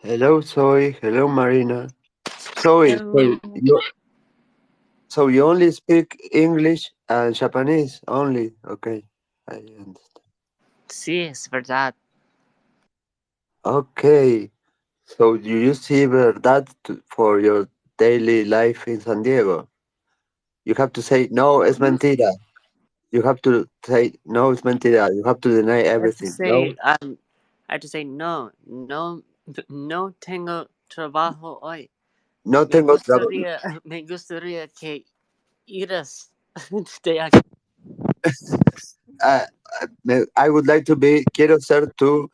Hello, Zoe. Hello, Marina. Zoe, Hello. so you only speak English and Japanese only? Okay, I understand. Sí, es verdad. Okay, so you use that for your daily life in San Diego? You have to say no, es mentira. You have to say no, es mentira. You have to deny I have to everything. say, No, I have to say no, no, no tengo trabajo hoy. no Me tengo trabajo. gustaría, me gustaría que iras de aquí. Uh, I would like to be. Quiero ser tu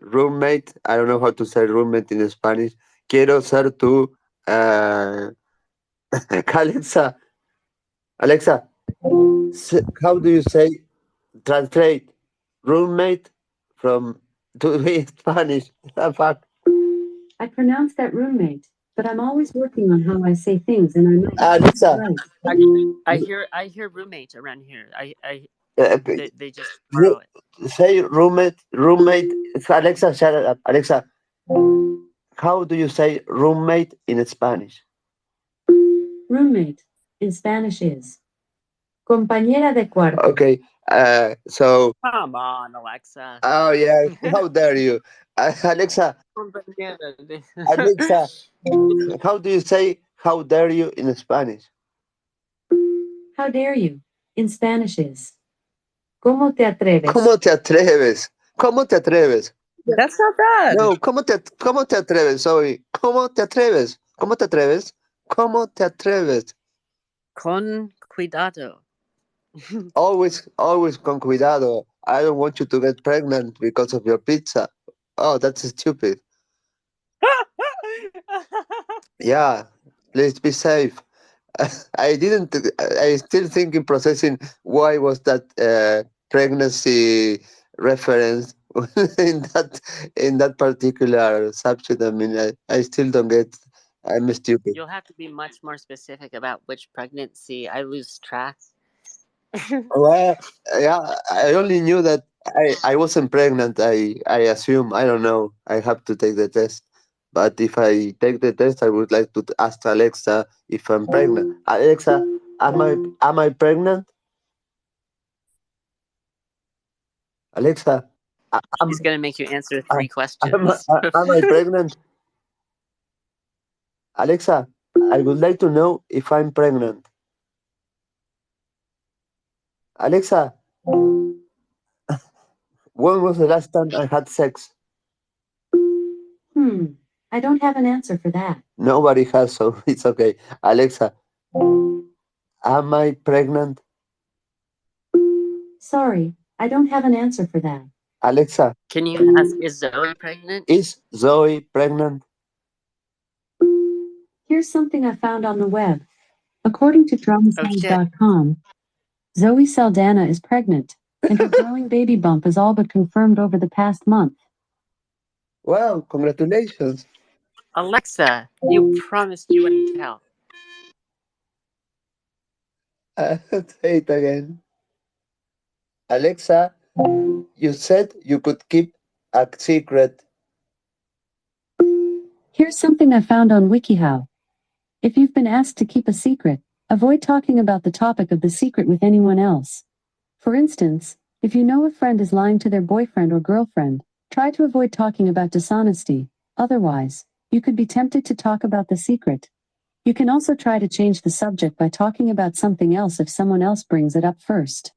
roommate. I don't know how to say roommate in Spanish. Quiero ser tu. Uh, Alexa, Alexa, how do you say translate roommate from to be Spanish? Ah, fuck. I pronounce that roommate, but I'm always working on how I say things, and I know it's Alexa, right. I hear roommate around here. uh, They just borrow it. say roommate. Alexa, shut up. Alexa, how do you say roommate in Spanish? Roommate in Spanish is compañera de cuarto. Okay, so Come on, Alexa. oh yeah, how dare you, Alexa? Alexa, how do you say how dare you in Spanish? How dare you? In Spanish is ¿Cómo te atreves? ¿Cómo te atreves? ¿Cómo te atreves? That's not bad. No, cómo te atreves? Sorry, ¿cómo te atreves? ¿Cómo te atreves? ¿Cómo te atreves? Con cuidado. Always con cuidado. I don't want you to get pregnant because of your pizza. Oh, that's stupid. Yeah, please be safe. I didn't. I still think in processing why was that pregnancy reference in that particular subject. I mean, I still don't get. I'm stupid. You'll have to be much more specific about which pregnancy. I lose track. Well, yeah, I only knew that I wasn't pregnant. I assume I don't know. I have to take the test. But if I take the test, I would like to ask Alexa if I'm pregnant. Alexa, am I pregnant? Alexa, She's gonna make you answer Uh, 3 questions. am I pregnant? Alexa, I would like to know if I'm pregnant. Alexa, when was the last time I had sex? I don't have an answer for that. Nobody has, so it's okay. Alexa, am I pregnant? Sorry, I don't have an answer for that. Alexa, Can you ask, is Zoe pregnant? is Zoe pregnant? Here's something I found on the web. According to Oh shit. DramaSound.com, Zoe Saldana is pregnant, and her growing baby bump is all but confirmed over the past month. Wow, congratulations. Alexa, you promised you wouldn't tell. Say it again. Alexa, you said you could keep a secret. Here's something I found on WikiHow. If you've been asked to keep a secret, avoid talking about the topic of the secret with anyone else. For instance, if you know a friend is lying to their boyfriend or girlfriend, try to avoid talking about dishonesty. Otherwise, you could be tempted to talk about the secret. You can also try to change the subject by talking about something else if someone else brings it up first.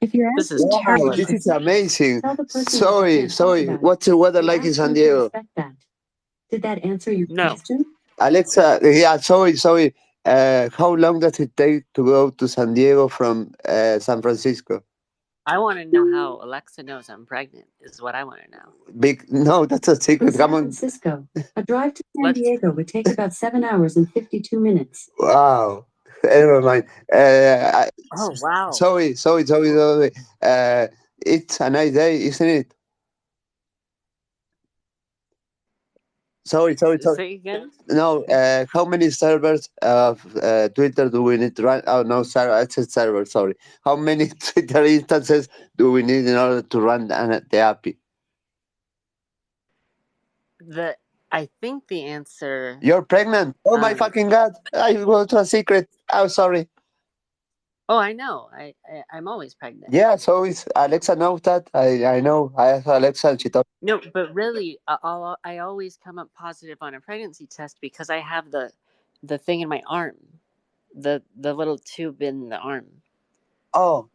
If you're This asked is to share Wow, a this terrible. is secret, amazing. tell the person that you Sorry, can't talk sorry. about it. What's the weather And like in ask San them to Diego? respect that. Did that answer your No. question? Alexa, yeah, sorry. How long does it take to go to San Diego from San Francisco? I want to know how Alexa knows I'm pregnant, is what I want to know. Big, no, that's a From secret. Come San on. Francisco, a drive to San Let's. Diego would take about 7 hours and 52 minutes. Wow. Never mind. Oh, wow. Sorry. It's a nice day, isn't it? Sorry. Say again? No, how many servers of Twitter do we need to run? Oh no, server. I said server. Sorry. How many Twitter instances do we need in order to run the API? I think the answer. You're pregnant. Oh my Um, fucking god! I go to a secret. I'm sorry. oh, I know. I'm always pregnant. Yeah, so is Alexa knows that. I know. I asked Alexa and she told. No, but really, I always come up positive on a pregnancy test because I have the thing in my arm, the little tube in the arm. Oh,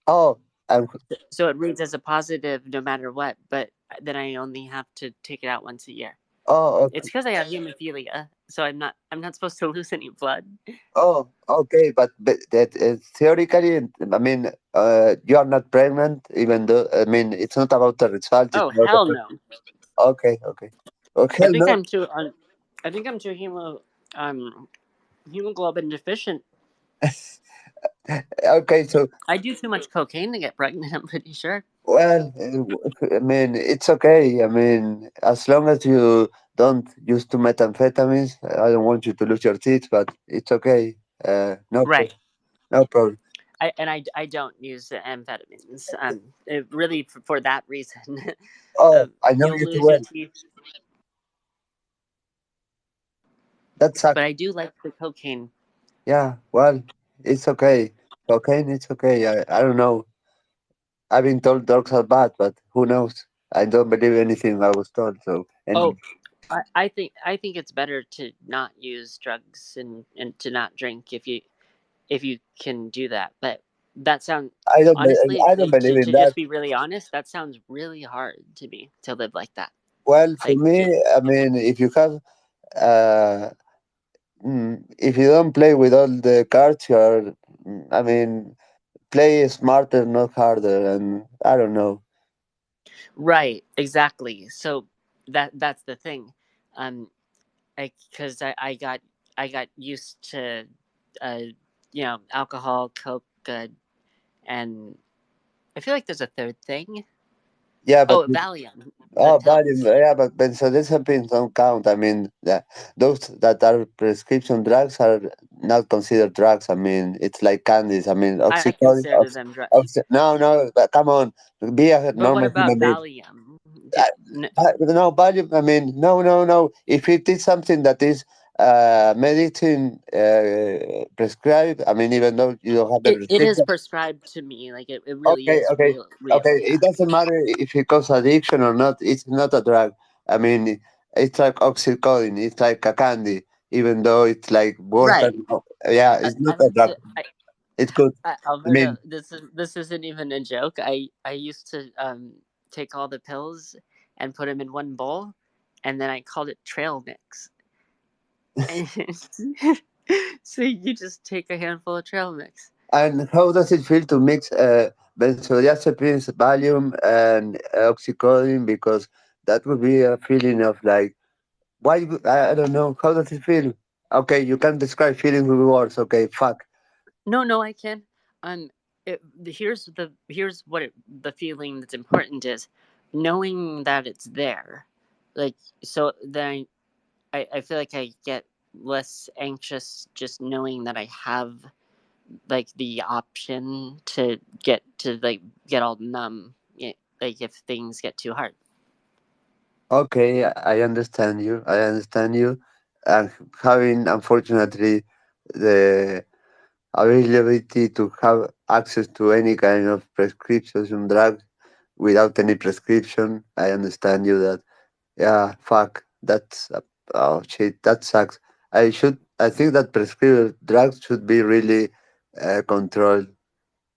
oh, um, So it reads as a positive no matter what, but then I only have to take it out once a year. oh, It's because I have hemophilia, so I'm not supposed to lose any blood. oh, okay, but that theoretically, I mean, you are not pregnant, even though I mean, it's not about the result. It's Oh about hell the. no! Okay, okay, okay. I think No, I'm too. I think I'm too hemoglobin deficient. okay. So, I do too much cocaine to get pregnant. I'm pretty sure. well, I mean, it's okay. I mean, as long as you don't use too methamphetamines, I don't want you to lose your teeth, but it's okay. No, Right. no problem. I don't use amphetamines. Really for that reason. Oh, I know You'll you too lose your well. teeth, That sucks. but I do like the cocaine. Yeah, well, it's okay. Cocaine, it's okay. I don't know. I've been told drugs are bad, but who knows? I don't believe anything I was told. So, Oh, anyway. I think it's better to not use drugs and to not drink if you can do that. But that sounds honestly, I don't believe in to that. just be really honest, that sounds really hard to me to live like that. Well, for Like me, I mean, if you have, uh, if you don't play with all the cards, you're, I mean, play smarter, not harder. And I don't know. right, exactly. So that's the thing. Um, because I got used to, uh, alcohol, coke, and I feel like there's a third thing. Yeah, but Oh, Valium, the oh, Valium, pills. yeah, but benzodiazepines don't count. I mean, those that are prescription drugs are not considered drugs. I mean, it's like candies. I mean, I oxycodone. consider them dry. No, no, but come on, be a But what normal about human being. Valium? No, Valium. I mean, no, no, no. If it is something that is medicine prescribed, I mean, even though you don't have the It is prescription. prescribed to me. Like it really Okay, is okay, real. okay. Yeah. It doesn't matter if it causes addiction or not. It's not a drug. I mean, it's like oxycodone. It's like a candy, even though it's like worse Right. than. Yeah, I, it's I not a like drug. to. It's good. I Alberto, mean, this isn't even a joke. I used to take all the pills and put them in one bowl, and then I called it trail mix. And so you just take a handful of trail mix. and how does it feel to mix benzodiazepines, Valium, and oxycodone? Because that would be a feeling of like, I don't know. How does it feel? Okay, you can describe feeling with words. Okay, fuck. No, I can. Um, here's what the feeling that's important is, knowing that it's there. Like so, then I feel like I get less anxious just knowing that I have like the option to get all numb. Like if things get too hard. Okay, I understand you. I understand you. And having, unfortunately, the availability to have access to any kind of prescription drug without any prescription, I understand you that, yeah, fuck, oh shit, that sucks. I think that prescription drugs should be really controlled.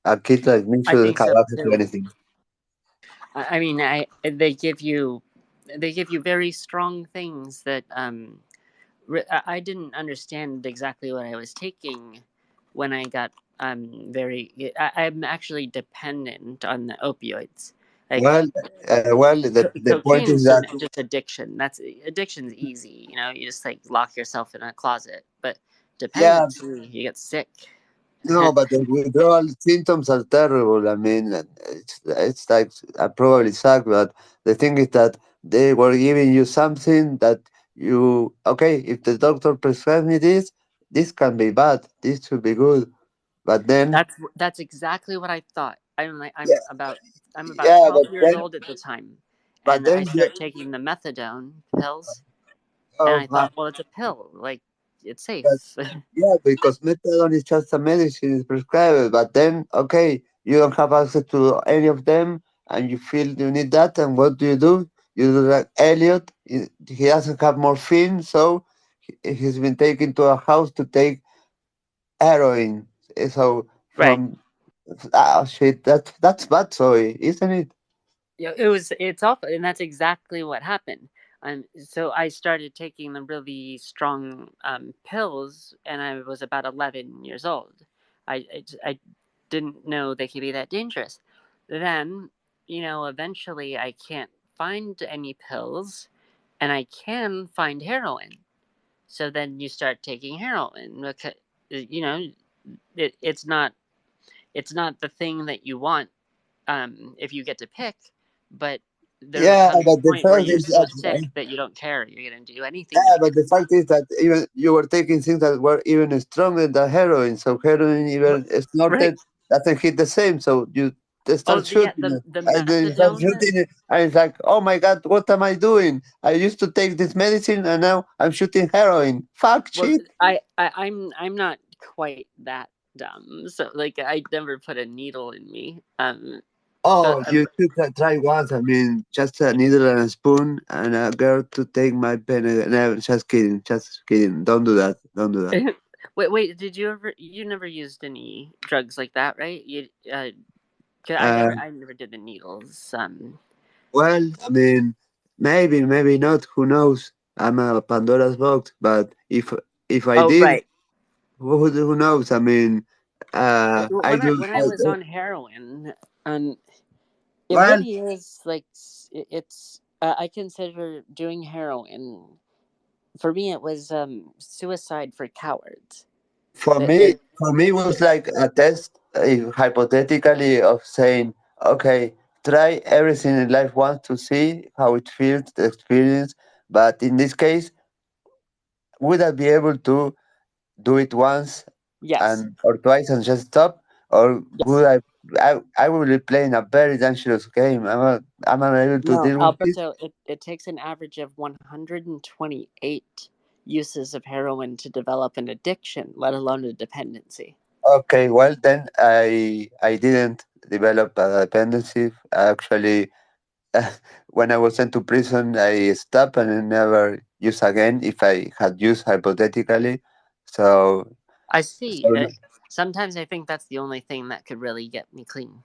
A kid like me I shouldn't think have so access to too. anything. I mean, they give you very strong things that I didn't understand exactly what I was taking when I got I'm actually dependent on the opioids. Like Well, the point cocaine is is that, just addiction. That's addiction's easy. You just like lock yourself in a closet. But yeah, dependency, you get sick. no, but the withdrawal symptoms are terrible. I mean, it's like I probably suck, but the thing is that they were giving you something that you okay. If the doctor prescribes me this can be bad. This should be good, but then That's exactly what I thought. yeah, I'm about yeah, but 12 years then old at the time, But And I then, started taking the methadone pills, and oh I my, thought, well, it's a pill, like it's but safe. yeah, because methadone is just a medicine, it's prescribed. But then, okay, you don't have access to any of them, and you feel you need that, and what do? You do like Elliot. He doesn't have morphine, so he's been taken to a house to take heroin. So Right. from shit, that's bad, soy, isn't it? Yeah, it's awful, and that's exactly what happened. So I started taking the really strong pills, and I was about 11 years old. I didn't know they could be that dangerous. Then, eventually I can't find any pills, and I can find heroin. So then you start taking heroin because you know it's not the thing that you want if you get to pick, but there Yeah, comes but a the point where fact you're is so that sick that you don't care. You're gonna do anything to yeah, but get. the fact is that even you were taking things that were even stronger than heroin. So heroin, What? even Right. snorted, doesn't hit the same. So you they Oh, start yeah, shooting, the it. the And then you start methadone. shooting, it, and it's like, oh my god, what am I doing? I used to take this medicine, and now I'm shooting heroin. Fuck Well, shit. I'm not quite that dumb. So like I never put a needle in me. Oh, But you should try once. I mean, just a needle and a spoon, and a girl to take my pen. No, just kidding, just kidding. Don't do that. Don't do that. wait. Did you ever? You never used any drugs like that, right? 'Cause Uh, I never did the needles. Well, I mean, maybe, maybe not. Who knows? I'm a Pandora's box. But if I Oh, did, right. who knows? I mean, I When I do. when I was on heroin, um, it Well, really is like it's. I consider doing heroin. For me, it was suicide for cowards. for It, me, it it was like a test, hypothetically, of saying, okay, try everything in life once to see how it feels, the experience. But in this case, would I be able to do it once yes, and or twice and just stop, or yes. would I will be playing a very dangerous game. I'm unable to No, deal with this. Alberto. It takes an average of 128 uses of heroin to develop an addiction, let alone a dependency. Okay, well then I didn't develop a dependency. Actually, when I was sent to prison, I stopped and I never use again. If I had used hypothetically, so I see. so Sometimes I think that's the only thing that could really get me clean.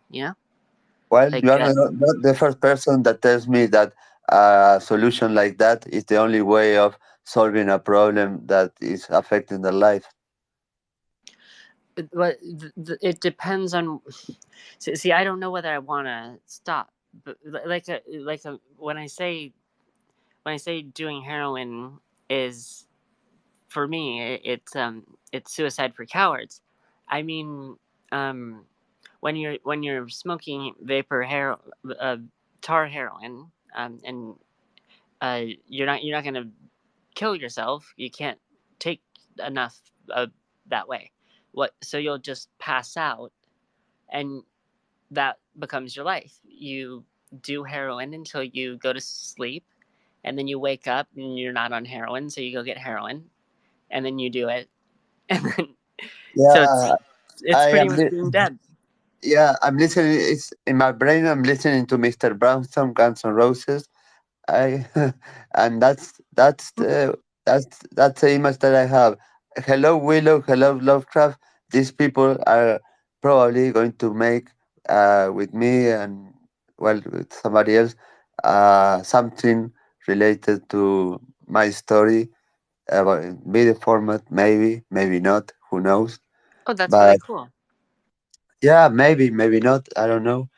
well, Like you are not the first person that tells me that a solution like that is the only way of solving a problem that is affecting their life. but it depends on. See, I don't know whether I want to stop. But when I say doing heroin is for me, it's suicide for cowards. I mean, um, when you're smoking tar heroin, and you're not gonna kill yourself. You can't take enough that way. So you'll just pass out, and that becomes your life. You do heroin until you go to sleep, and then you wake up and you're not on heroin, so you go get heroin, and then you do it, and then so it's Yeah, it's I pretty am. much being dead. Yeah, I'm listening. It's in my brain. I'm listening to Mr. Brownstone, Guns N' Roses. I and that's the image that I have. Hello, Willow. Hello, Lovecraft. These people are probably going to make with me and well with somebody else something related to my story about video format. Maybe, maybe not. Who knows? Oh, that's really But cool. yeah, maybe, maybe not. I don't know.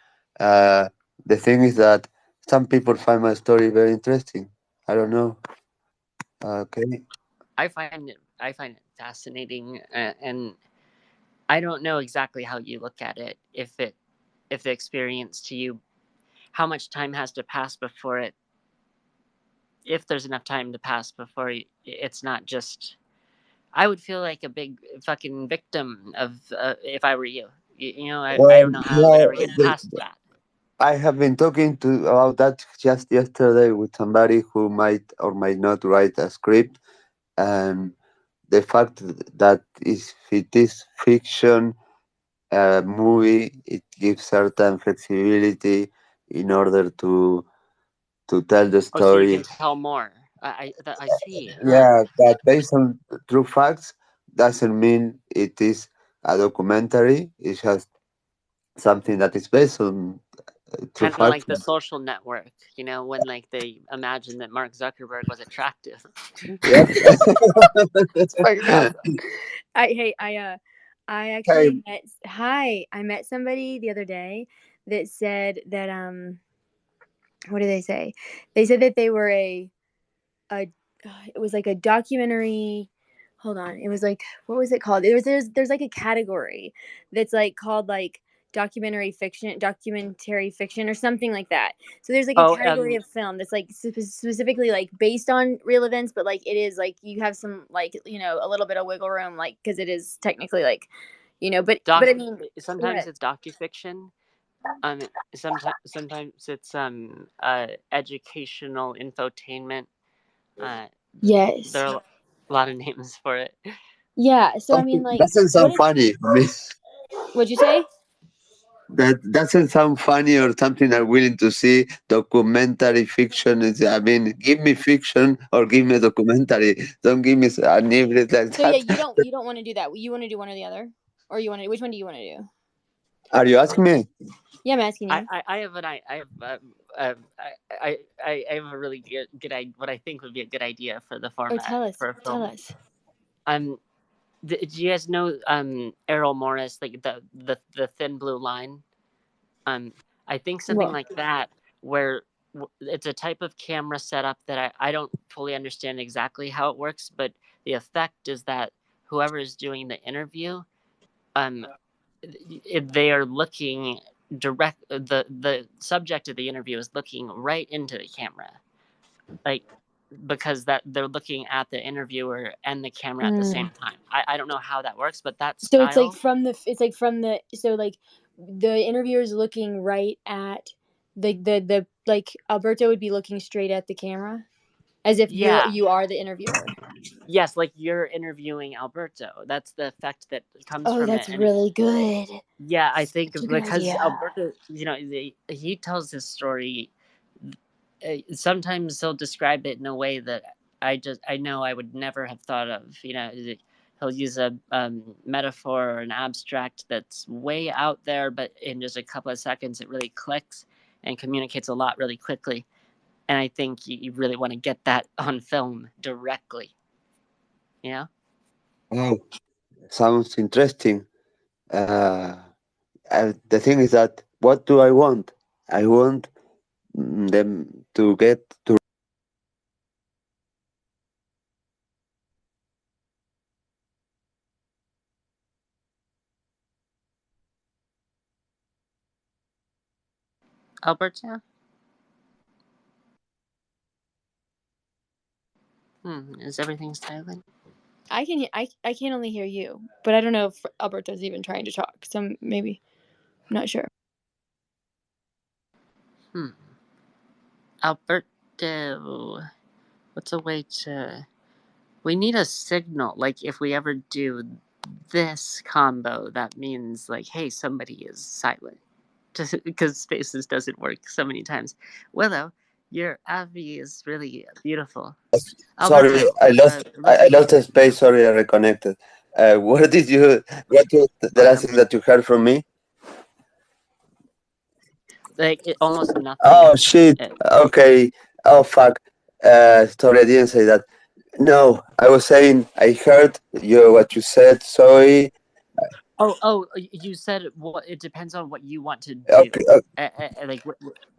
Uh, the thing is that some people find my story very interesting. I don't know. Okay. I find it fascinating, and I don't know exactly how you look at it. If the experience to you, how much time has to pass before it, if there's enough time to pass before it's not just. I would feel like a big fucking victim of if I were you. I Well, don't know how I would no, ever get past that. I have been talking about that just yesterday with somebody who might or might not write a script, and the fact that if it is fiction movie, it gives certain flexibility in order to tell the Oh, so you story. can tell more. I see, huh? Yeah, but based on true facts doesn't mean it is a documentary. It's just something that is based on true Kind of facts. like The Social Network, you know, when like they imagined that Mark Zuckerberg was attractive. Yep. It's fucking awesome. I Hey, actually I met somebody the other day that said that what did they say? They said that they were a it was like a documentary. Hold on, it was like, what was it called? There's like a category that's like called like documentary fiction or something like that. So there's like a Oh, category of film that's like specifically like based on real events, but like it is like you have some like, you know, a little bit of wiggle room, like because it is technically like, you know, but I mean, sometimes what? it's docufiction. Um, sometimes it's educational infotainment. Uh, there Yes. are a lot of names for it. Yeah. So I mean, something like, doesn't what sound if? funny for me. What'd you say? That doesn't sound funny or something I'm willing to see. Documentary fiction is, I mean, give me fiction or give me a documentary. Don't give me a niblet like So yeah, that. you don't want to do that. You want to do one or the other, or you want to? Which one do you want to do? Are you asking me? Yeah, I'm asking you. I have an I have I have a really good what I think would be a good idea for the Oh, format tell us. for a Tell film. us. Um, do you guys know Errol Morris, like the Thin Blue Line? I think something Well, like that, where it's a type of camera setup that I don't fully understand exactly how it works, but the effect is that whoever is doing the interview, um, if they are looking the subject of the interview is looking right into the camera, like because that they're looking at the interviewer and the camera at the same time. I don't know how that works, but that so it's like style, from the. It's like from the. So like, the interviewer is looking right at the like Alberto would be looking straight at the camera, as if yeah. you are the interviewer. Yes, like you're interviewing Alberto. That's the effect that comes Oh, from it. that's And really good. yeah, I think Such a good because idea. Alberto, he tells his story. Sometimes he'll describe it in a way that I know I would never have thought of. He'll use a metaphor or an abstract that's way out there, but in just a couple of seconds, it really clicks and communicates a lot really quickly. And I think you really want to get that on film directly. You know. Oh, sounds interesting. Uh, the thing is that what do I want? I want them to get to. Alberto? Is everything silent? I can only hear you, but I don't know if Alberto's even trying to talk. So maybe I'm not sure. Alberto, what's a way to... We need a signal. Like, if we ever do this combo, that means, like, hey, somebody is silent. Just because Spaces doesn't work so many times. Willow, your Avi is really beautiful. Sorry, Alberto, I lost the space. Sorry, I reconnected. What did you? What was the last thing that you heard from me? like almost nothing. Oh shit. Okay. Oh fuck. Sorry, I didn't say that. No, I was saying I heard what you said. Sorry. You said what? It depends on what you want to do. Okay. Like,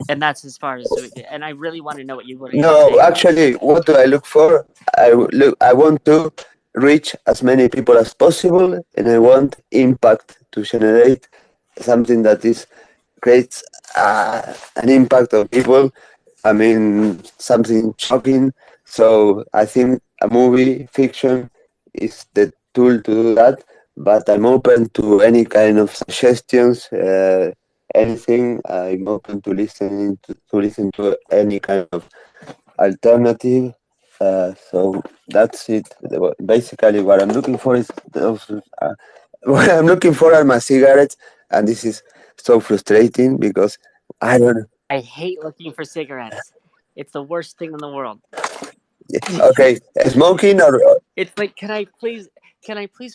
and that's as far as. And I really want to know what you were No, saying. actually, what do I look for? Look. I want to reach as many people as possible, and I want impact to generate something that is creates an impact on people. I mean, something shocking. So I think a movie fiction is the tool to do that. But I'm open to any kind of suggestions, anything. I'm open to listen to any kind of alternative. So that's it. Basically, what I'm looking for is what I'm looking for are my cigarettes, and this is so frustrating because I don't. I hate looking for cigarettes. It's the worst thing in the world. Okay, smoking or It's like, can I please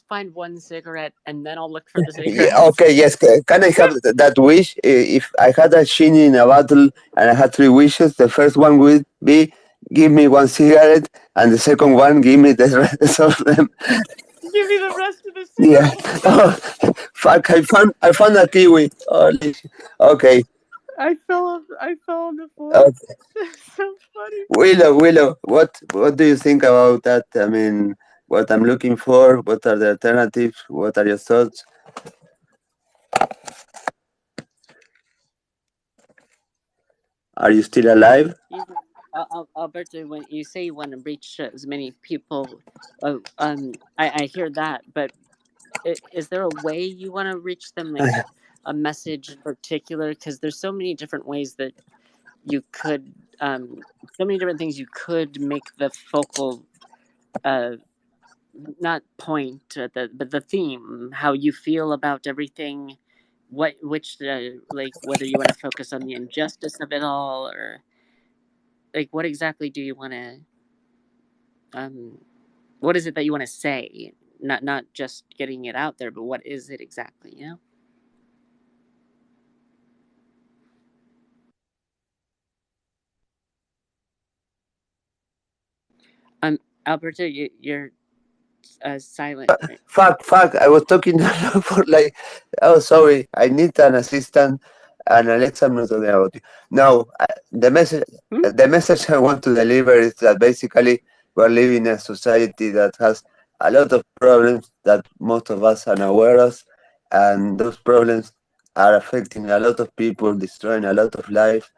find one cigarette and then I'll look for the yeah, cigarettes? okay, yes. Can I have that wish? If I had a genie in a bottle and I had three wishes, the first one would be give me one cigarette, and the second one give me the rest of them. Give me the rest of the Yeah. cigarettes. Oh, fuck! I found a kiwi. Holy shit. Okay. I fell on the floor. Okay. That's so funny. Willow, what do you think about that? I mean, what I'm looking for, what are the alternatives, what are your thoughts? Are you still alive? Alberto, when you say you want to reach as many people, I hear that, but is there a way you want to reach them, like a message in particular? Because there's so many different ways that you could, so many different things you could make the focal, uh, not point, but the theme, how you feel about everything, like whether you want to focus on the injustice of it all, or like what exactly do you want to, um, what is it that you want to say? Not just getting it out there, but what is it exactly? You know. Alberto, you're silent. Right? Fuck! I was talking for like. Oh, sorry. I need an assistant, and Alexa, I'm not talking about you. No, Hmm? the message I want to deliver is that basically we're living in a society that has a lot of problems that most of us are unaware of, and those problems are affecting a lot of people, destroying a lot of life,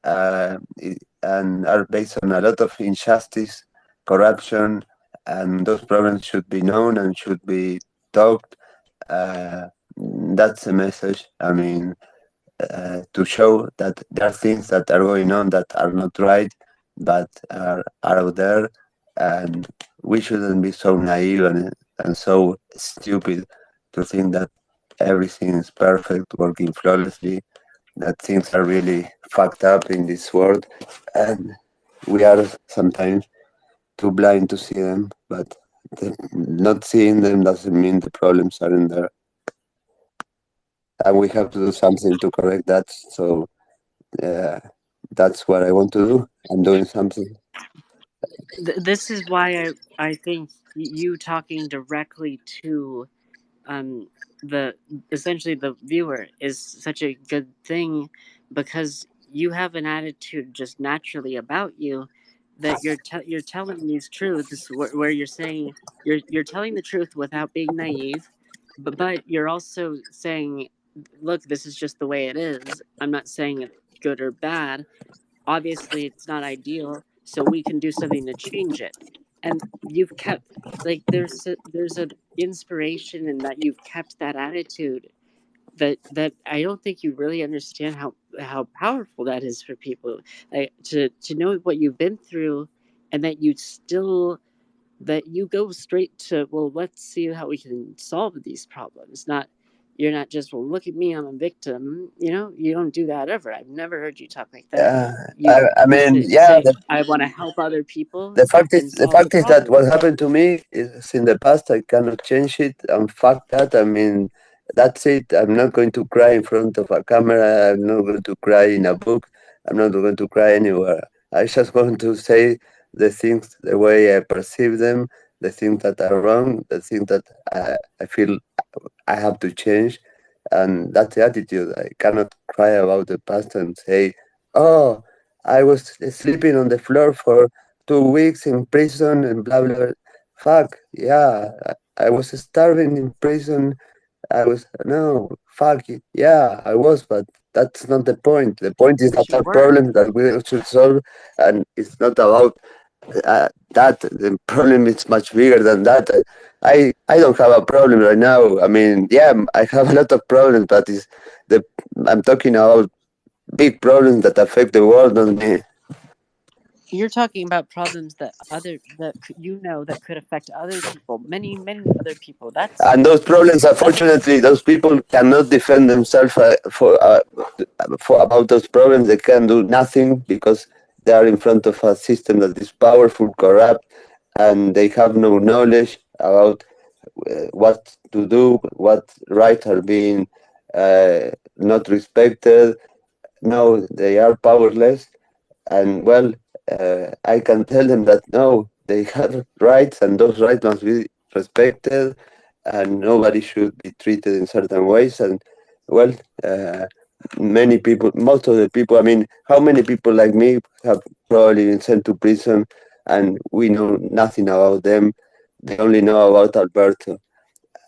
and are based on a lot of injustice, corruption, and those problems should be known and should be talked. Uh, that's the message. I mean, to show that there are things that are going on that are not right, but are out there, and we shouldn't be so naive and so stupid to think that everything is perfect, working flawlessly, that things are really fucked up in this world, and we are sometimes too blind to see them, but not seeing them doesn't mean the problems aren't there. And we have to do something to correct that. So uh, that's what I want to do. I'm doing something. This is why I think you talking directly to, um the essentially the viewer is such a good thing, because you have an attitude just naturally about you that you're telling these truths where you're saying you're telling the truth without being naive, but you're also saying, look, this is just the way it is. I'm not saying it's good or bad. Obviously it's not ideal, so we can do something to change it. And you've kept, like, there's an inspiration in that you've kept that attitude, that I don't think you really understand how powerful that is for people, like, to know what you've been through, and that you still, that you go straight to, well, let's see how we can solve these problems. Not, you're not just, well, look at me, I'm a victim. You know, you don't do that ever. I've never heard you talk like that. Uh, You I mean, yeah. say, I want to help other people and The solve fact is that what problems. happened to me is in the past. I cannot change it. And fuck that. I mean, that's it. I'm not going to cry in front of a camera. I'm not going to cry in a book. I'm not going to cry anywhere. I just want to say the things the way I perceive them, the things that are wrong, the things that I feel I have to change. And that's the attitude. I cannot cry about the past and say, oh, I was sleeping on the floor for 2 weeks in prison and blah, blah, blah. Fuck, yeah. I was starving in prison. No, fuck it. Yeah, I was, but that's not the point. The point is But that you our were. problems that we should solve, and it's not about that. The problem is much bigger than that. I don't have a problem right now. I mean, yeah, I have a lot of problems, but the I'm talking about big problems that affect the world, not me. You're talking about problems that that could affect other people, many other people. That's And those problems, unfortunately, those people cannot defend themselves for about those problems. They can do nothing because they are in front of a system that is powerful, corrupt, and they have no knowledge about what to do, what rights are being not respected. No, they are powerless, and well, I can tell them that no, they have rights, and those rights must be respected, and nobody should be treated in certain ways. And well, many people, most of the people, I mean, how many people like me have probably been sent to prison, and we know nothing about them. They only know about Alberto.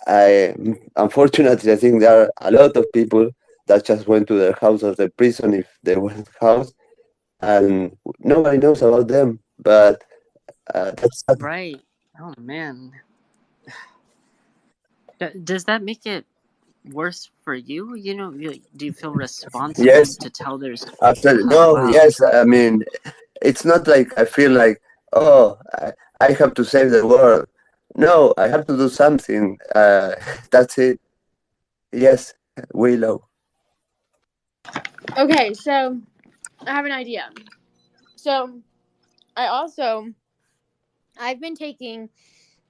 I unfortunately, I think there are a lot of people that just went to their house as a prison if they went house, and nobody knows about them. But that's sad. right. Oh man, does that make it worse for you? Do you feel responsible Yes, to tell their story? after Oh no, wow. yes. I mean, it's not like I feel like oh, I have to save the world. No, I have to do something. That's it. Yes, Willow. Okay, so I have an idea. So I've been taking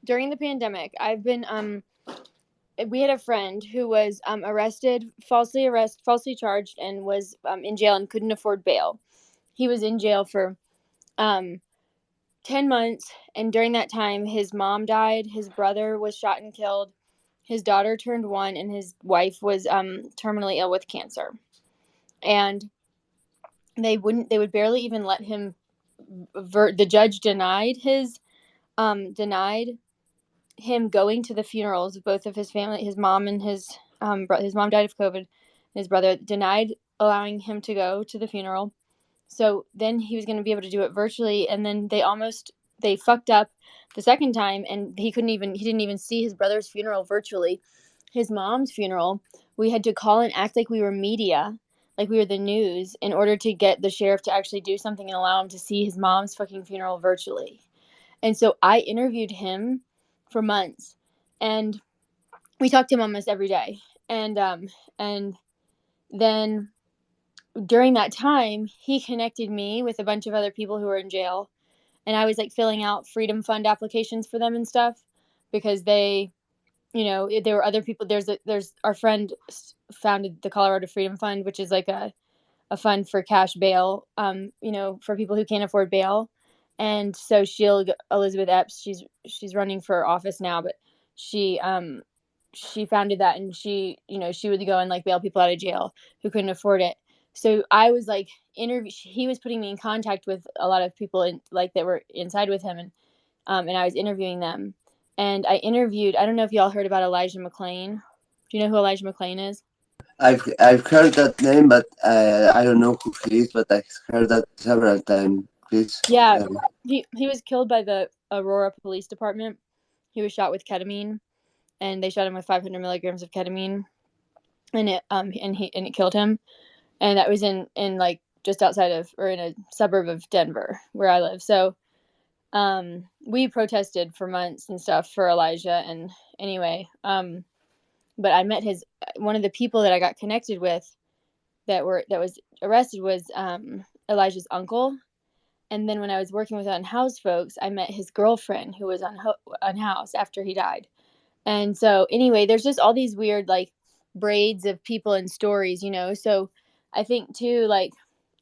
during the pandemic. We had a friend who was falsely charged, and was in jail and couldn't afford bail. He was in jail for um 10 months, and during that time his mom died, his brother was shot and killed, his daughter turned 1, and his wife was terminally ill with cancer. And they would barely even let him the judge denied him going to the funerals of both of his family. His mom and his mom died of COVID. His brother denied allowing him to go to the funeral. So then he was going to be able to do it virtually, and then they fucked up the second time, and he didn't even see his brother's funeral virtually. His mom's funeral, we had to call and act like we were media, like we were the news, in order to get the sheriff to actually do something and allow him to see his mom's fucking funeral virtually. And so I interviewed him for months, and we talked to him almost every day. And then during that time, he connected me with a bunch of other people who were in jail, and I was like filling out Freedom Fund applications for them and stuff, because there were other people. There's our friend founded the Colorado Freedom Fund, which is like a fund for cash bail, for people who can't afford bail. And so Elizabeth Epps, she's running for office now, but she founded that, and she would go and like bail people out of jail who couldn't afford it. So I was like he was putting me in contact with a lot of people that were inside with him, and I was interviewing them. And I don't know if y'all heard about Elijah McClain. Do you know who Elijah McClain is? I've heard that name, but I don't know who he is. But I've heard that several times. Please. Yeah, he was killed by the Aurora Police Department. He was shot with ketamine, and they shot him with 500 milligrams of ketamine, and it killed him. And that was in like just outside of, or in a suburb of Denver, where I live. So we protested for months and stuff for Elijah. And anyway, but I met one of the people that I got connected with that was arrested was Elijah's uncle. And then when I was working with Unhoused folks, I met his girlfriend, who was unhoused after he died. And so anyway, there's just all these weird like braids of people and stories, So I think too, like,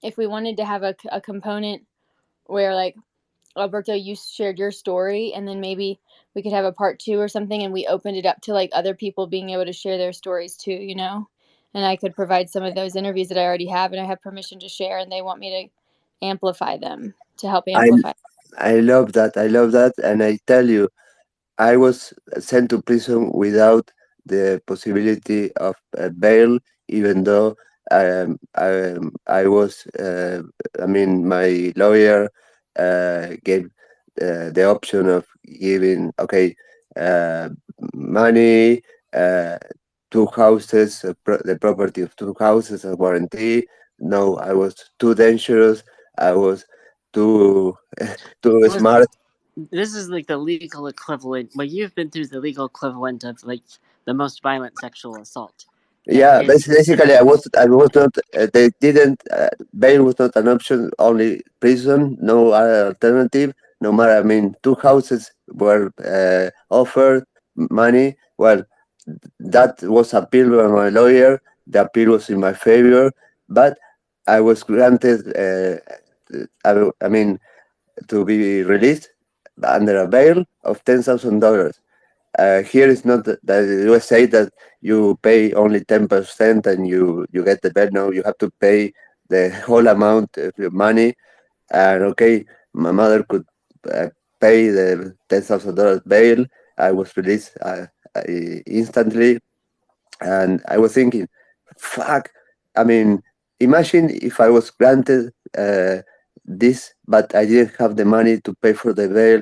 if we wanted to have a component where, like, Alberto, you shared your story, and then maybe we could have a part 2 or something, and we opened it up to like other people being able to share their stories too, And I could provide some of those interviews that I already have, and I have permission to share, and they want me to amplify them, to help amplify. I love that. I love that, and I tell you, I was sent to prison without the possibility of bail, even though I was, I mean, my lawyer gave the option of giving, okay, money, two houses, the property of two houses, a warranty. No, I was too dangerous. I was too too Well, smart. this is like the legal equivalent. Well, you've been through the legal equivalent of like the most violent sexual assault. Yeah, And basically, I was not. They didn't. Bail was not an option. Only prison. No other alternative. No matter. I mean, two houses were offered money. Well, that was appealed by my lawyer. The appeal was in my favor, but I was granted. I mean, to be released under a bail of $10,000. Here is not that the USA that you pay only 10% and you get the bail. No, you have to pay the whole amount of your money. And okay, my mother could uh, pay the $10,000 bail. I was released instantly, and I was thinking, fuck. I mean, imagine if I was granted this, but I didn't have the money to pay for the bail.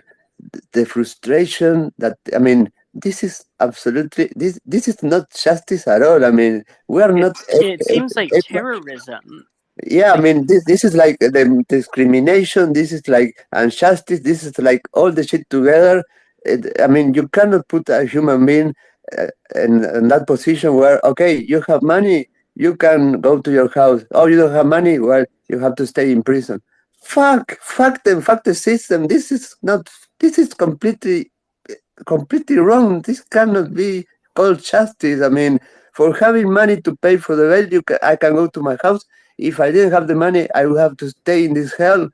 The frustration that, I mean, this is absolutely this is not justice at all. I mean, we are not. it seems like terrorism. Yeah, I Like, mean, this is like the discrimination. This is like injustice. This is like all the shit together. I mean, you cannot put a human being in that position where, okay, you have money, you can go to your house. Oh, you don't have money, well, you have to stay in prison. Fuck them, fuck the system. This is not. This is completely wrong. This cannot be called justice. I mean, for having money to pay for the bail, I can go to my house. If I didn't have the money, I would have to stay in this hell.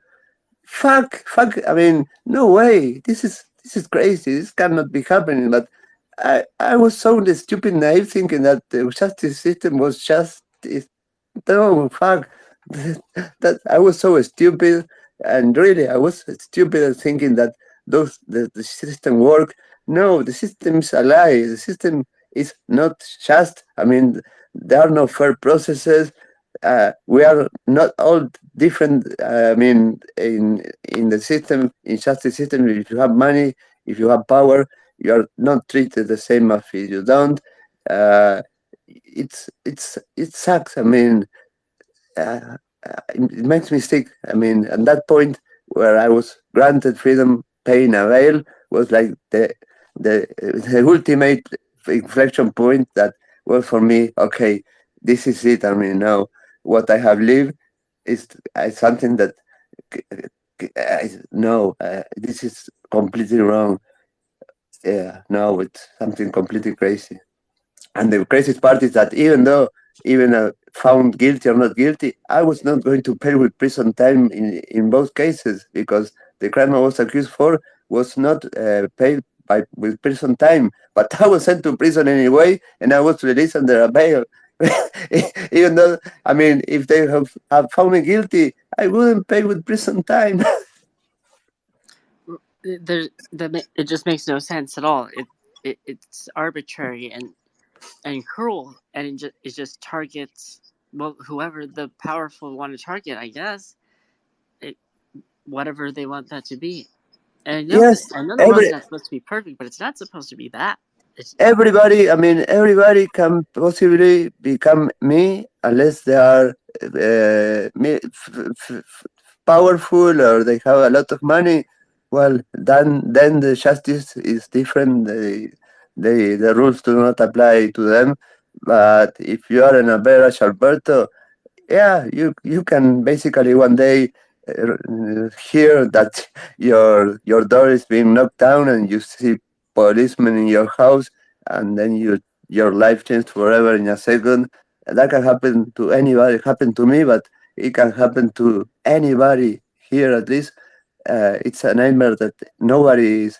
Fuck. I mean, no way. This is crazy. This cannot be happening. But I was so stupid, naive, thinking that the justice system was just no fuck. That I was so stupid, and really, I was stupid at thinking that the system work. No, the system is a lie. The system is not just. I mean, there are no fair processes. We are not all different. I mean, in the system, in justice system, if you have money, if you have power, you are not treated the same as if you don't. Uh, it sucks. I mean, it makes me sick. I mean, at that point where I was granted freedom, paying a bail was like the ultimate inflection point that was for me. Okay, this is it. I mean, now what I have lived is something that no, this is completely wrong. Yeah, no, it's something completely crazy. And the craziest part is that even found guilty or not guilty, I was not going to pay with prison time in both cases because the crime I was accused for was not paid with prison time. But I was sent to prison anyway, and I was released under a bail. Even though, I mean, if they have found me guilty, I wouldn't pay with prison time. it just makes no sense at all. It's arbitrary and cruel, and it just targets, well, whoever the powerful want to target, I guess. Whatever they want that to be. And Yes, I know the world's not supposed to be perfect, but it's not supposed to be that. everybody, I mean, everybody can possibly become me unless they are powerful or they have a lot of money. Well, then the justice is different. The rules do not apply to them. But if you are an average Alberto, yeah, you can basically one day hear that your door is being knocked down and you see policemen in your house, and then your life changed forever in a second. That can happen to anybody. It happened to me, but it can happen to anybody here at least. It's a nightmare that nobody is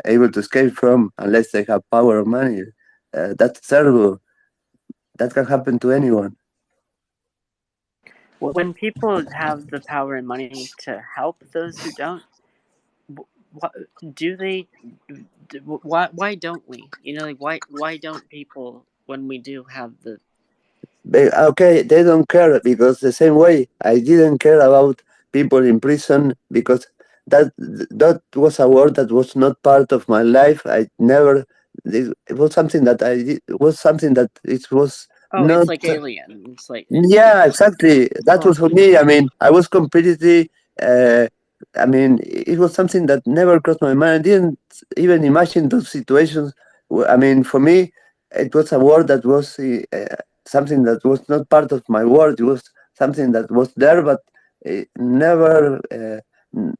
able to escape from unless they have power or money. That's terrible. That can happen to anyone. When people have the power and money to help those who don't, do they? Why don't we? Like why don't people, when we do have the? Okay, they don't care because the same way I didn't care about people in prison because that was a word that was not part of my life. I never it was something that I did, it was something that it was Oh, it's not. like Alien. It's like Yeah, exactly. That oh, was for me. I mean, I was completely. Uh, I mean, it was something that never crossed my mind. I didn't even imagine those situations. I mean, for me, it was a word that was something that was not part of my world. It was something that was there, but it never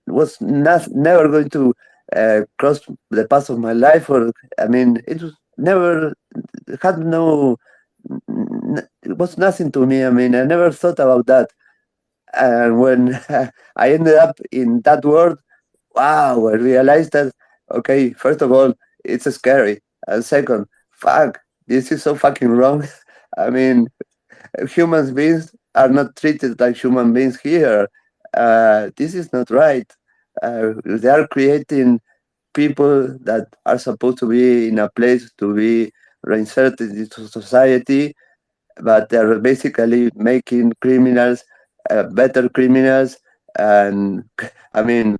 was not never going to cross the path of my life. Or I mean, it was never had no it was nothing to me. I mean, I never thought about that. And when I ended up in that world, wow, I realized that, okay, first of all, it's scary. And second, fuck, this is so fucking wrong. I mean, human beings are not treated like human beings here. This is not right. They are creating people that are supposed to be in a place to be reinserted into society, but they're basically making criminals better criminals. And I mean,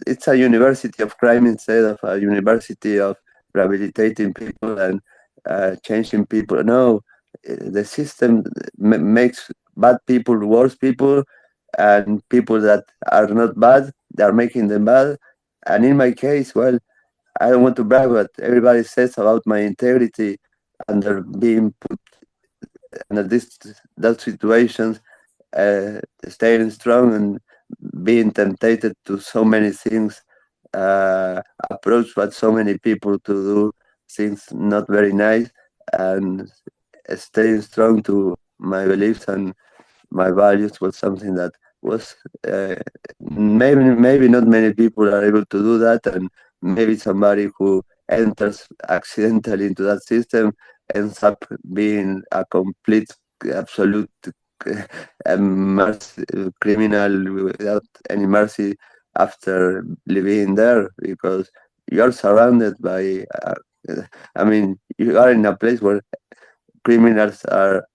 it's a university of crime instead of a university of rehabilitating people and changing people. No, the system makes bad people worse people, and people that are not bad, they are making them bad. And in my case, well, I don't want to brag, but everybody says about my integrity under being put under those situations, staying strong and being tempted to so many things, approached by so many people to do things not very nice, and staying strong to my beliefs and my values was something that was maybe not many people are able to do that, and maybe somebody who enters accidentally into that system ends up being a complete absolute mercy, criminal without any mercy after living there, because you're surrounded by I mean, you are in a place where criminals are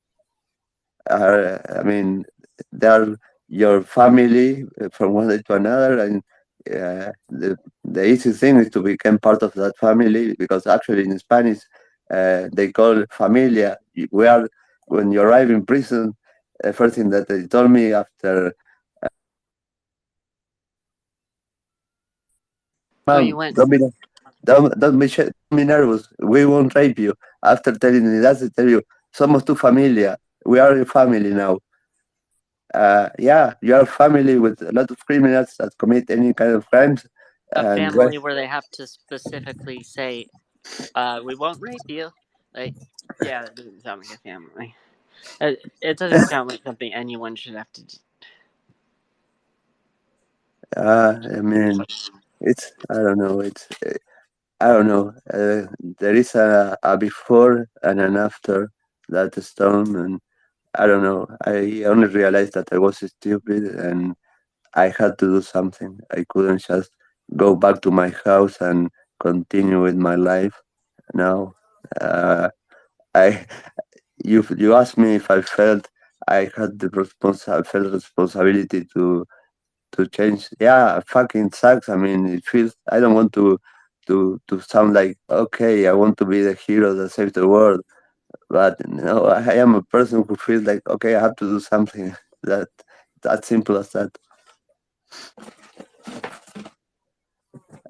I mean, they are your family from one day to another, and the easy thing is to become part of that family, because actually in Spanish they call familia. We are when you arrive in prison. The first thing that they told me after, oh, you Mom, went. don't be nervous. We won't rape you. After telling me that, they tell you, somos tu familia. We are your family now. Yeah, you are a family with a lot of criminals that commit any kind of crimes, A and well, family where they have to specifically say, "We won't rape you." Like, yeah, that doesn't sound like a family. It doesn't sound like something anyone should have to. I mean, it's I don't know. I don't know. There is a before and an after that storm, and I don't know. I only realized that I was stupid and I had to do something. I couldn't just go back to my house and continue with my life now. Uh, I you asked me if I felt I had I felt responsibility to change. Yeah, it fucking sucks. I mean, it feels. I don't want to sound like, okay, I want to be the hero that saves the world, but no, I am a person who feels like, okay, I have to do something. That simple as that.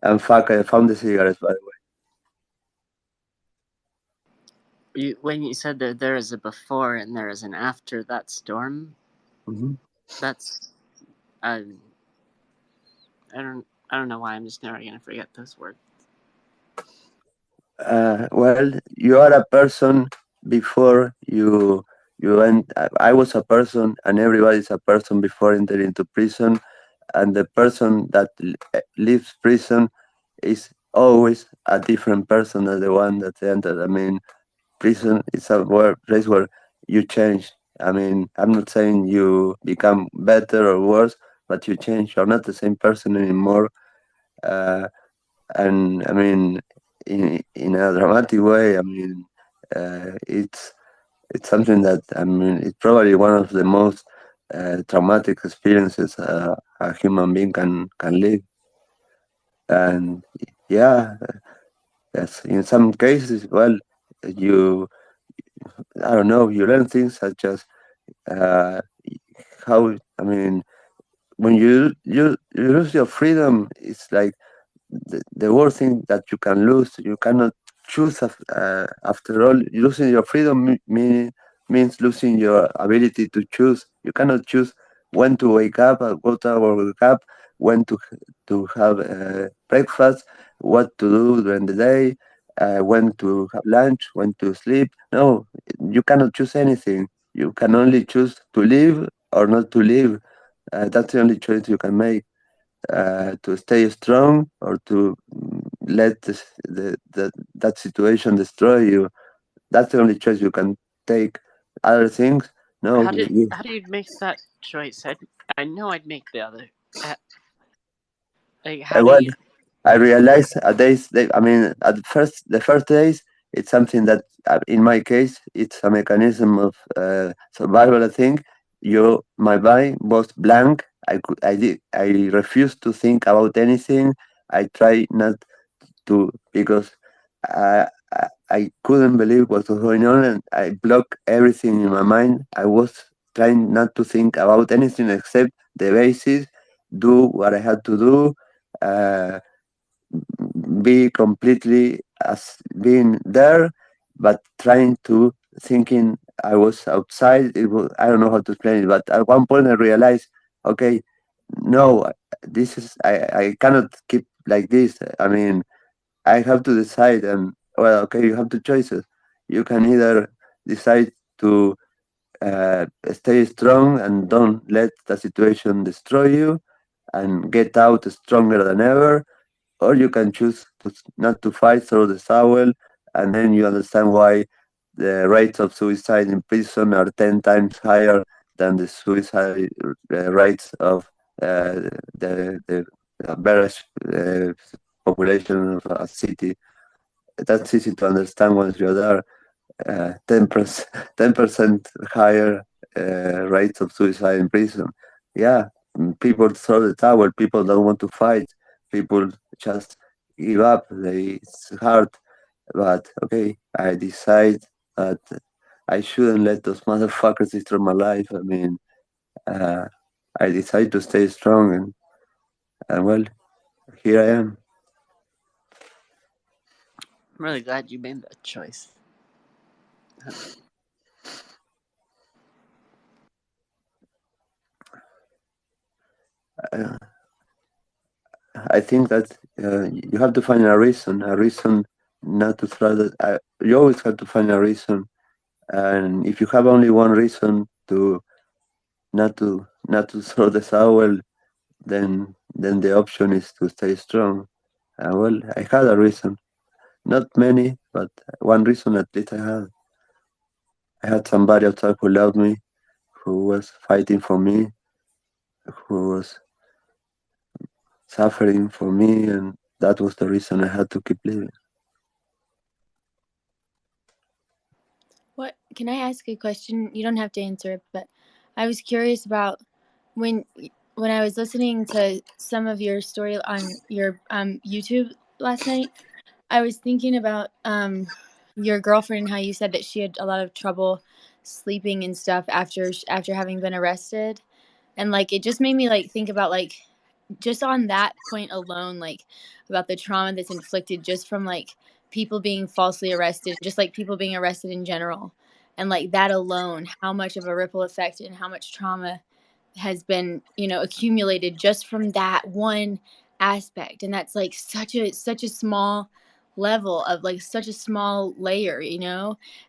And fuck, I found the cigarettes, by the When you said that there is a before and there is an after that storm, way. Hmm. that's uh, I don't know why I'm just never gonna forget those words. Well, you are a person before you went. I was a person, and everybody's a person before entering into prison. And the person that leaves prison is always a different person than the one that entered. I mean, prison is a place where you change. I mean, I'm not saying you become better or worse, but you change. You're not the same person anymore. Uh, and I mean, in a dramatic way. I mean, it's something that I mean, it's probably one of the most traumatic experiences a human being can live. And yeah, Yes, in some cases, well, you, I don't know, you learn things such as uh, how, I mean, when you lose your freedom, it's like the worst thing that you can lose. You cannot choose. After all, losing your freedom means losing your ability to choose. You cannot choose when to wake up, what hour wake up, when to have breakfast, what to do during the day, when to have lunch, when to sleep. No, you cannot choose anything. You can only choose to live or not to live. That's the only choice you can make, to stay strong or to let that situation destroy you. That's the only choice you can take. Other things, no. How do you make that choice? I know I'd make the other. Uh, like how do Well, you? I realized at I mean, at the first days, it's something that, in my case, it's a mechanism of survival. I think my mind was blank. I refused to think about anything. I try not to, because I couldn't believe what was going on, and I blocked everything in my mind. I was trying not to think about anything except the basics, do what I had to do, uh, be completely as being there, but trying to thinking I was outside. I don't know how to explain it, but at one point I realized, okay, no, this is I cannot keep like this. I mean, I have to decide, and well, okay, you have two choices. You can either decide to stay strong and don't let the situation destroy you and get out stronger than ever, or you can choose not to fight, throw the towel, and then you understand why the rates of suicide in prison are 10 times higher than the suicide rates of the average population of a city. That's easy to understand once you're there. 10%, 10% higher rates of suicide in prison. Yeah, people throw the towel. People don't want to fight. People just give up. It's hard, but okay, I decide that I shouldn't let those motherfuckers destroy my life. I mean, uh, I decide to stay strong, and well, here I am. I'm really glad you made that choice. Uh, I think that you have to find a reason not to throw that. You always have to find a reason, and if you have only one reason to not to throw the towel, then the option is to stay strong. Well, I had a reason, not many, but one reason at least I had. I had somebody outside who loved me, who was fighting for me, who was suffering for me, and that was the reason I had to keep living. What can I ask a question? You don't have to answer it, but I was curious about when when I was listening to some of your story on your YouTube last night. I was thinking about your girlfriend and how you said that she had a lot of trouble sleeping and stuff after having been arrested, and like it just made me like think about like just on that point alone, like about the trauma that's inflicted just from like people being falsely arrested, just like people being arrested in general. And like that alone, how much of a ripple effect and how much trauma has been, accumulated just from that one aspect. And that's like such a small level of like such a small layer,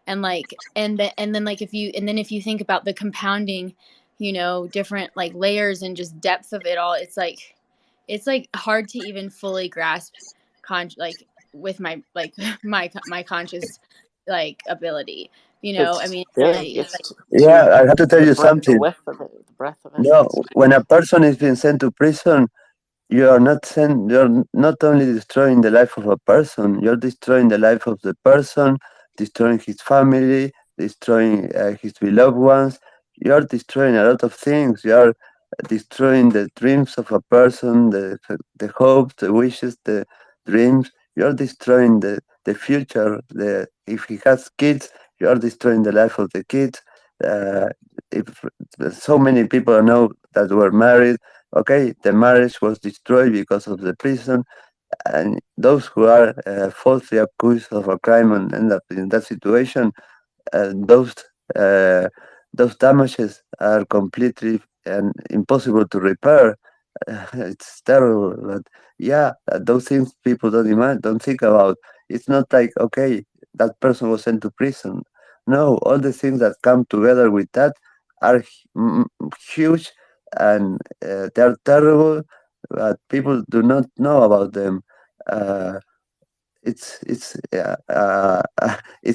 and like and then like if you think about the compounding, different like layers and just depth of it all, it's like hard to even fully grasp like with my like my conscious like ability. I It's mean big. it's like Yeah, I have to tell you The something. width of it, the breadth of it. No, It's when a person is being sent to prison, you're not only destroying the life of a person, you're destroying the life of the person, destroying his family, destroying his beloved ones. You're destroying a lot of things. You're destroying the dreams of a person, the hopes, the wishes, the dreams. You're destroying the future. If he has kids, you are destroying the life of the kids. If so many people know that were married, okay, the marriage was destroyed because of the prison, and those who are falsely accused of a crime and end up in that situation, uh, those uh, those damages are completely and impossible to repair. It's terrible, but yeah, those things people don't imagine, don't think about. It's not like, okay, that person was sent to prison. No, all the things that come together with that are huge, and they are terrible, but people do not know about them. Uh, it's it's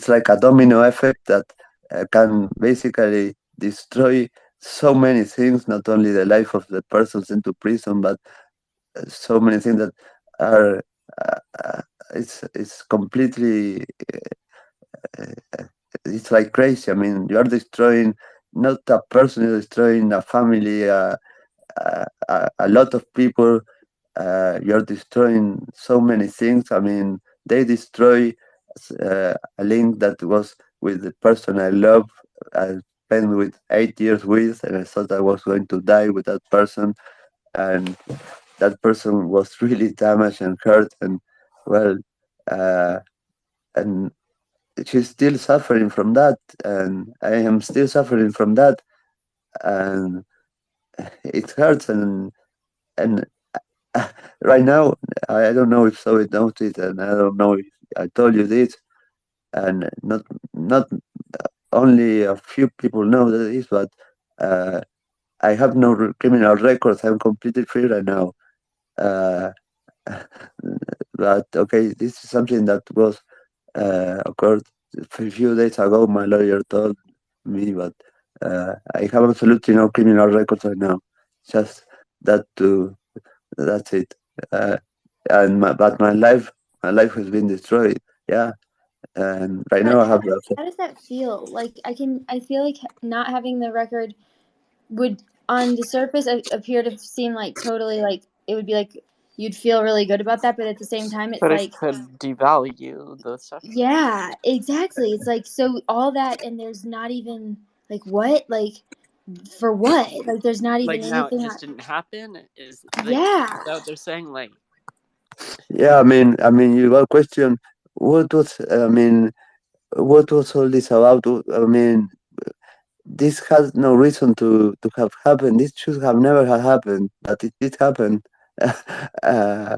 like a domino effect that can basically destroy so many things, not only the life of the person sent to prison, but so many things that are uh, uh, it's completely uh, it's like crazy. I mean, you are destroying not a person, you're destroying a family, a lot of people. You're destroying so many things. I mean, they destroy a link that was with the person I love. I spent with 8 years with, and I thought I was going to die with that person, and that person was really damaged and hurt, and well, uh, and she's still suffering from that, and I am still suffering from that, and it hurts, and right now, I don't know if Zoe knows it, and I don't know if I told you this, and not only a few people know that this, but uh, I have no criminal records. I'm completely free right now. Uh, but okay, this is something that was occurred a few days ago. My lawyer told me, but I have absolutely no criminal records right now. Just that to that's it. Uh, but my life has been destroyed. Yeah, and right But now I have how does that feel? Like I feel like not having the record would on the surface appear to seem like totally like it would be like you'd feel really good about that, but at the same time it's But it like could devalue the stuff. yeah, exactly. It's like so all that and there's not even like what? Like for what? Like there's not even Like now, it anything just didn't happen. Is like yeah. that what they're saying? Like yeah. I mean, you got question. What was I mean? What was all this about? I mean, this has no reason to have happened. This should have never have happened, but it did happen.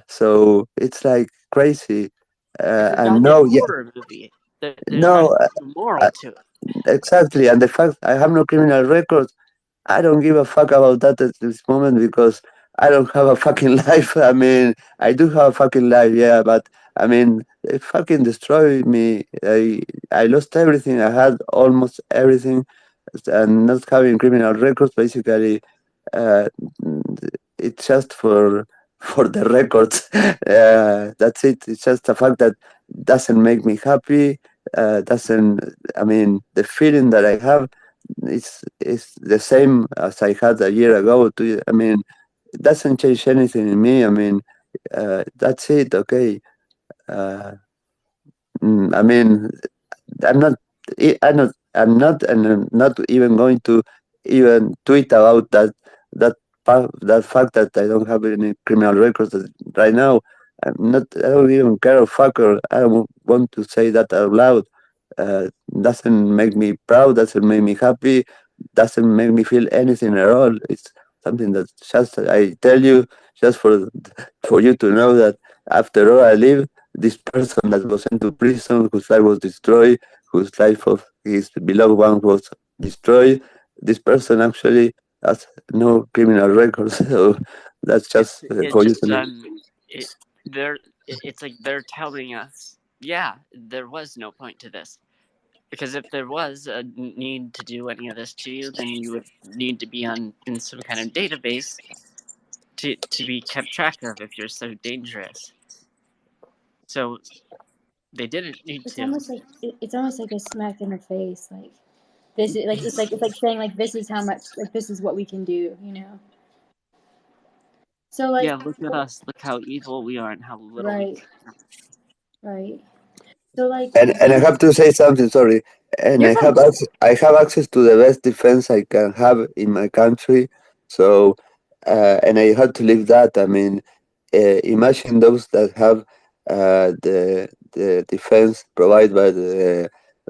So it's like crazy. it's a And goddamn no, yeah, horror movie. There's not no, even a moral to it. exactly. And the fact I have no criminal record, I don't give a fuck about that at this moment because I don't have a fucking life. I mean, I do have a fucking life, yeah, but I mean, it fucking destroyed me. I lost everything. I had almost everything, and not having criminal records basically. Uh, it's just for the records. That's it. It's just a fact that doesn't make me happy. Doesn't. I mean, the feeling that I have is the same as I had a year ago. I mean, it doesn't change anything in me. I mean, that's it. Okay. Uh, I mean, I'm not. I'm not even going to even tweet about that that fact that I don't have any criminal records right now. I'm not. I don't even care a fucker. I don't want to say that out loud. Doesn't make me proud. Doesn't make me happy. Doesn't make me feel anything at all. It's something that just I tell you just for you to know that after all I live, this person that was sent to prison, whose life was destroyed, whose life of his beloved one was destroyed, this person actually has no criminal record. So that's just It for you to just know. it it's like they're telling us, yeah, there was no point to this. Because if there was a need to do any of this to you, then you would need to be on in some kind of database to be kept track of if you're so dangerous. So they didn't need It's to. almost like it's almost like a smack in the face like this is like it's like saying like this is how much like this is what we can do, you know. So like Yeah, look at us. Look how evil we are and how little we right, care. right. So like, And I have to say something. Sorry, and you're fine. I have access to the best defense I can have in my country. So, and I had to leave that. I mean, imagine those that have the defense provided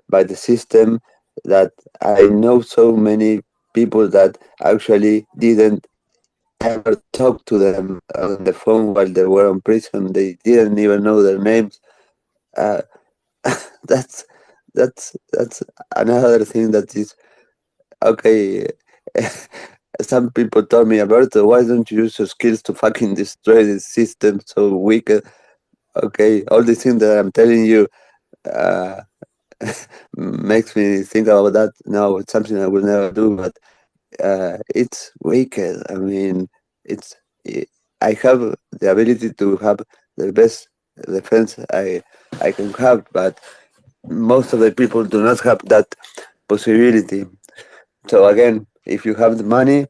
by the system. That I know so many people that actually didn't ever talk to them on the phone while they were in prison. They didn't even know their names. Uh, that's that's another thing that is okay. Some people told me, Alberto, why don't you use your skills to fucking destroy the system so wicked? Okay, all the things that I'm telling you uh, makes me think about that. No, it's something I will never do, but it's wicked. I mean, it's I have the ability to have the best defense I can have, but most of the people do not have that possibility. So again, if you have the money,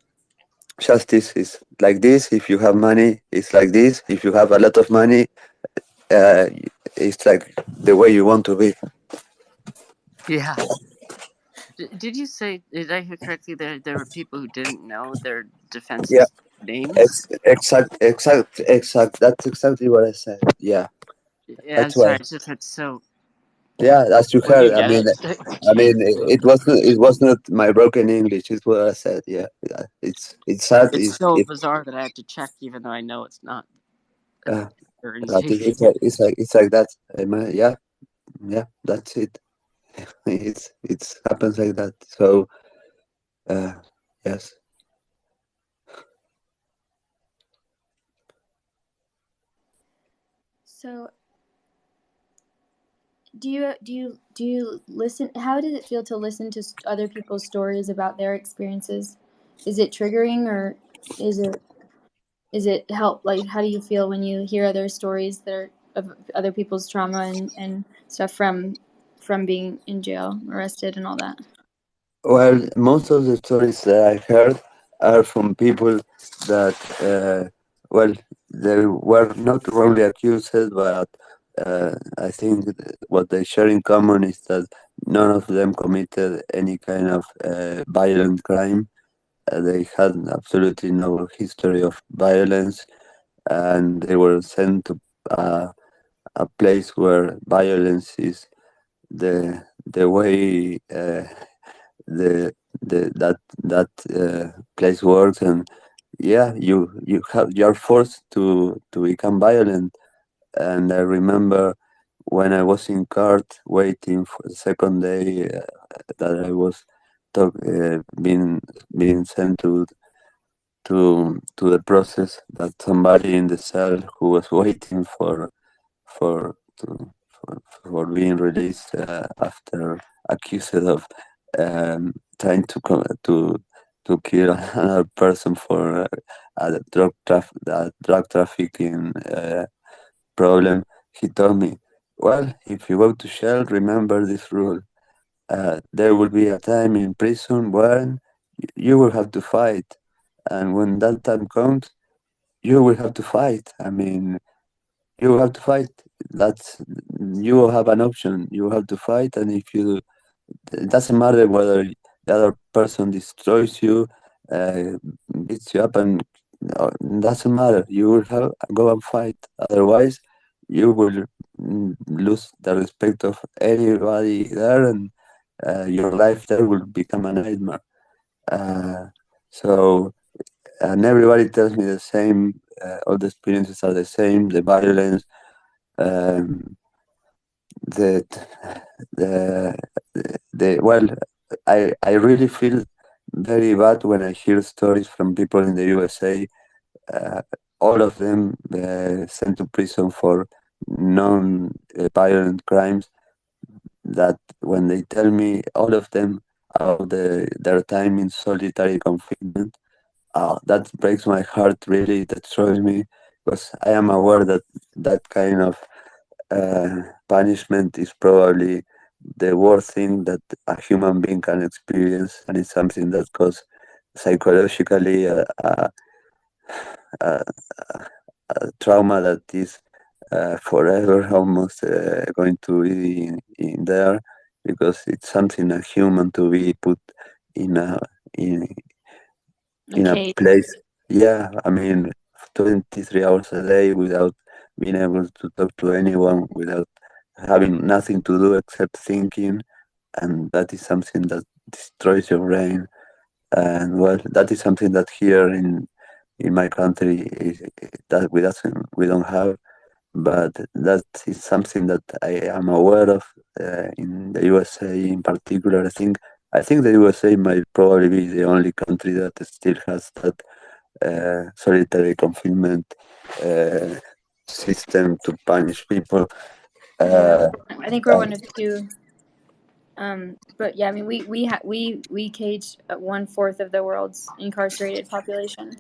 justice is like this. If you have money, it's like this. If you have a lot of money, uh, it's like the way you want to be. Yeah. Did you say? Did I hear correctly? There were people who didn't know their Yeah, defenses names. exact. That's exactly what I said. Yeah, Yeah, I'm that's why. sorry. It's just it's so. Yeah, as you Well, you heard. get it. I Okay. mean, it was not my broken English. It's what I said. Yeah, yeah. It's sad. It's so bizarre that I have to check, even though I know it's not Uh, but currency. it's like that. Yeah, yeah. That's it. It's happens like that. So uh, yes. So do you listen? How does it feel to listen to other people's stories about their experiences? Is it triggering, or is it is it help? Like, how do you feel when you hear other stories that are of other people's trauma and stuff from being in jail, arrested, and all that? Well, most of the stories that I heard are from people that, well, they were not wrongly accused, but I think what they share in common is that none of them committed any kind of violent crime. They had absolutely no history of violence, and they were sent to a place where violence is the way the that place works, and yeah, you're forced to become violent. And I remember when I was in court waiting for the second day that I was being sent to the process, that somebody in the cell who was waiting for to, for being released after accused of trying to kill another person for a drug trafficking problem. He told me, "Well, if you go to jail, remember this rule. There will be a time in prison when you will have to fight, and when that time comes, you will have to fight. I mean, you have to fight. That's you will have an option. You have to fight, and if you, it doesn't matter whether the other person destroys you, uh, beats you up, and it doesn't matter. You will have go and fight. Otherwise, you will lose the respect of anybody there, and your life there will become a nightmare. Uh, so, and everybody tells me the same. All the experiences are the same. The violence, um, the the well, I really feel very bad when I hear stories from people in the USA. Uh, all of them sent to prison for non-violent crimes. That when they tell me all of them about their time in solitary confinement, that breaks my heart. Really, that destroys me, because I am aware that that kind of punishment is probably the worst thing that a human being can experience, and it's something that causes psychologically a trauma that is forever almost going to be in there, because it's something a human to be put in a in in a Okay. place. Yeah, I mean, 23 hours a day without being able to talk to anyone, without having nothing to do except thinking, and that is something that destroys your brain. And well, that is something that here in my country that we don't have, but that is something that I am aware of in the USA in particular. I think the USA might probably be the only country that still has that solitary confinement uh, system to punish people. Yeah, Uh, I think we're one of two. But yeah, I mean, we cage 1/4 of the world's incarcerated population.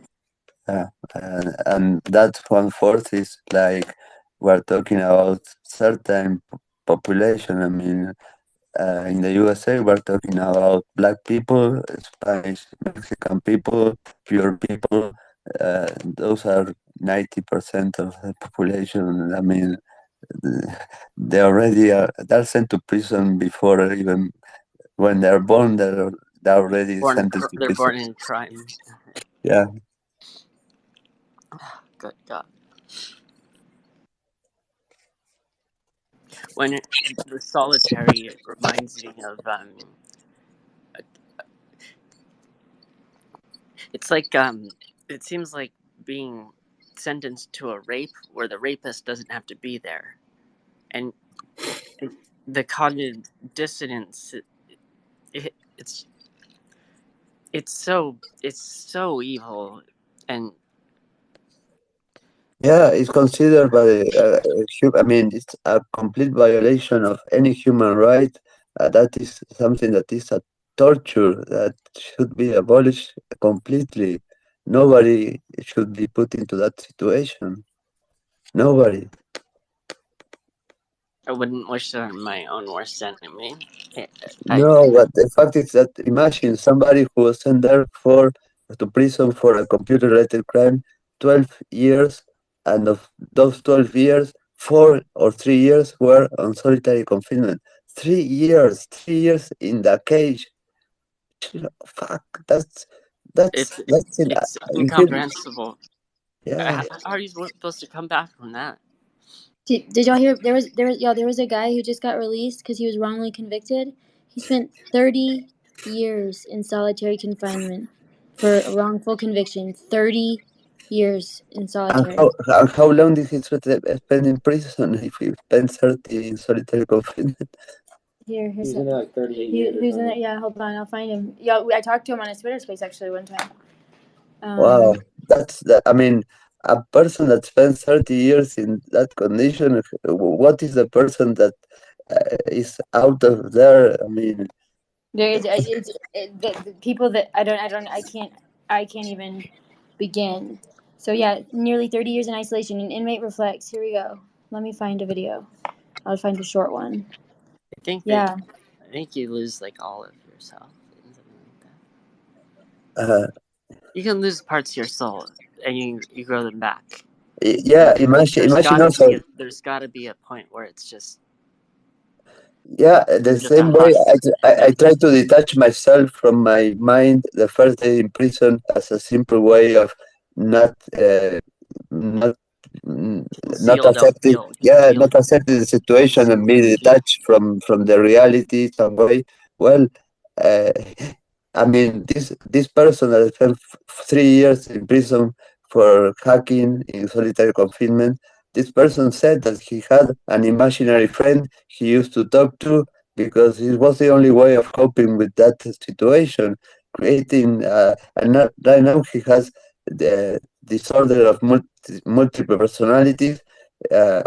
and that 1/4 is like we're talking about certain population. I mean, in the USA, we're talking about black people, Spanish, Mexican people, pure people. Those are 90% of the population. I mean, they already are. They're sent to prison before even when they're born. They're already sentenced to They're prison. born in crime. Yeah. Good God. When the solitary, it reminds me of it's like it seems like being sentenced to a rape where the rapist doesn't have to be there, and it, the cognitive dissonance. It, it's it's so evil, and Yeah, it's considered by, I mean, it's a complete violation of any human right. That is something that is a torture that should be abolished completely. Nobody should be put into that situation. Nobody. I wouldn't wish it on my own worst enemy. I No, but the fact is that imagine somebody who was sent there to prison for a computer-related crime, 12 years, and of those 12 years, 4 or 3 years were on solitary confinement. 3 years in the cage. Fuck, that's it. it's You feel, incomprehensible. yeah. How are you supposed to come back from that? Did y'all hear there was a guy who just got released because he was wrongly convicted. He spent 30 years in solitary confinement for a wrongful conviction. 30 years in solitary. And how long did he spend in prison if he spent 30 in solitary confinement? Here's He's in there like 38 years. who's in it? Yeah, hold on, I'll find him. Yeah, I talked to him on his Twitter space actually one time. Wow, I mean, a person that spends 30 years in that condition, what is the person that is out of there? I mean, There is the people that I can't even begin. So yeah, nearly 30 years in isolation. An inmate reflects. Here we go. Let me find a video. I'll find the short one. I think Yeah. I think you lose like all of yourself, and something like uh, that. You can lose parts of your soul, and you grow them back. yeah, imagine also, There's got to be a point where it's just yeah, the just a same way husk. I try to detach myself from my mind the first day in prison as a simple way of not, not not Conceal, don't accepting, feel. yeah, Conceal, not accepting the situation and be detached from the reality some way. Well, uh, I mean, this person that spent 3 years in prison for hacking in solitary confinement, this person said that he had an imaginary friend he used to talk to because it was the only way of coping with that situation, creating, and right now he has the disorder of multiple personalities,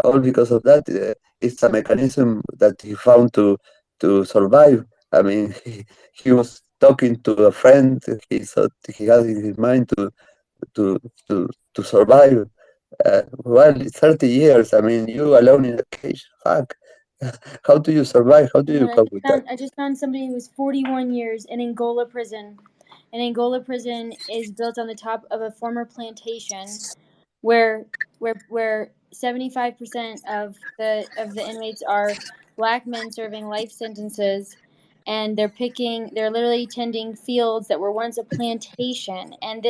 all because of that. It's a mechanism that he found to survive. I mean, he was talking to a friend he thought he had in his mind to to survive. Well, 30 years. I mean, you alone in a cage. Fuck. How do you survive? How do you cope with that? I just found somebody who was 41 years in Angola prison. And Angola prison is built on the top of a former plantation where 75% of the inmates are black men serving life sentences, and they're literally tending fields that were once a plantation, and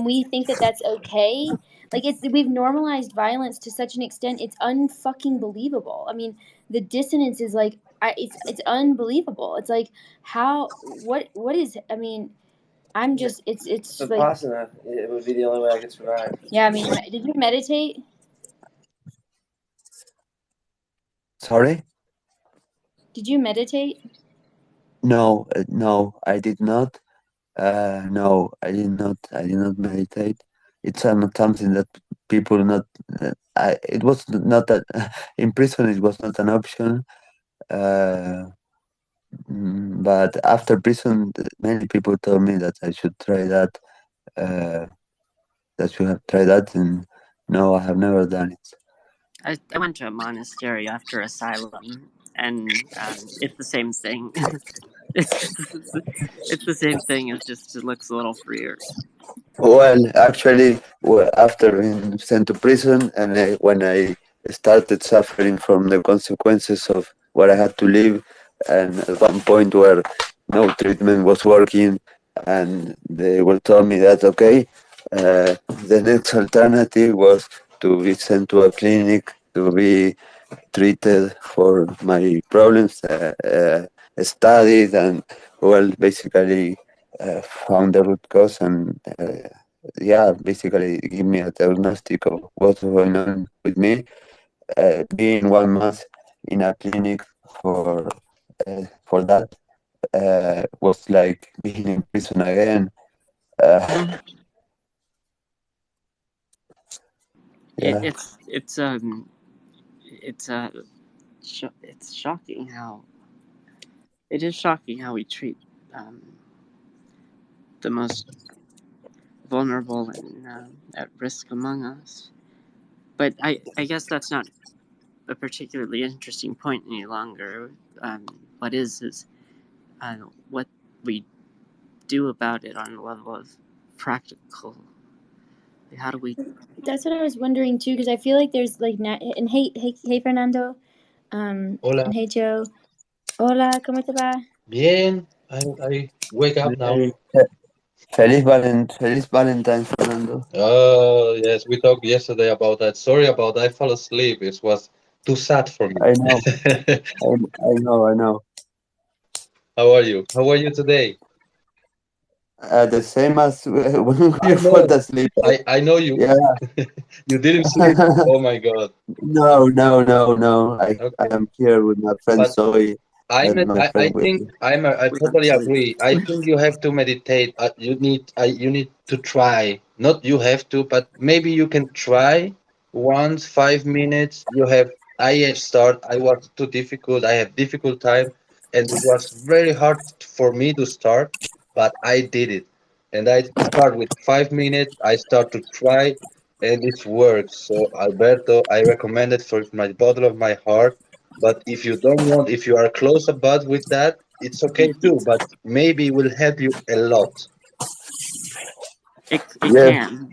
we think that that's okay. Like, we've normalized violence to such an extent, it's unfucking believable. I mean, the dissonance is like, it's unbelievable. It's like, what is, I mean, I'm just, it's like, Vipassana, it would be the only way I could survive. yeah, I mean, did you meditate? Sorry? Did you meditate? No, no, I did not. No, I did not. I did not meditate. It's not something that people not. It was not that in prison. It was not an option. But after prison, many people told me that I should try that. That you have tried that, and no, I have never done it. I went to a monastery after asylum, and it's the same thing. it's the same thing. It looks a little freer. Well, actually, after being sent to prison, and when I started suffering from the consequences of what I had to live, and at one point where no treatment was working, and they will tell me that, okay, the next alternative was to be sent to a clinic to be treated for my problems, studied, and, well, basically found the root cause, and basically give me a diagnostic of what's going on with me. Being 1 month in a clinic for that was like being in prison again. It's shocking how we treat the most vulnerable and at risk among us. But I guess that's not a particularly interesting point any longer. What is what we do about it on a level of practical. How do we? That's what I was wondering too, because I feel like there's like and hey Fernando, Hola. and hey Joe. Hola, ¿cómo te va? Bien, I wake up now. Feliz Valentine, Fernando. Oh, yes, we talked yesterday about that. Sorry about that. I fell asleep. It was too sad for me. I know. I know. How are you? How are you today? The same as when you fall asleep. I know you. Yeah. You didn't sleep. Oh my God. No. I am here with my friend But Zoe. I totally agree. I think you have to meditate. You need to try. Not you have to, but maybe you can try once 5 minutes. I was too difficult. I have difficult time, and it was very hard for me to start, but I did it. And I start with 5 minutes. I start to try, and it works. So Alberto, I recommend it for my bottom of my heart. But if you don't want, if you are close about with that, it's okay too. But maybe it will help you a lot. It can,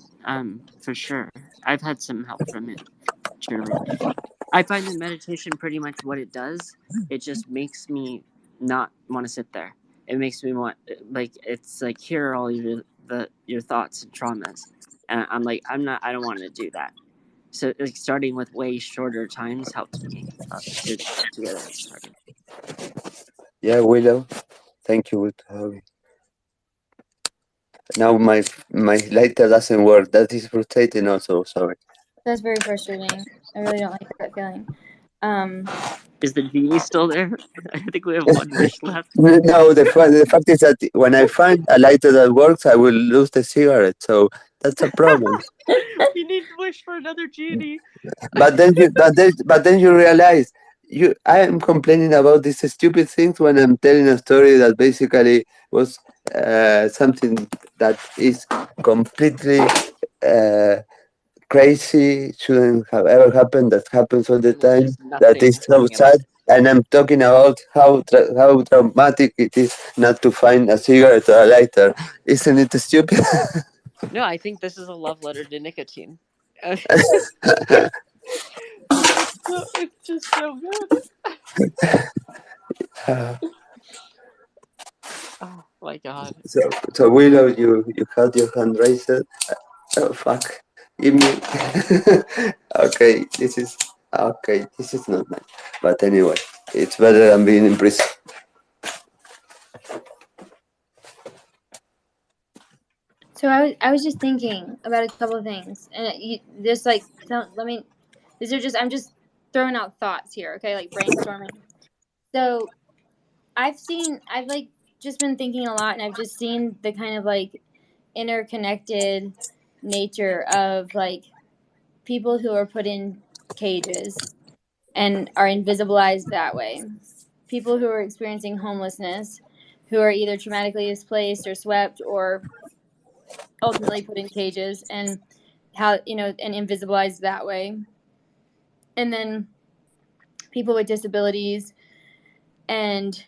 for sure. I've had some help from it, truly. I find that meditation pretty much what it does. It just makes me not want to sit there. It makes me want, like, it's like, here are all your thoughts and traumas, and I'm like, I don't want to do that. So like starting with way shorter times helped me to get that started. Yeah, Willow. Thank you. Now my lighter doesn't work. That is frustrating also. Sorry. That's very frustrating. I really don't like that feeling. Is the genie still there? I think we have one wish left. No, the fact is that when I find a lighter that works, I will lose the cigarette. So that's a problem. You need to wish for another genie. But then you realize I am complaining about these stupid things when I'm telling a story that basically was something that is completely crazy, shouldn't have ever happened, that happens all the time, that is so sad. And I'm talking about how traumatic it is not to find a cigarette or a lighter. Isn't it stupid? No, I think this is a love letter to nicotine. It's just so good. Oh my god. So Willow, you had your hand raised. Oh fuck! Give me. Okay, this is not nice. But anyway, it's better than being in prison. So I was just thinking about a couple of things, and just like I'm just throwing out thoughts here, okay, like brainstorming. So I've like just been thinking a lot, and I've just seen the kind of like interconnected nature of like people who are put in cages and are invisibilized that way. People who are experiencing homelessness, who are either traumatically displaced or swept or ultimately put in cages, and how and invisibilized that way. And then people with disabilities, and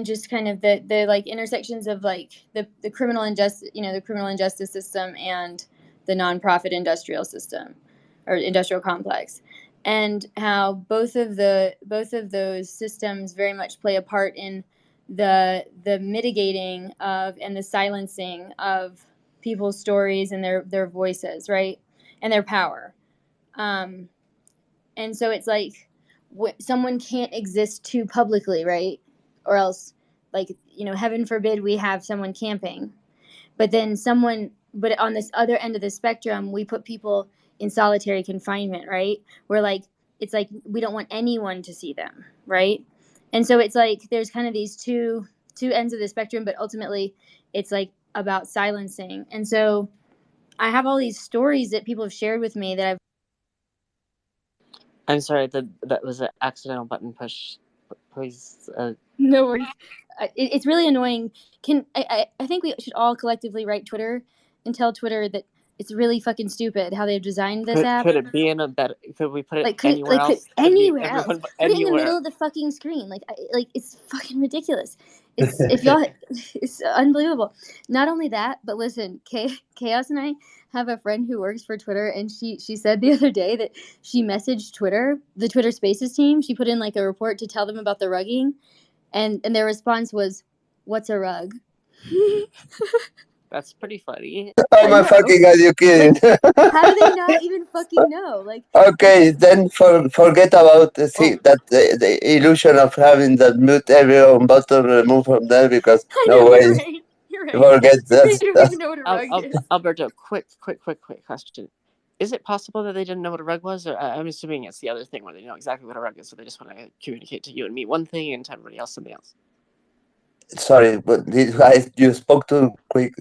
just kind of the like intersections of like the criminal injustice system and the nonprofit industrial system or industrial complex, and how both of those systems very much play a part in the mitigating of and the silencing of people's stories and their voices, right, and their power. And so it's like someone can't exist too publicly, right? Or else, like, heaven forbid we have someone camping. But on this other end of the spectrum, we put people in solitary confinement, right? Where like, it's like we don't want anyone to see them, right? And so it's like there's kind of these two ends of the spectrum, but ultimately it's like about silencing. And so I have all these stories that people have shared with me that I've. I'm sorry, that was an accidental button push. Please. No worries. It's really annoying. I think we should all collectively write Twitter and tell Twitter that it's really fucking stupid how they've designed this app. Could it be in a better? Could we put it anywhere else? Anywhere else. Put it in the middle of the fucking screen. Like it's fucking ridiculous. It's unbelievable. Not only that, but listen, Chaos and I have a friend who works for Twitter, and she said the other day that she messaged the Twitter Spaces team. She put in like a report to tell them about the rugging, and their response was, "What's a rug?" That's pretty funny. Oh my fucking god, you kidding? Like, how do they not even fucking know? Like, okay, then forget about the illusion of having that mute everyone button removed from there, because no way. You're right. Forget that. They don't even know what a rug is. Alberto, quick question. Is it possible that they didn't know what a rug was? Or I'm assuming it's the other thing where they know exactly what a rug is, so they just want to communicate to you and me one thing and to everybody else something else. Sorry, but you spoke too quick,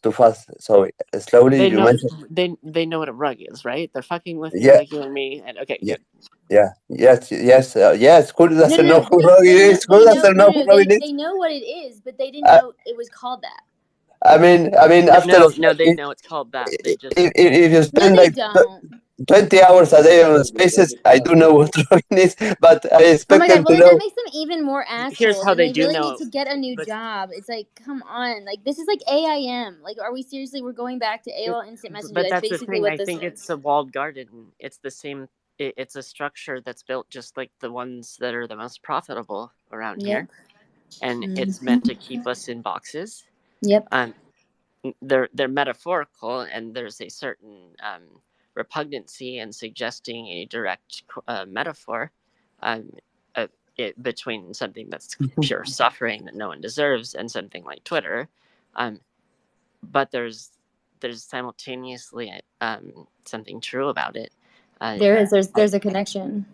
too fast. Sorry, slowly. They know what a rug is, right? They're fucking with Yeah. like you and me, and okay, Yeah. good. Yeah. Yes. Who doesn't know who rug is? Who doesn't know who rug is? They know what it is, but they didn't know it was called that. I mean, after they know it's called that. They just if you spend No, they don't. 20 hours a day on Spaces, I do know what rugging is, but I expect them to know. That makes them even more assholes. Here's how they do really know. need to get a new job. It's like, come on, like this is like AIM. Like, are we seriously? We're going back to AOL Instant Messenger. But that's basically the thing. what I this think is. it's a walled garden. It's the same. It's a structure that's built just like the ones that are the most profitable around here, and it's meant to keep us in boxes. Yep. They're metaphorical, and there's a certain repugnancy in suggesting a direct metaphor between something that's pure suffering that no one deserves and something like Twitter, but there's simultaneously something true about it. There's a connection.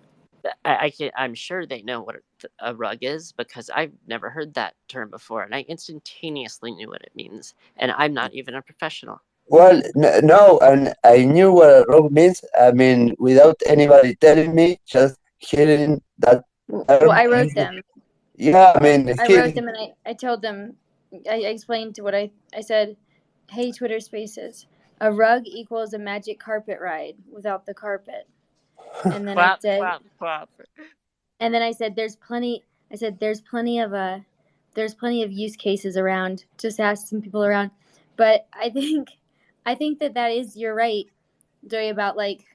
I'm sure they know what a rug is, because I've never heard that term before, and I instantaneously knew what it means, and I'm not even a professional. Well, no, and I knew what a rug means. I mean, without anybody telling me, just hearing that. Well, I wrote them. Yeah, I mean, I wrote them, and I told them, I explained what I said. Hey, Twitter Spaces, a rug equals a magic carpet ride without the carpet. And then I said, and then I said, there's plenty of use cases around. Just ask some people around. But I think that is, you're right, Joey, about like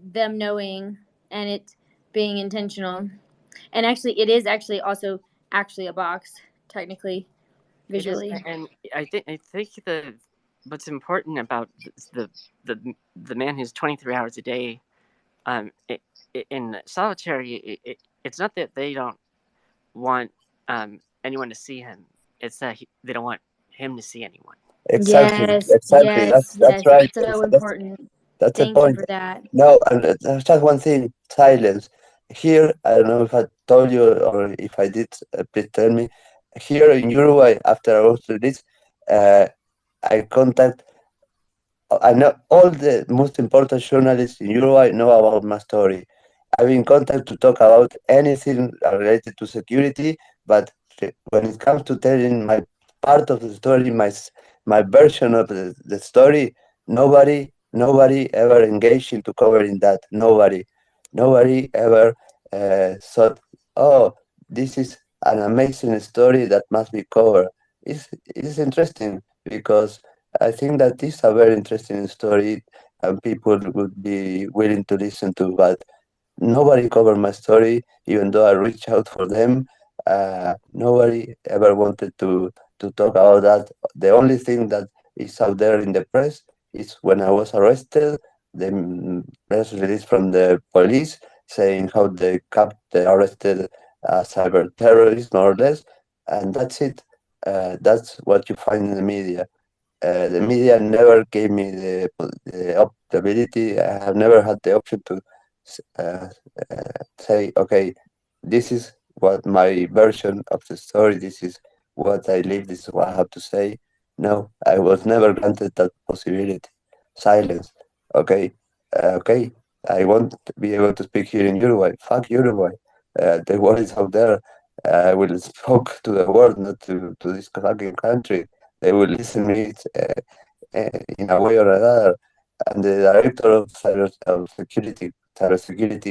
them knowing and it being intentional. And actually, it is actually also actually a box, technically, It is, visually. and I think what's important about the man who's 23 hours a day, in solitary, it's not that they don't want anyone to see him. It's that they don't want him to see anyone. Exactly, Yes, exactly. yes, That's yes. right. That's so That's important. that's the Thank you point. for that. No, and there's just one thing: silence. Here, I don't know if I told you or if I did. Please tell me. Here in Uruguay, after I was released, uh, I contact. I know all the most important journalists in Uruguay know about my story. I've been contacted to talk about anything related to security, but when it comes to telling my part of the story, my version of the story, nobody ever engaged into covering that. Nobody ever thought, oh, this is an amazing story that must be covered. It's interesting because I think that is a very interesting story and people would be willing to listen to, but nobody covered my story, even though I reached out for them. Nobody ever wanted to talk about that. The only thing that is out there in the press is when I was arrested, the press release from the police saying how they arrested a cyber terrorist, more or less, and that's it. That's what you find in the media. The media never gave me the ability. I have never had the option to uh, say, okay, this is what my version of the story. This is what I live. This is what I have to say. No, I was never granted that possibility. Silence. Okay, okay. I won't be able to speak here in Uruguay. Fuck Uruguay. The world is out there. I will speak to the world, not to this fucking country. They will listen me in a way or another. And the director of cybersecurity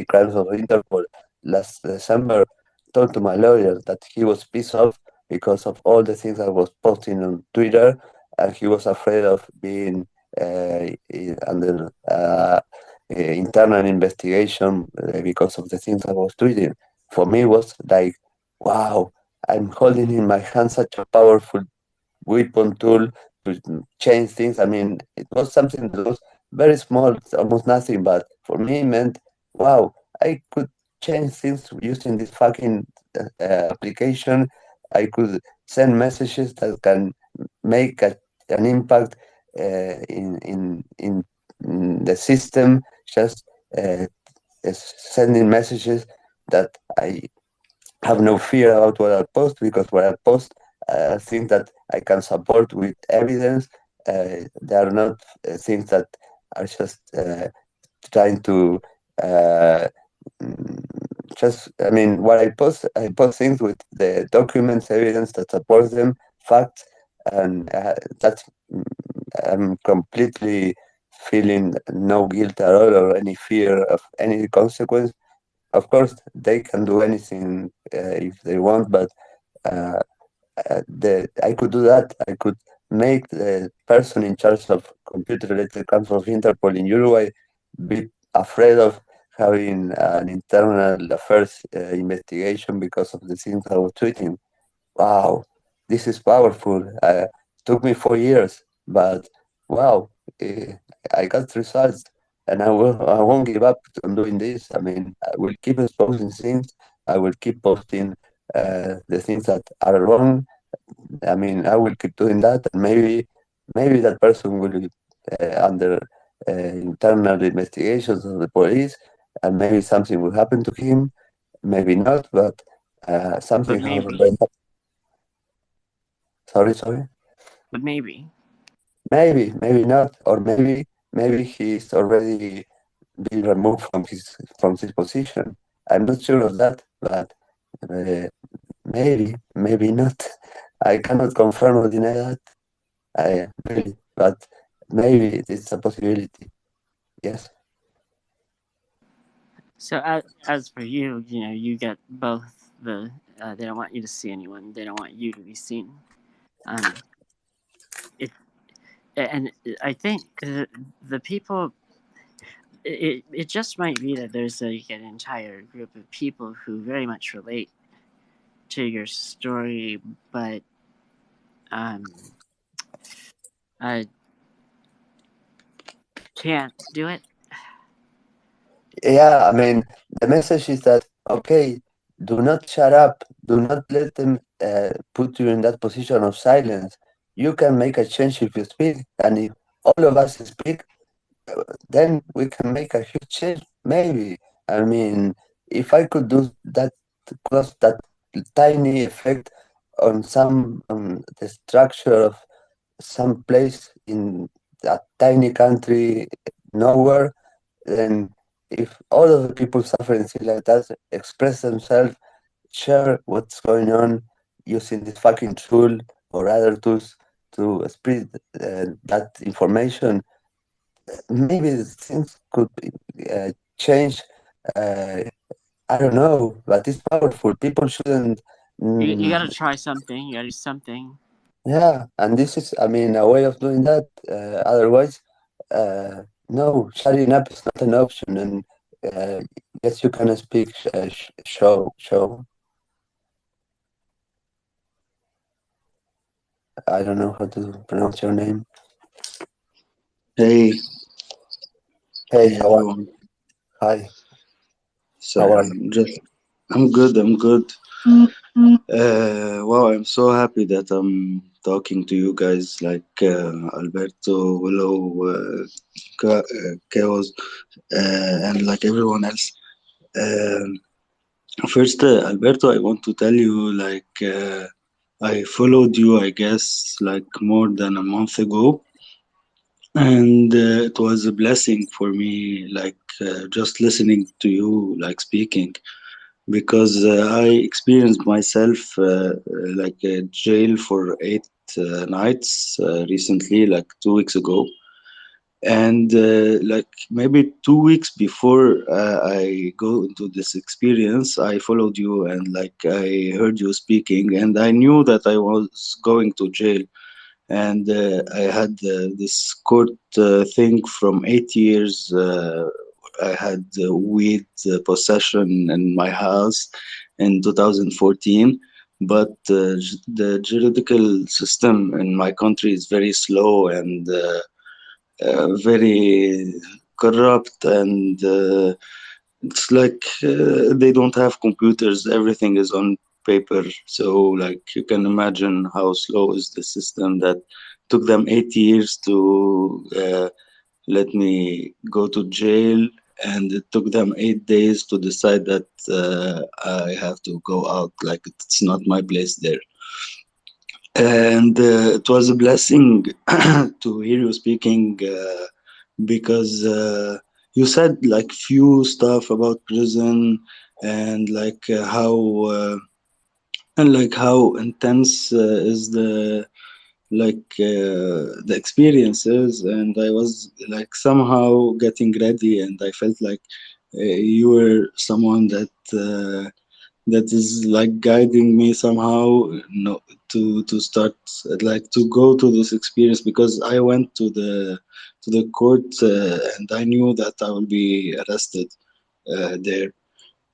crimes of Interpol last December told to my lawyer that he was pissed off because of all the things I was posting on Twitter, and he was afraid of being under internal investigation because of the things I was tweeting. For me, it was like, wow, I'm holding in my hand such a powerful weapon tool to change things. I mean, it was something that was very small, it's almost nothing, but for me, it meant, wow, I could change things using this fucking application. I could send messages that can make an impact in the system, just uh, sending messages that I have no fear about what I post because what I post, I think that I can support with evidence. They are not things that are just trying to uh, mm, just. I mean, what I post things with the documents, evidence that supports them, facts, and that's. I'm completely feeling no guilt at all or any fear of any consequence. Of course, they can do anything if they want, but uh, I could do that. I could make the person in charge of computer-related crimes of Interpol in Uruguay be afraid of having an internal affairs investigation because of the things I was tweeting. Wow, this is powerful. Took me 4 years, but wow, eh, I got results, and I won't give up on doing this. I mean, I will keep exposing things. I will keep posting the things that are wrong. I mean, I will keep doing that, and maybe that person will be under internal investigations of the police, and maybe something will happen to him. Maybe not, but But something has maybe, already. Sorry. but maybe. Maybe not, or maybe he's already been removed from his position. I'm not sure of that, but uh, maybe not. I cannot confirm or deny that. I really, but maybe it's a possibility. Yes. So as for you, you get both the they don't want you to see anyone. They don't want you to be seen. Um, it and I think the people it just might be that there's like an entire group of people who very much relate to your story, but I can't do it. Yeah, I mean, the message is that, okay, do not shut up, do not let them put you in that position of silence. You can make a change if you speak, and if all of us speak, then we can make a huge change. Maybe. I mean, if I could do that, cause that tiny effect on the structure of some place in a tiny country nowhere, then if all of the people suffering things like that express themselves, share what's going on using this fucking tool or other tools to spread that information, maybe things could change. I don't know, but it's powerful. People shouldn't. You gotta try something. You gotta do something. Yeah, and this is, I mean, a way of doing that. Otherwise, no, shutting up is not an option. And yes, you can speak. Show. I don't know how to pronounce your name. Hey, Hey, hey how are? everyone. Hi. So How are you? I'm good. I'm good. Wow, I'm so happy that I'm talking to you guys, like Alberto, Willow, Chaos, and like everyone else. Um First, Alberto, I want to tell you, like, I followed you, I guess, like more than a month ago, and it was a blessing for me, like, just listening to you, like, speaking, because I experienced myself like a jail for 8 nights recently, like 2 weeks ago, and like maybe 2 weeks before I go into this experience, I followed you and like I heard you speaking, and I knew that I was going to jail, and I had this court thing from 8 years. I had weed possession in my house in 2014, but the juridical system in my country is very slow and very corrupt, and it's like they don't have computers, everything is on paper. So like you can imagine how slow is the system that took them 8 years to let me go to jail, and it took them 8 days to decide that I have to go out, like it's not my place there. And it was a blessing to hear you speaking, because you said like few stuff about prison, and like how intense is the experiences, and I was like somehow getting ready, and I felt like you were someone that is like guiding me somehow, to start, like to go to this experience, because I went to the court, and I knew that I will be arrested there.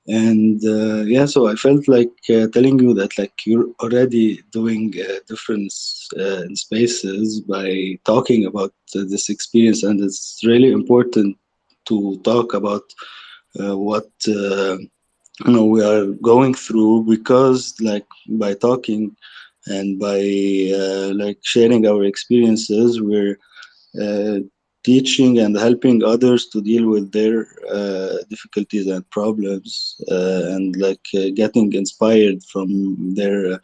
And yeah, so I felt like telling you that like you're already doing difference in spaces by talking about this experience, and it's really important to talk about what we are going through, because like by talking and by like sharing our experiences, we're uh, teaching and helping others to deal with their difficulties and problems, and like getting inspired from their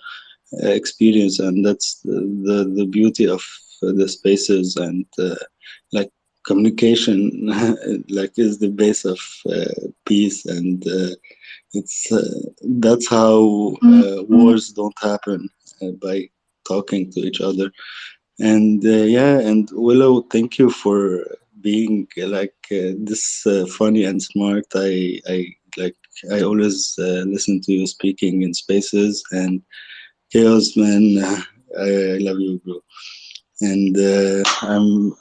experience. And that's the beauty of the spaces, and like communication like is the base of peace, and it's that's how wars don't happen, by talking to each other. And yeah, and Willow, thank you for being like this funny and smart. I like I always listen to you speaking in spaces. And Chaos, man, I love you, bro. and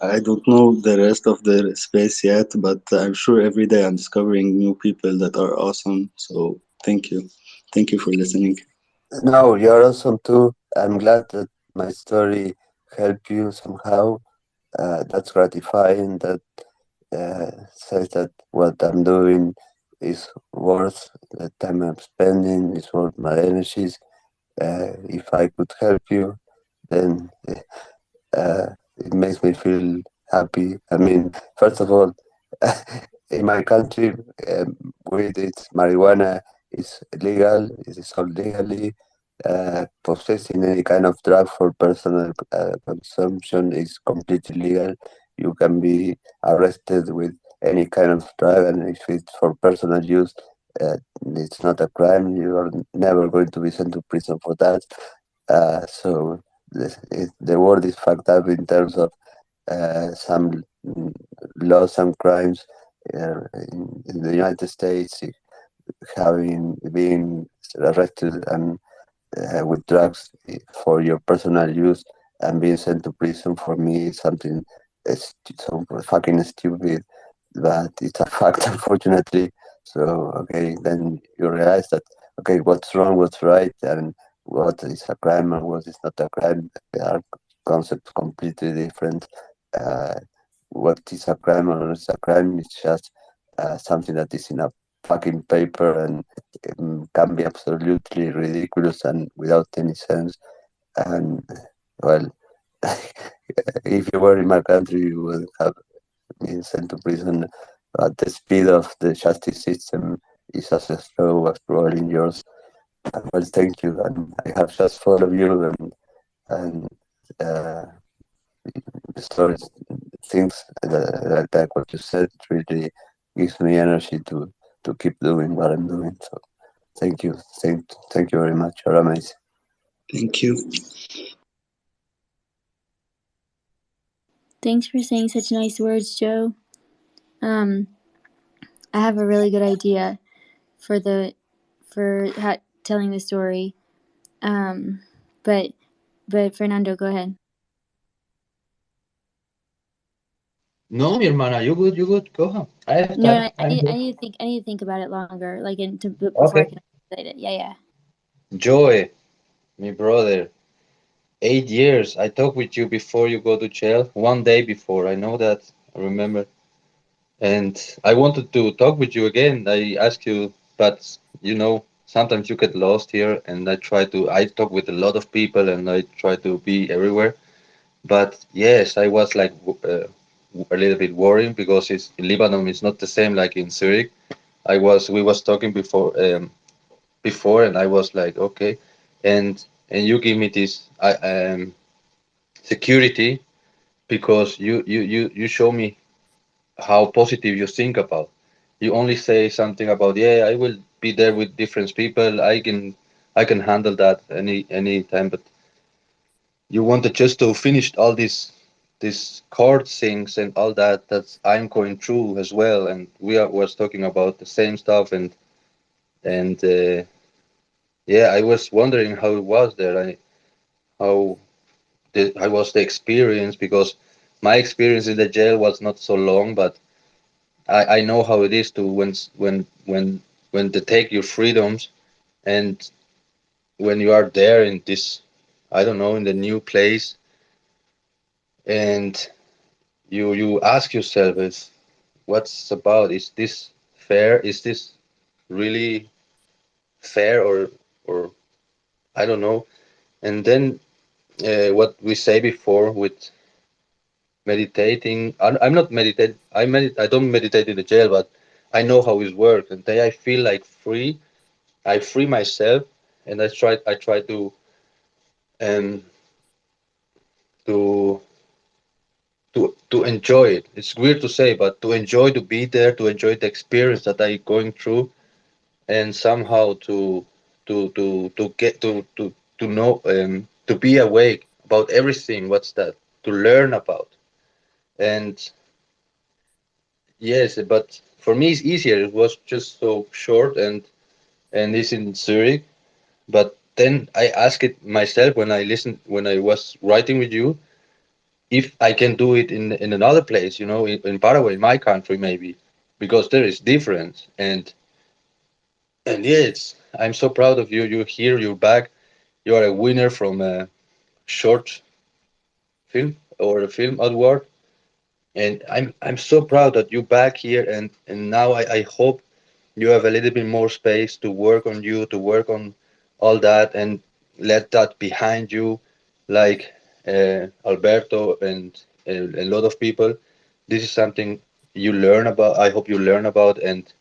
I don't know the rest of the space yet, but I'm sure every day I'm discovering new people that are awesome. So thank you for listening. No, you're awesome too. I'm glad that my story helped you somehow. That's gratifying. That says that what I'm doing is worth the time I'm spending, is worth my energies. If I could help you, then it makes me feel happy. I mean, first of all, in my country, weed, it's marijuana is legal, it is sold legally. Possessing any kind of drug for personal consumption is completely legal. You can be arrested with any kind of drug, and if it's for personal use, it's not a crime. You are never going to be sent to prison for that. So the world is fucked up in terms of some laws and crimes in the United States, having been arrested and with drugs for your personal use and being sent to prison for me is something so fucking stupid, but it's a fact, unfortunately. So, okay, then you realize that, okay, what's wrong, what's right, and what is a crime and what is not a crime. They are concepts completely different. Uh, what is a crime or is a crime is just something that is in a fucking paper and can be absolutely ridiculous and without any sense. And well, if you were in my country, you would have been sent to prison. At the speed of the justice system is as slow as probably in yours. Well, thank you. And I have just followed you and uh, the stories, things like what you said really gives me energy to keep doing what I'm doing. So thank you. Thank you very much. You're amazing. Thank you. Thanks for saying such nice words, Joe. Um, I have a really good idea for telling the story. Um, but Fernando, go ahead. No, mi hermana, you good, go on. I have No, time. I I'm need here. I need to think about it longer, like before I Okay. can say it. Yeah, yeah. Joy, my brother. 8 years. I talked with you before you go to jail. One day before. I know that. I remember. And I wanted to talk with you again. I asked you, but sometimes you get lost here, and I talk with a lot of people, and I try to be everywhere. But yes, I was like a little bit worried because it's in Lebanon. It's not the same like in Zurich. We was talking before, and I was like, okay, and you give me this security because you show me how positive you think about. You only say something about, yeah, I will be there with different people. I can handle that any time. But you wanted just to finish all these chord things and all that I'm going through as well. And was talking about the same stuff, and yeah, I was wondering how it was there. How how was the experience, because my experience in the jail was not so long, but I know how it is to when they take your freedoms, and when you are there in this, I don't know, in the new place, and you ask yourself, is what's about, is this fair, is this really fair, or I don't know. And then what we say before with meditating, I'm not meditate I don't meditate in the jail, but I know how it works, and then I feel like free. I free myself, and I try um to to enjoy it. It's weird to say, but to enjoy, to be there, to enjoy the experience that I going through, and somehow to get to know, to be awake about everything. What's that? To learn about. And yes, but for me it's easier. It was just so short, and it's in Zurich. But then I asked it myself when I was writing with you. if I can do it in another place, in Paraguay, in my country, maybe, because there is difference. And yes, I'm so proud of you. You're here. You're back. You are a winner from a short film or a film award, and I'm so proud that you're back here. And now I hope you have a little bit more space to work on you, to work on all that, and let that behind you, like Alberto and a lot of people. This is something you learn about. I hope you learn about, and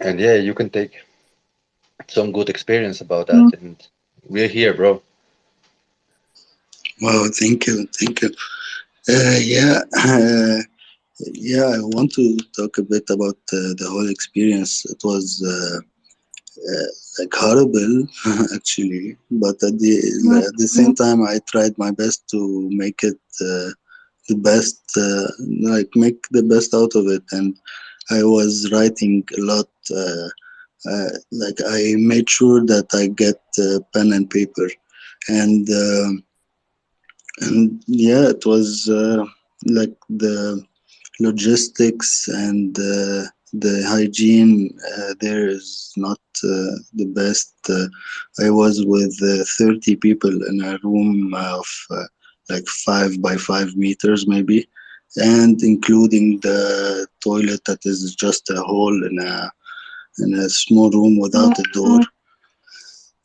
yeah, you can take some good experience about that. And we're here, bro. Wow, thank you. Yeah, yeah. I want to talk a bit about the whole experience. It was like horrible, actually, but at the same time, I tried my best to make it the best, like make the best out of it. And I was writing a lot. Like I made sure that I get pen and paper, and yeah, it was like the logistics and the hygiene there is not the best. I was with 30 people in a room of like 5 by 5 meters maybe, and including the toilet that is just a hole in a small room without a door.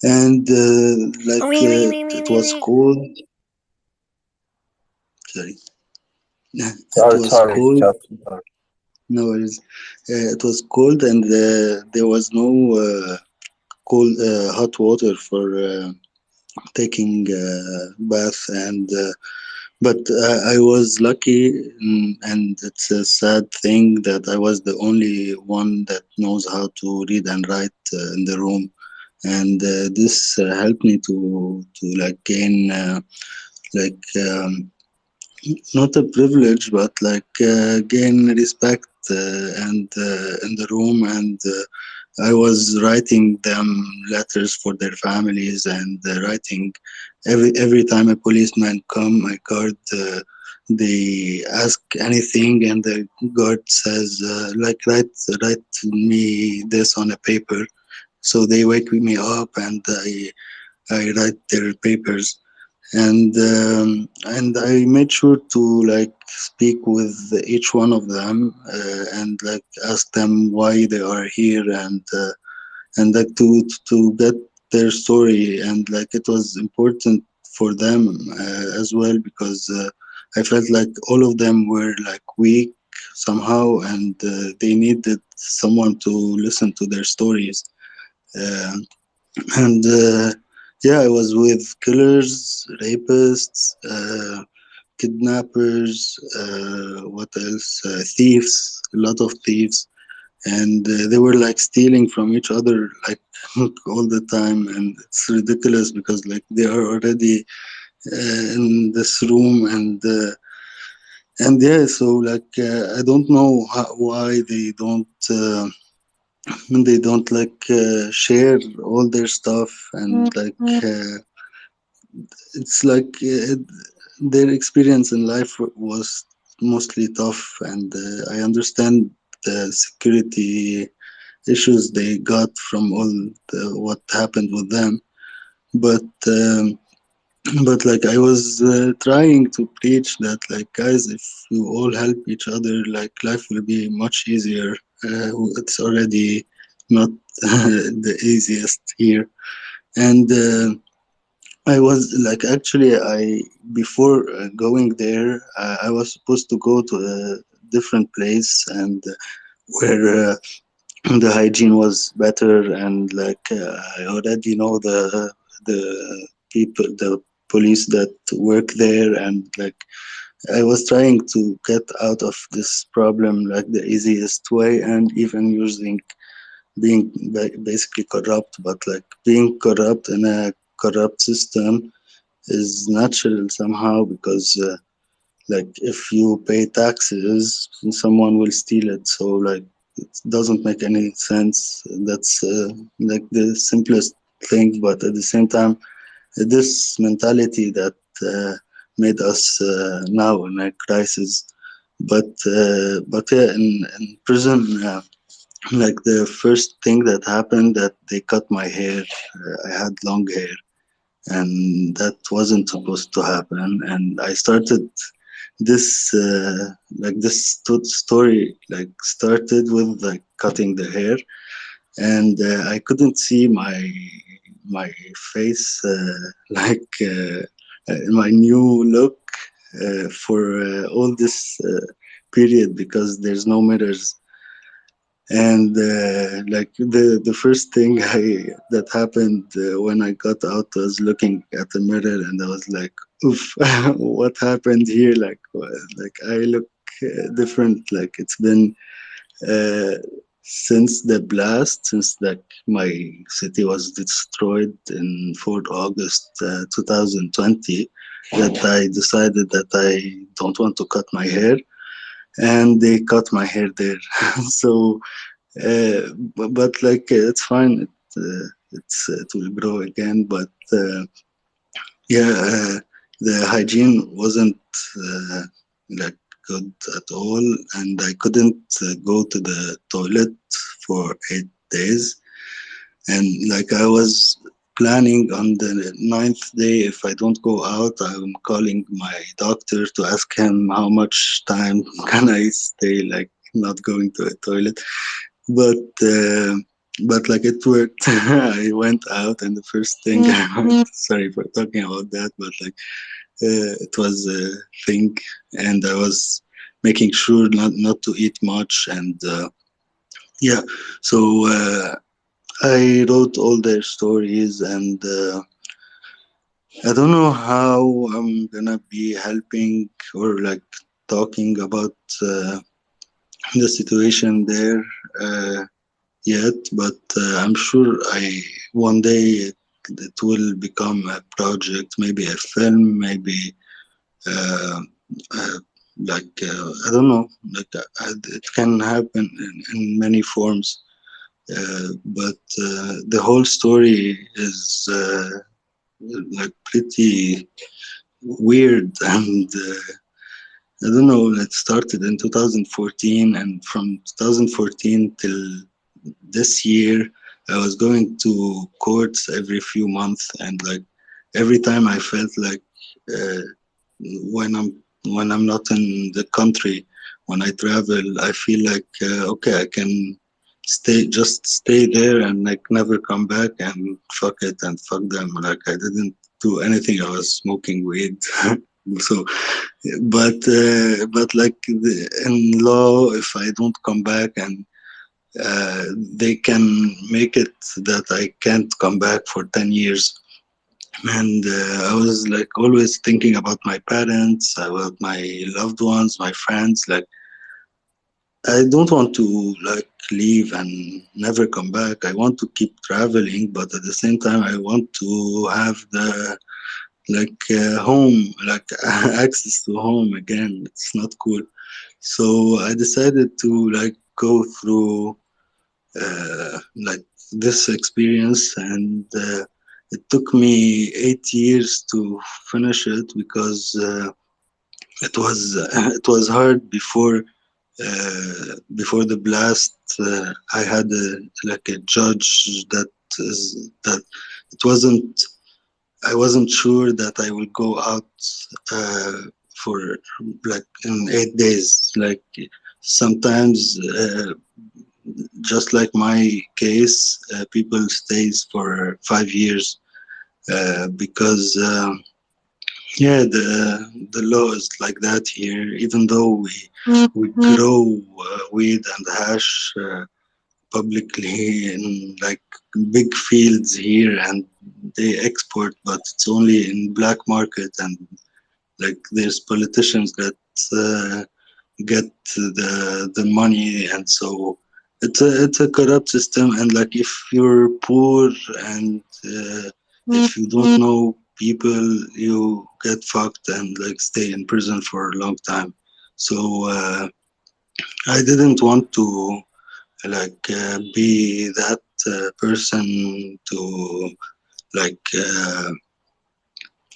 And it was cold. Sorry, it Sorry, was sorry, cold. Justin. Sorry. No worries. It was cold, and there was no cold hot water for taking bath. And but I was lucky, and it's a sad thing that I was the only one that knows how to read and write in the room, and this helped me to like gain like. Not a privilege, but like gain respect and in the room. And I was writing them letters for their families, and writing every time a policeman come, I guard. They ask anything, and the guard says, like, write me this on a paper. So they wake me up, and I write their papers, and I made sure to like speak with each one of them and like ask them why they are here, and like to get their story. And like it was important for them as well, because I felt like all of them were like weak somehow, and they needed someone to listen to their stories. Uh, and yeah, I was with killers, rapists, kidnappers, what else? Thieves, a lot of thieves, and they were like stealing from each other like all the time, and it's ridiculous because like they are already in this room, and yeah, so like I don't know why they don't like share all their stuff, and like it's like their experience in life was mostly tough, and I understand the security issues they got from all what happened with them, but but like I was trying to preach that like, guys, if you all help each other, like life will be much easier. It's already not the easiest here. And I was like, actually, I before going there, I was supposed to go to a different place, and where the hygiene was better, and like I already know the people, the police that work there, and like I was trying to get out of this problem like the easiest way, and even using being basically corrupt, but like being corrupt in a corrupt system is natural somehow, because like if you pay taxes, someone will steal it. So like it doesn't make any sense. That's like the simplest thing, but at the same time, this mentality that made us now in a crisis. But yeah, in prison, like the first thing that happened, that they cut my hair. I had long hair, and that wasn't supposed to happen. And I started this story like started with like cutting the hair, and I couldn't see my face my new look for all this period, because there's no mirrors. And like the first thing that happened when I got out was looking at the mirror, and I was like, "Oof, what happened here?" Like I look different. Like it's been uh, since the blast, since like my city was destroyed in 4th August 2020, that I decided that I don't want to cut my hair, and they cut my hair there. So, but like it's fine. It will grow again, but yeah, the hygiene wasn't like good at all, and I couldn't go to the toilet for 8 days. And like I was planning on the 9th day, if I don't go out, I'm calling my doctor to ask him how much time can I stay, like not going to a toilet. But but like it worked. I went out, and the first thing sorry for talking about that, but like it was a thing, and I was making sure not to eat much, and yeah. So I wrote all their stories, and I don't know how I'm gonna be helping or like talking about the situation there yet, but I'm sure one day it will become a project, maybe a film, maybe uh, uh, I don't know, it can happen in many forms. But the whole story is like pretty weird, and I don't know. It started in 2014, and from 2014 till this year, I was going to courts every few months, and like every time I felt like uh, when I'm not in the country, when I travel, I feel like okay, I can stay there and like never come back, and fuck it and fuck them. Like I didn't do anything. I was smoking weed. So, but like in law, if I don't come back, and they can make it that I can't come back for 10 years. And I was like always thinking about my parents, about my loved ones, my friends. Like I don't want to like leave and never come back. I want to keep traveling, but at the same time, I want to have the home, like access to home again. It's not cool. So I decided to like go through like this experience, and it took me 8 years to finish it, because it was hard before the blast. I had a judge that it wasn't. I wasn't sure that I will go out for like in 8 days. Like sometimes, just like my case, people stays for 5 years because yeah, the law is like that here. Even though we grow weed and hash publicly in like big fields here, and they export, but it's only in black market, and like there's politicians that get the money, and so it's a corrupt system. And like if you're poor, and if you don't know people, you get fucked and like stay in prison for a long time. So I didn't want to be that person to like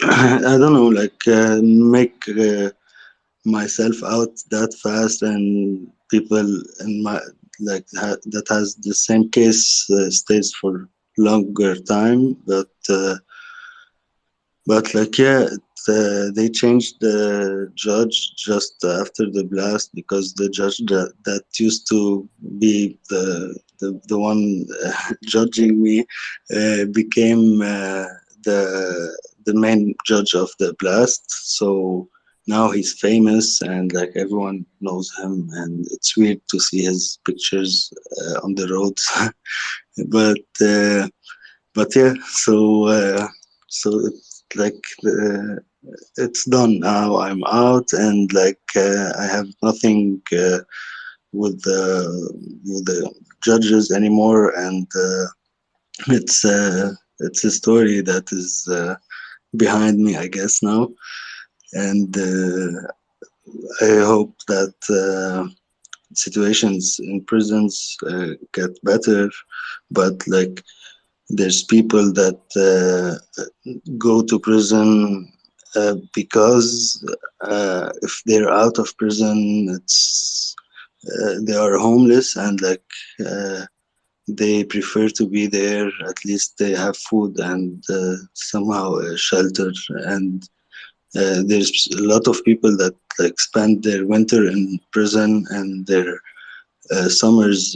I don't know, like make myself out that fast, and people in my like that has the same case stays for longer time, but like yeah, they changed the judge just after the blast, because the judge that used to be the one judging me became the main judge of the blast. So now he's famous and like everyone knows him, and it's weird to see his pictures on the roads. but uh, but yeah, so it's like it's done now. I'm out, and like I have nothing with the judges anymore, and it's a story that is behind me, I guess now, and I hope that situations in prisons get better, but like there's people that go to prison because if they're out of prison, it's they are homeless, and like they prefer to be there. At least they have food and somehow shelter. And there's a lot of people that like spend their winter in prison and their summers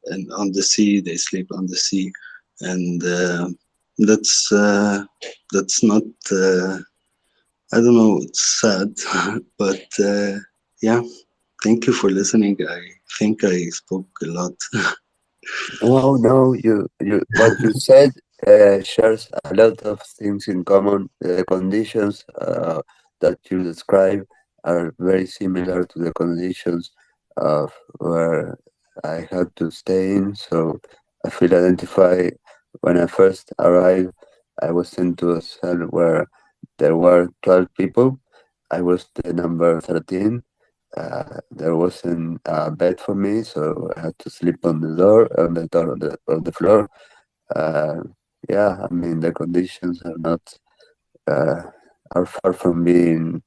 and on the sea. They sleep on the sea, and that's uh, that's not. I don't know. It's sad, but yeah. Thank you for listening. I think I spoke a lot. No, no, what you said shares a lot of things in common. The conditions that you describe are very similar to the conditions of where I had to stay in. So I feel identified. When I first arrived, I was sent to a cell where there were 12 people. I was the number 13. There wasn't a bed for me, so I had to sleep on the floor. Uh, yeah, I mean the conditions are not uh, are far from being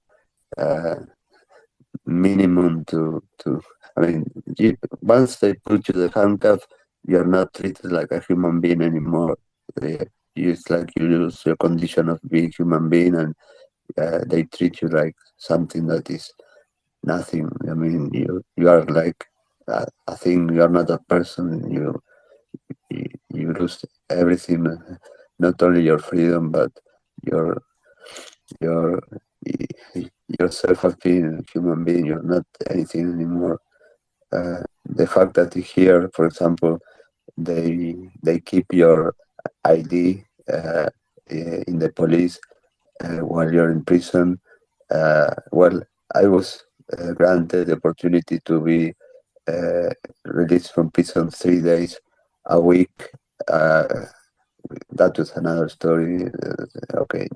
uh, minimum to. I mean, once they put you the handcuff, you're not treated like a human being anymore. It's like you lose your condition of being human being, and they treat you like something that is nothing. I mean, you are like I think you are not a person. You lose everything, not only your freedom but your your yourself as being a human being. You're not anything anymore. The fact that here, for example, they keep your ID in the police while you're in prison. Well, I was granted the opportunity to be uh, released from prison 3 days a week. Uh, that was another story. Okay,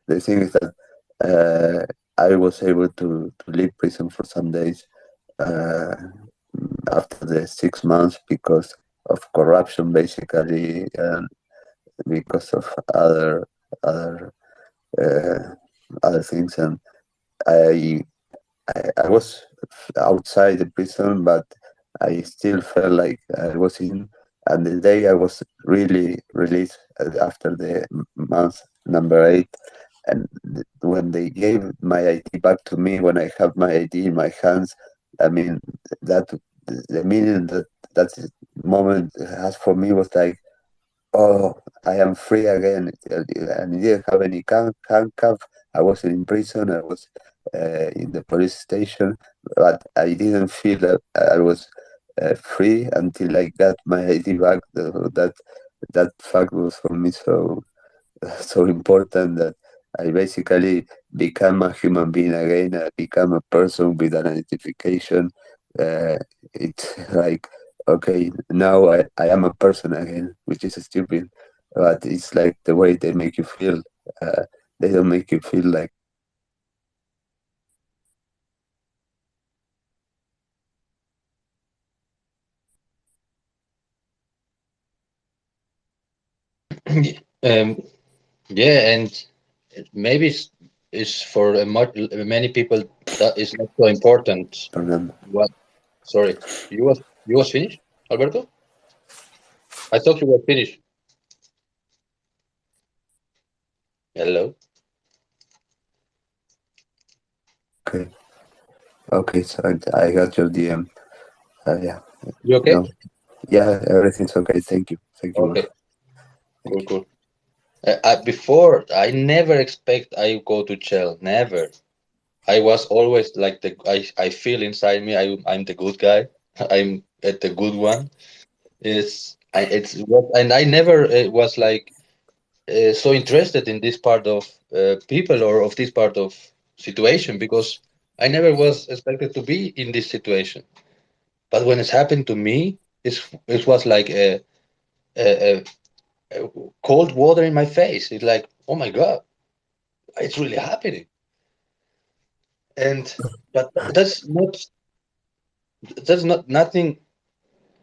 the thing is that I was able to leave prison for some days uh, after the 6 months because of corruption, basically, and because of other uh, other things. And I I was outside the prison, but I still felt like I was in. And the day I was really released after the month number 8, and when they gave my ID back to me, when I have my ID in my hands, I mean that the meaning that moment has for me was like, oh, I am free again. And I didn't have any handcuff. I wasn't in prison. I was in the police station, but I didn't feel that I was free until I got my ID back. That fact was for me so important that I basically become a human being again. I become a person with an identification. Uh, it's like, okay, now I am a person again, which is stupid, but it's like the way they make you feel. Uh, they don't make you feel like. um, yeah, and maybe it's for many people that is not so important. Fernando. What? Sorry, you was finished, Alberto? I thought you were finished. Hello. Okay. Okay, so I got your DM. Yeah. You okay? No. Yeah, everything's okay. Thank you. Thank you. Okay. Cool, Thank you. cool. Before, I never expect I go to jail. Never. I was always like I feel inside me I'm the good guy. I'm at the good one. And I never was like so interested in this part of people or of this part of situation because I never was expected to be in this situation. But when it's happened to me, it was like a, a cold water in my face. It's like, oh my God, it's really happening. And but that's not nothing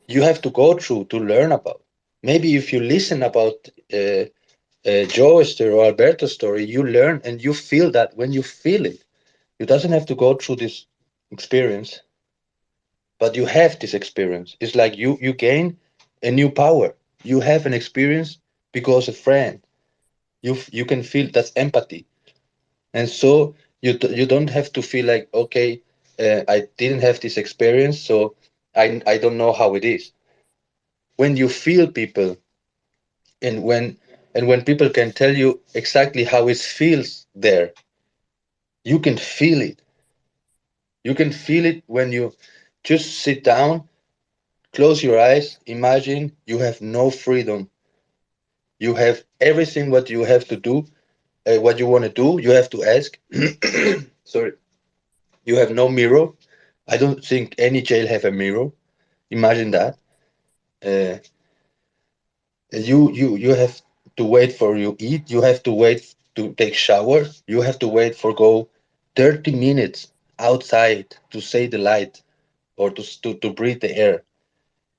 you have to go through to learn about. Maybe if you listen about Joe's story or Alberto's story, you learn and you feel that when you feel it, you doesn't have to go through this experience, but you have this experience. It's like you gain a new power. You have an experience because a friend. You can feel that's empathy, and so you don't have to feel like okay, I didn't have this experience, so I don't know how it is. When you feel people and when people can tell you exactly how it feels there, you can feel it. You can feel it when you just sit down, close your eyes, imagine you have no freedom. You have everything what you have to do, what you want to do, you have to ask. Sorry. You have no mirror. I don't think any jail have a mirror. Imagine that. Uh, you have to wait for you eat. You have to wait to take shower. You have to wait for go 30 minutes outside to see the light or to breathe the air.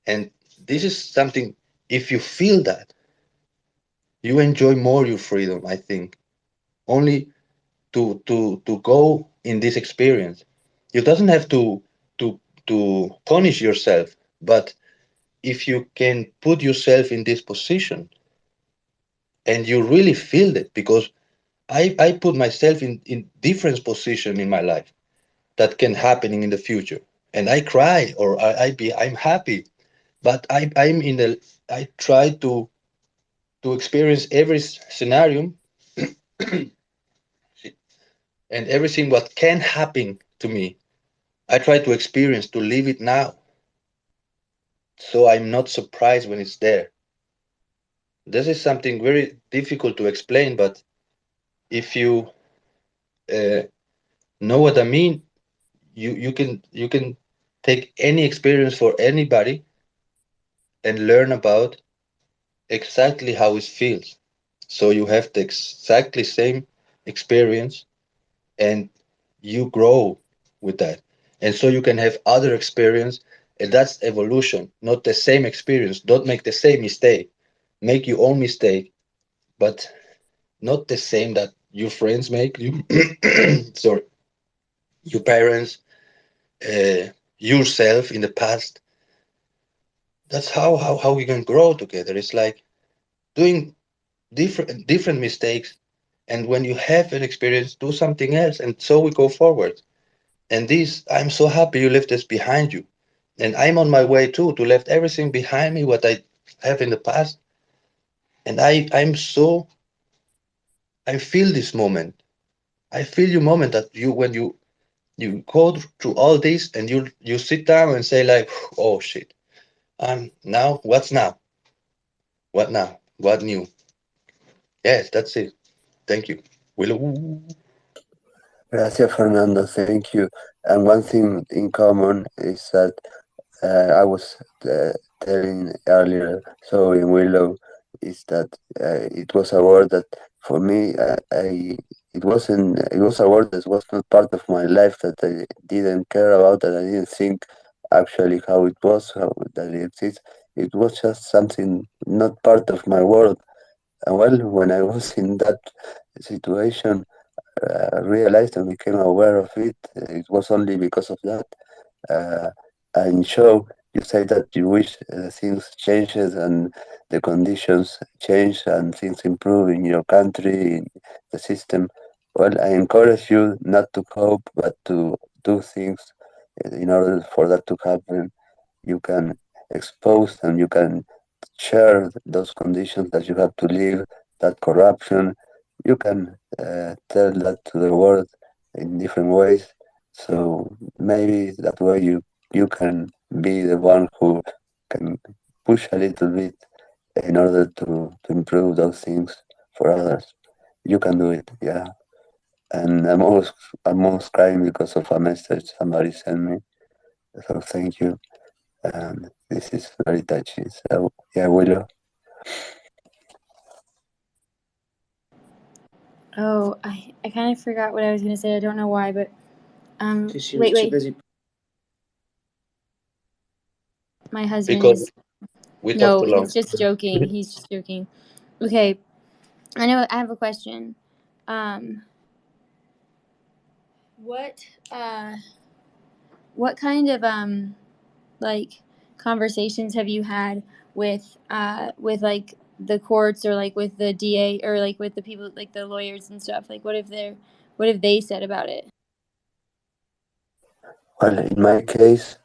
And this is something, if you feel that, you enjoy more your freedom, I think. Only to go in this experience. You doesn't have to to punish yourself, but if you can put yourself in this position and you really feel it, because I put myself in different position in my life that can happen in the future. And I cry or I'm happy, but I'm in the I try to experience every scenario and everything what can happen to me. I try to experience to live it now, so I'm not surprised when it's there. This is something very difficult to explain, but if you uh, know what I mean, you can take any experience for anybody and learn about exactly how it feels. So you have the exactly same experience and you grow with that. And so you can have other experience, and that's evolution, not the same experience. Don't make the same mistake. Make your own mistake, but not the same that your friends make. You, sorry, your parents, yourself in the past. That's how we can grow together. It's like doing different mistakes, and when you have an experience, do something else, and so we go forward. And this, I'm so happy you left this behind you. And I'm on my way too to left everything behind me what I have in the past. And I feel this moment. I feel your moment that you when you go through all this and you sit down and say like, oh shit, now what's now? What now? What new? Yes, that's it. Thank you. Willow. Gracias, Fernando. Thank you. And one thing in common is that I was telling earlier, so in Willow, is that it was a word that for me, it was a word that was not part of my life, that I didn't care about, that I didn't think actually how it was, how that it exists. It was just something not part of my world. And well, when I was in that situation, realized and became aware of it. It was only because of that. Uh, and so you say that you wish things changes and the conditions change and things improve in your country, in the system. Well, I encourage you not to hope, but to do things in order for that to happen. You can expose and you can share those conditions that you have to live, that corruption. You can tell that to the world in different ways. So maybe that way you can be the one who can push a little bit in order to improve those things for others. You can do it, yeah. And I'm almost crying because of a message somebody sent me. So thank you. And this is very touching. So yeah, Willow. Oh, I kind of forgot what I was gonna say. I don't know why, but She was too busy. my husband Because is we talk no, too long. he's just joking. He's just joking. Okay, I know. I have a question. Um, what what kind of like conversations have you had with like the courts or like with the DA or like with the people like the lawyers and stuff? Like what have they said about it? Well, in my case,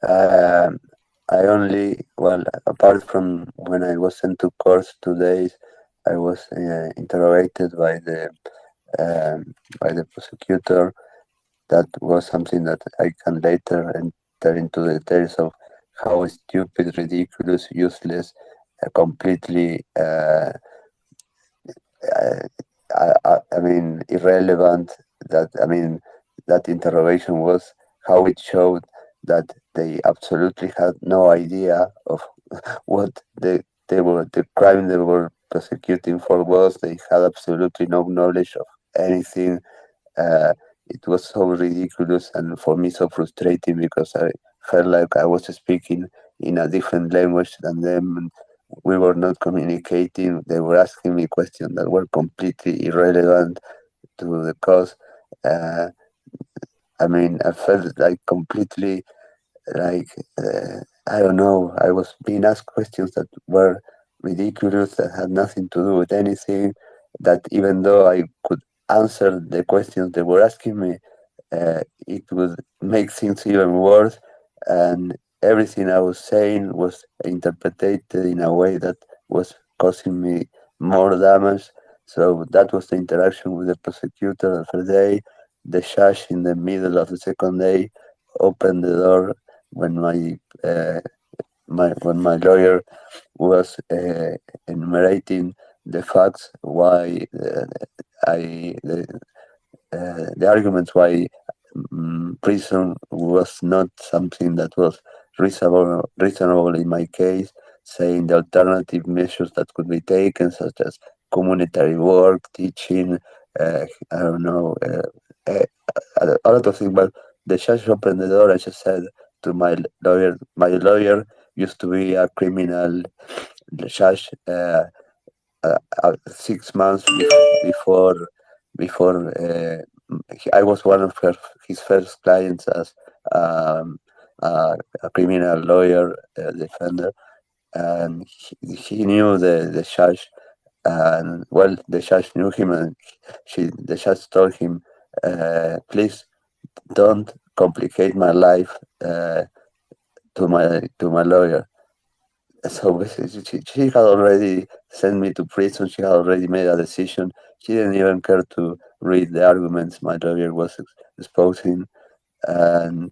um well, apart from when I was sent to court 2 days, I was interrogated by the prosecutor. That was something that I can later enter into the details of how stupid, ridiculous, useless, completely uh, I mean, irrelevant. That interrogation was how it showed that they absolutely had no idea of what the crime they were prosecuting for was. They had absolutely no knowledge of anything. Uh, it was so ridiculous and for me so frustrating because I felt like I was speaking in a different language than them. We were not communicating. They were asking me questions that were completely irrelevant to the cause. Uh, I felt like completely like I don't know. I was being asked questions that were ridiculous, that had nothing to do with anything. That even though I could answer the questions they were asking me, it would make things even worse. And everything I was saying was interpreted in a way that was causing me more damage. So that was the interaction with the prosecutor of the day. The judge in the middle of the second day opened the door when uh, my lawyer was enumerating the facts why the arguments why prison was not something that was reasonable in my case, saying the alternative measures that could be taken, such as communitary work, teaching, I don't know, a lot of things. But the judge opened the door and she said to my lawyer used to be a criminal judge. 6 months before I was one of his first clients as um, a criminal lawyer defender, and he knew the judge, and well, the judge knew him, and the judge told him, "Please don't complicate my life to my lawyer." So basically, she had already sent me to prison. She had already made a decision. She didn't even care to read the arguments my lawyer was exposing. And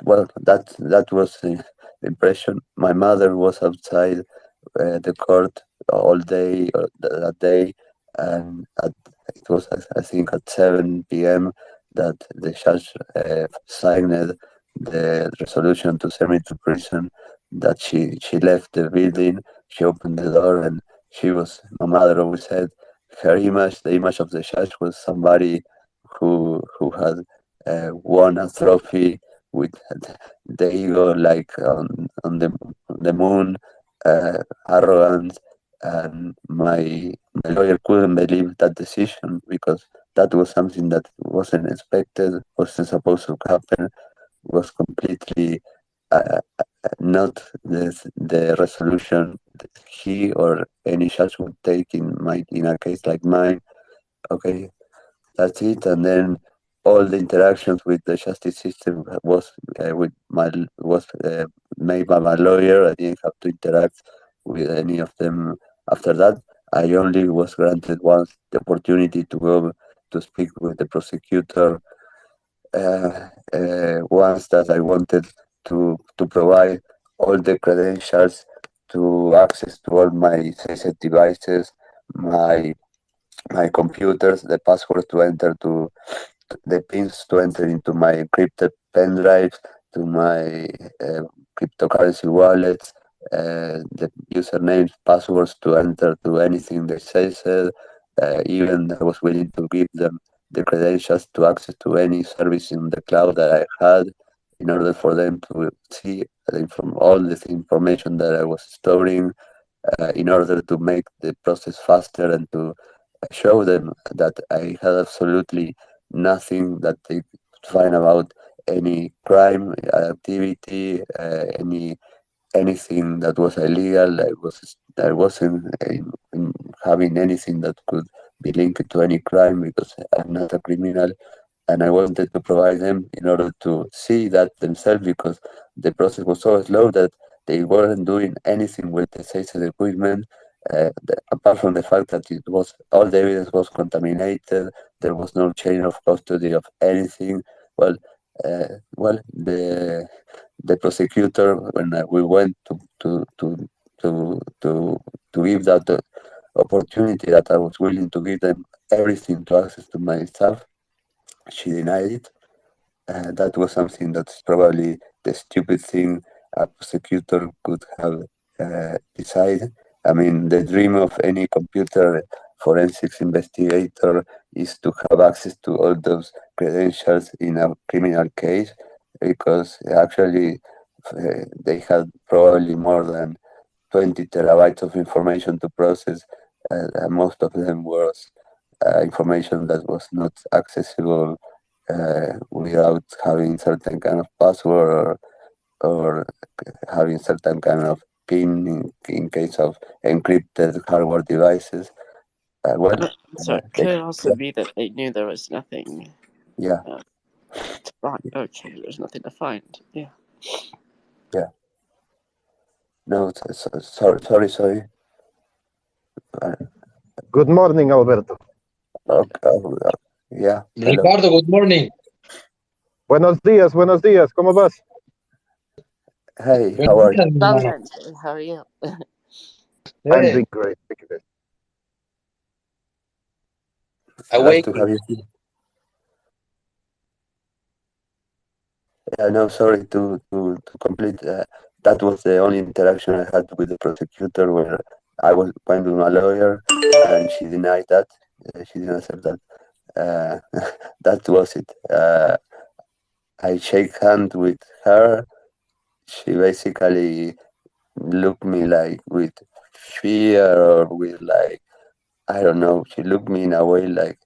well, that was the impression. My mother was outside the court all day that day, and it was I think at 7 p.m. that the judge signed the resolution to send me to prison. That she left the building, she opened the door, and my mother always said her image, the image of the judge, was somebody who had won a trophy with the ego like on the moon, arrogant, and my lawyer couldn't believe that decision because that was something that wasn't expected, wasn't supposed to happen, was completely not the resolution that he or any judge would take in a case like mine. Okay, that's it. And then all the interactions with the justice system was made by my lawyer. I didn't have to interact with any of them after that. I only was granted once the opportunity to go to speak with the prosecutor once that I wanted to provide all the credentials to access to all my CSET devices, my computers, the password to enter to the pins to enter into my encrypted pen drive, to my cryptocurrency wallets, the usernames, passwords to enter to anything they say. Even I was willing to give them the credentials to access to any service in the cloud that I had in order for them to see from all this information that I was storing in order to make the process faster and to show them that I had absolutely nothing that they could find about any crime activity, anything that was illegal. I wasn't having anything that could be linked to any crime because I'm not a criminal, and I wanted to provide them in order to see that themselves because the process was so slow that they weren't doing anything with the safety equipment. Apart from the fact that it was all the evidence was contaminated, there was no chain of custody of anything. Well, the prosecutor when we went to give that opportunity that I was willing to give them everything to access to my stuff, she denied it. That was something that's probably the stupid thing a prosecutor could have decided. I mean, the dream of any computer forensics investigator is to have access to all those credentials in a criminal case because actually they had probably more than 20 terabytes of information to process, and most of them was information that was not accessible without having certain kind of password or having certain kind of pin in case of encrypted hardware devices. So it could also be that they knew there was nothing. Yeah. To find. Okay, there's nothing to find. Yeah. Yeah. No, sorry. Good morning, Alberto. Yeah. Ricardo, good morning. Buenos días, ¿cómo vas? Hey, how are you? How are you? I'm doing great. Thank you, guys. Glad to have you here. Yeah, no, sorry to complete. That was the only interaction I had with the prosecutor where I went with my lawyer and she denied that. She didn't accept that. That was it. I shake hand with her. She basically looked me like with fear or with like, I don't know. She looked me in a way like,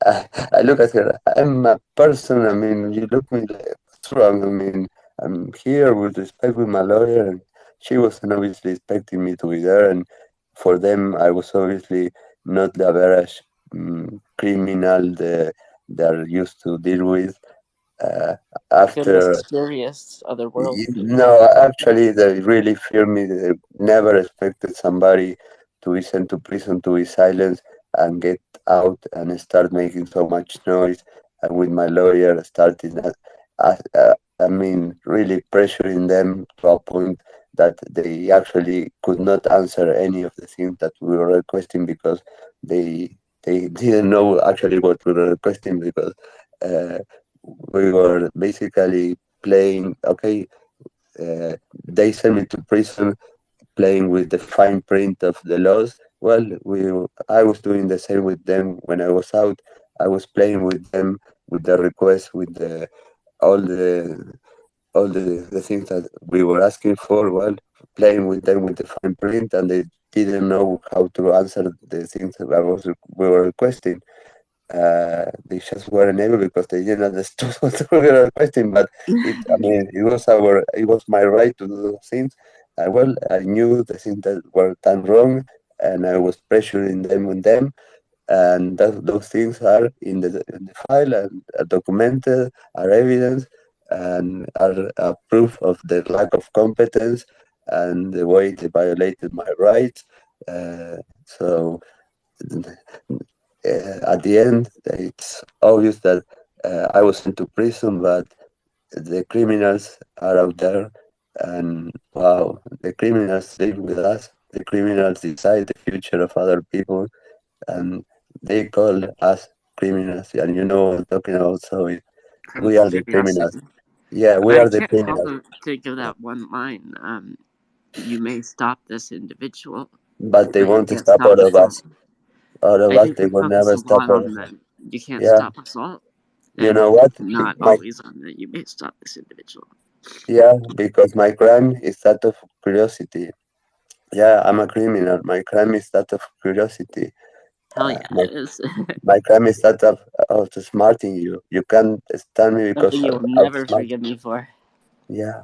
I look at her. I'm a person. I mean, you look me like what's wrong. I mean, I'm here with respect with my lawyer, and she wasn't obviously expecting me to be there. And for them, I was obviously not the average criminal they're used to deal with. After mysterious other world. No, actually, they really fear me. They never expected somebody to be sent to prison to be silenced and get out and start making so much noise. And with my lawyer starting, I mean, really pressuring them to a point that they actually could not answer any of the things that we were requesting because they didn't know actually what we were requesting because we were basically playing. Okay, they sent me to prison playing with the fine print of the laws. Well, I was doing the same with them when I was out. I was playing with them with the requests, with all the things that we were asking for. Well, playing with them with the fine print, and they didn't know how to answer the things that we were requesting. They just weren't able because they didn't understand what we were requesting. But it was my right to do those things. Well, I knew the things that were done wrong, and I was pressuring them on them. And those things are in the file and are documented, are evidence, and are a proof of their lack of competence and the way they violated my rights. So at the end, it's obvious that I was sent to prison, but the criminals are out there, and wow, the criminals live with us. The criminals decide the future of other people, and they call us criminals. And you know what I'm talking about, so we are the criminals. Yeah, we are the criminals. I can't help but think of that one line. You may stop this individual, but they won't stop all of us. All of us, they will never stop all of us. You can't stop us all. You know what? Not always on that. You may stop this individual. Yeah, because my crime is that of curiosity. Yeah, I'm a criminal. My crime is that of curiosity. Hell yeah, it is. My crime is that of smarting you. You can't stand me because you'll never forgive me for. Yeah.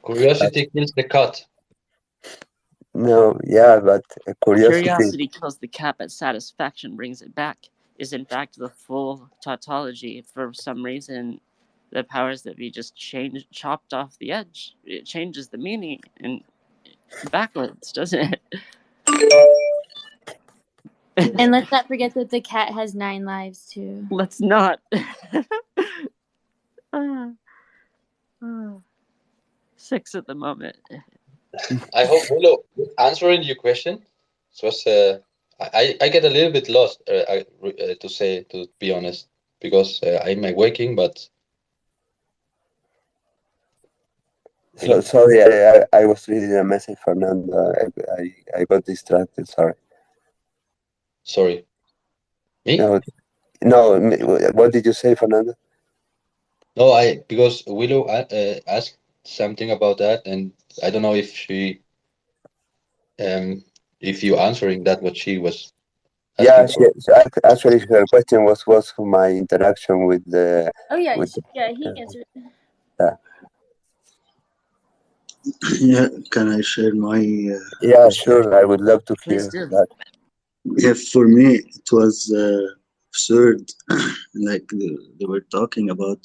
Curiosity kills the cat. No, yeah, but curiosity kills the cat, but satisfaction brings it back. Is in fact the full tautology. For some reason, the powers that be just chopped off the edge. It changes the meaning and backwards, doesn't it? And let's not forget that the cat has 9 lives too. Let's not. 6 at the moment. I hope Willow answering your question. It was I get a little bit lost to be honest, because I'm waking, but so sorry, I was reading a message, Fernando. I got distracted. Sorry. Me? No. What did you say, Fernando? No, because Willow asked something about that, and I don't know if she, if you answering that what she was. Yeah, actually, her question was for my interaction with the. Oh yeah, he answered. Yeah. Yeah, can I share my? Yeah, sure. I would love to hear that. Yeah, for me it was absurd. Like they were talking about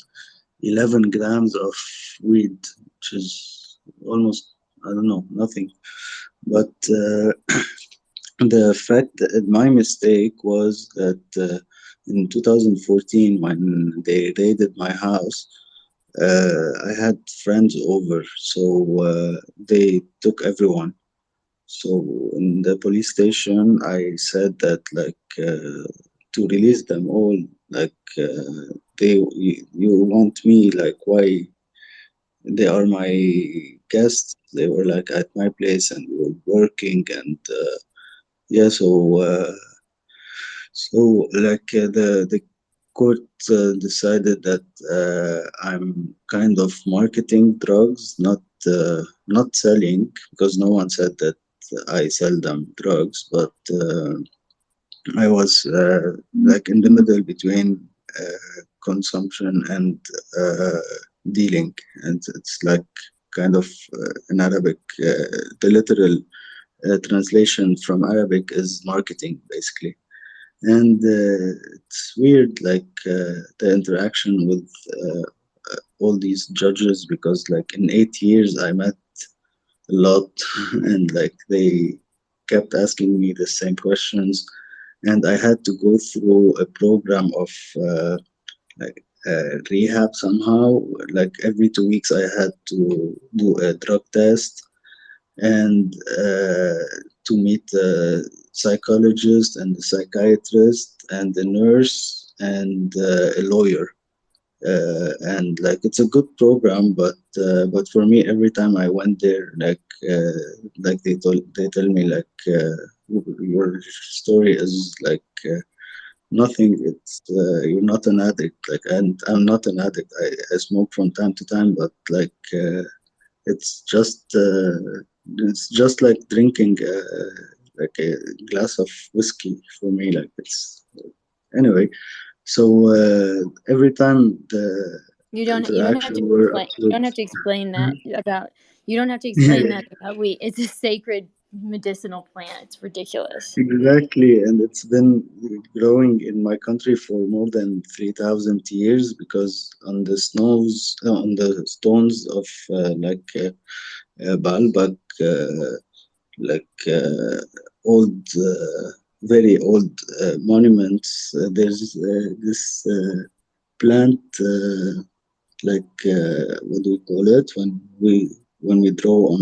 11 grams of weed, which is almost, I don't know, nothing. But the fact that my mistake was that in 2014, when they raided my house, I had friends over, so they took everyone. So in the police station, I said that to release them all, you want me, why? They are my guests. They were at my place and we were working, and the court decided that I'm kind of marketing drugs, not selling, because no one said that I sell them drugs, but I was in the middle between consumption and dealing, and it's kind of in Arabic. The literal translation from Arabic is marketing, basically. And it's weird, the interaction with all these judges, because in 8 years I met a lot, and they kept asking me the same questions, and I had to go through a program of rehab somehow. Every 2 weeks I had to do a drug test and to meet the psychologist and the psychiatrist and the nurse and a lawyer. And it's a good program, but for me, every time I went there, they tell me your story is nothing. It's you're not an addict. And I'm not an addict. I smoke from time to time, but it's just it's just like drinking like a glass of whiskey for me. Like it's anyway. So every time the You don't have to interaction were explain. You uploaded. don't have to explain that about. You don't have to explain that about wheat. It's a sacred medicinal plant. It's ridiculous. Exactly, and it's been growing in my country for more than 3,000 years because on the snows, on the stones of Baalbek, like old, very old monuments. There's this plant, what do we call it when we draw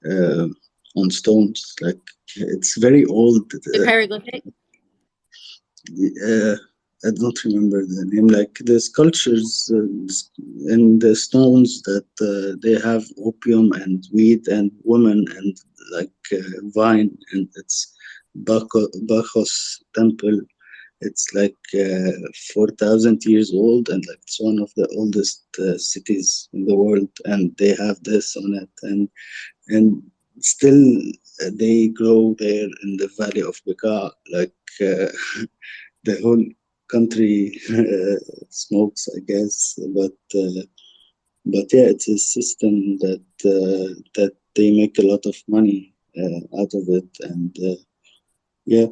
uh, on stones? Like it's very old. The hieroglyphic. Uh, I don't remember the name. Like the sculptures and the stones that they have opium and weed and woman and vine, and it's Bacchus temple. It's like 4,000 years old, and like it's one of the oldest cities in the world, and they have this on it, and still they grow there in the valley of Bekaa, like. The whole country smokes, I guess. But yeah, it's a system that they make a lot of money out of it, and yeah.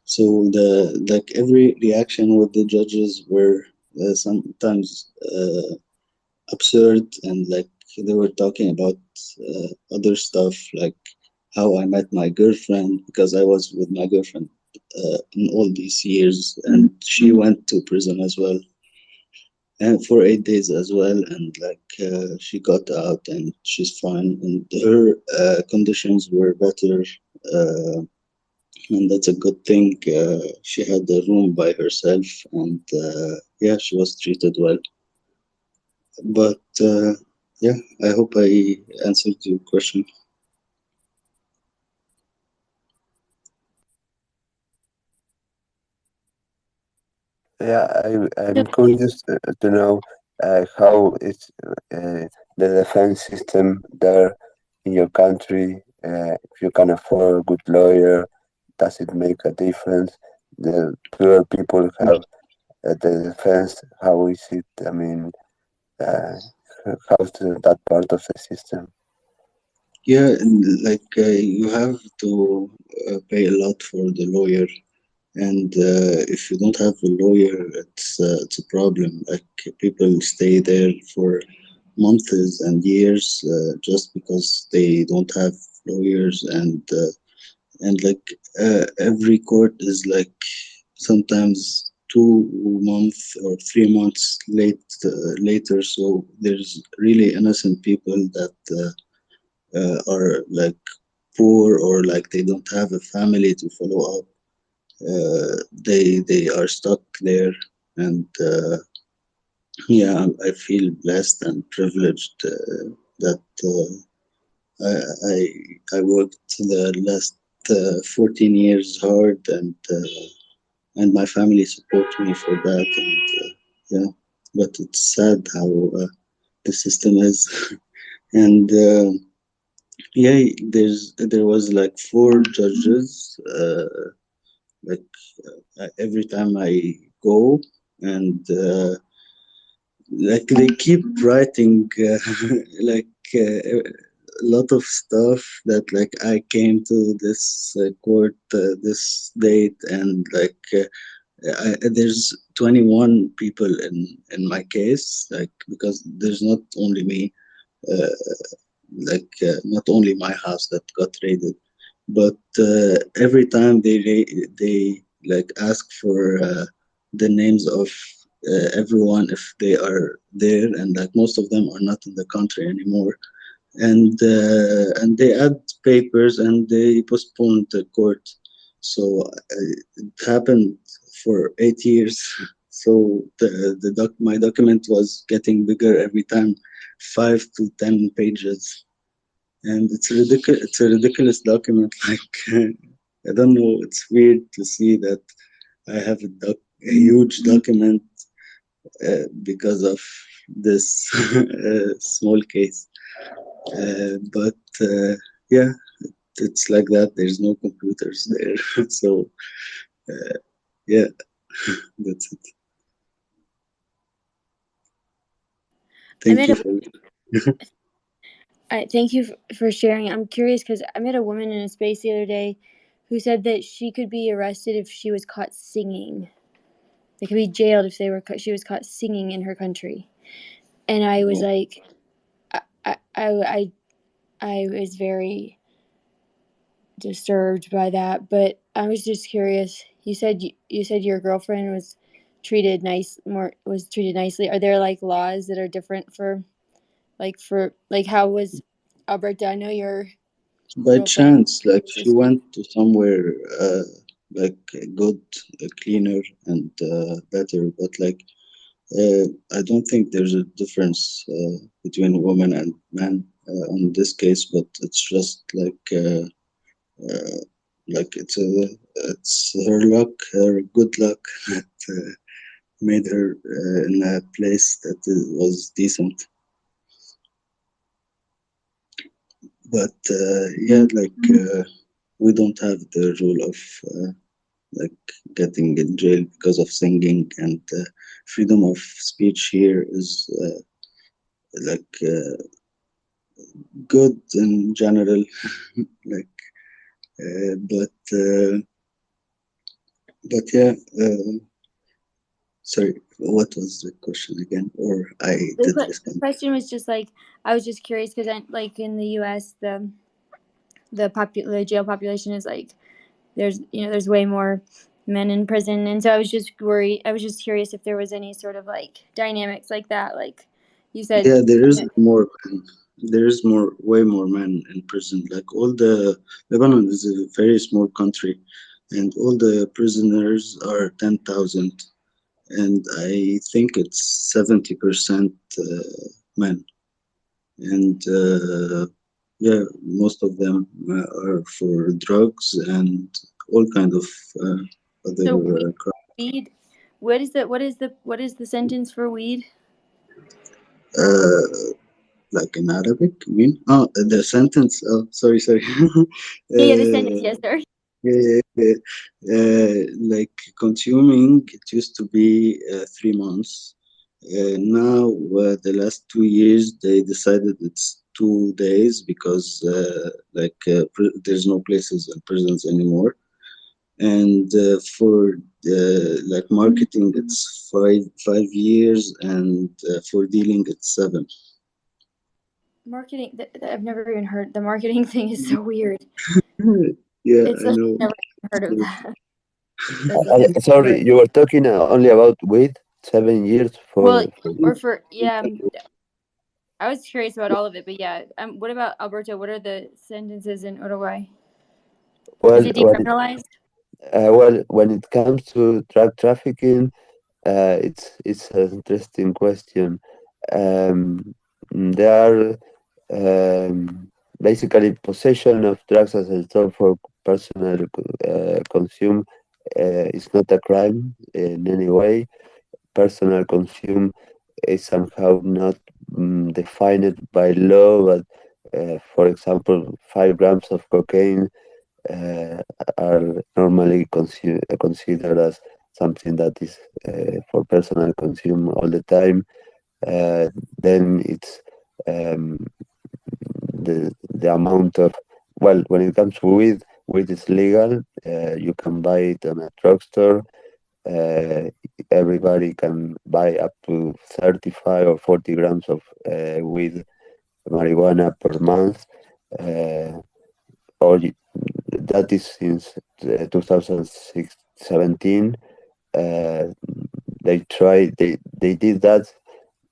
So every reaction with the judges were sometimes absurd, and like they were talking about other stuff, like how I met my girlfriend because I was with my girlfriend in all these years, and she went to prison as well, and for 8 days as well, and she got out and she's fine, and her conditions were better, uh, and that's a good thing. She had a room by herself, and yeah, she was treated well. But yeah, I hope I answered your question. Yeah, I'm curious to know how is the defense system there in your country. If you can afford a good lawyer, does it make a difference? The poor people have the defense. How is it? I mean, how's that part of the system? Yeah, and you have to pay a lot for the lawyer, and if you don't have a lawyer, it's a problem. Like people stay there for months and years just because they don't have lawyers, and every court is like sometimes 2 months or 3 months later. So there's really innocent people that are like poor, or like they don't have a family to follow up. They are stuck there, and yeah, I feel blessed and privileged that I, I worked the last 14 years hard, and my family support me for that, and yeah, but it's sad how the system is. And yeah, there was like 4 judges like every time I go, and like they keep writing like a lot of stuff that like I came to this court this date, and there's 21 people in my case, like because there's not only me, uh, not only my house that got raided, but every time they like ask for the names of everyone if they are there, and like most of them are not in the country anymore, and they add papers and they postpone the court. So it happened for 8 years. So my document was getting bigger every time, 5 to 10 pages, and it's ridiculous. It's a ridiculous document. Like I don't know. It's weird to see that I have a huge document because of this small case. But yeah, it's like that. There's no computers there, so yeah, that's it. Thank you for thank you for sharing. I'm curious because I met a woman in a space the other day who said that she could be arrested if she was caught singing. They could be jailed if she was caught singing in her country. And I was like, I was very disturbed by that. But I was just curious. You said your girlfriend was treated nicely. Are there like laws that are different for how was Alberta? I know your by girlfriend chance, like she was went to somewhere like a good, cleaner and better, but like I don't think there's a difference between women and men on this case, but it's just uh, like it's her luck, her good luck that made her in a place that was decent. But yeah, like we don't have the rule of like getting in jail because of singing, and freedom of speech here is like good in general. like but yeah, sorry, what was the question again, or I did the respond? question was just like I was just curious because like in the U.S. the jail population is like there's way more men in prison, and so I was just worried. I was just curious if there was any sort of like dynamics like that, like you said. Yeah, there is more men. There is way more men in prison. Like all the Lebanon is a very small country, and all the prisoners are 10,000, and I think it's 70% men, and yeah, most of them are for drugs and all kind of other So crimes. weed, what is the sentence for weed? Like in Arabic, you mean? Oh, the sentence. Oh, sorry. Yeah, the sentence. uh, Yes, sorry. yeah. Like consuming, it used to be 3 months. Now, the last 2 years, they decided it's 2 days because there's no places in prisons anymore. And for like marketing, it's 5 years, and for dealing, it's 7. Marketing. I've never even heard. The marketing thing is so weird. Yeah, It's I like know. I've never heard of that. Sorry, you were talking only about weed, 7 years Well, for or for yeah. I was curious about all of it, but yeah. What about Alberta? What are the sentences in Uruguay? well, Is it decriminalized? when it comes to drug trafficking, it's an interesting question. Um, there are basically possession of drugs as a tool for personal consume is not a crime in any way. Personal consume is somehow not defined by law, but for example, 5 grams of cocaine uh, are normally considered as something that is for personal consume all the time. Then it's um, the amount of, well, when it comes to weed is legal. You can buy it on a drugstore. Uh, Everybody can buy up to 35 or 40 grams of weed marijuana per month. Uh, or that is since 2017. Uh, they did that,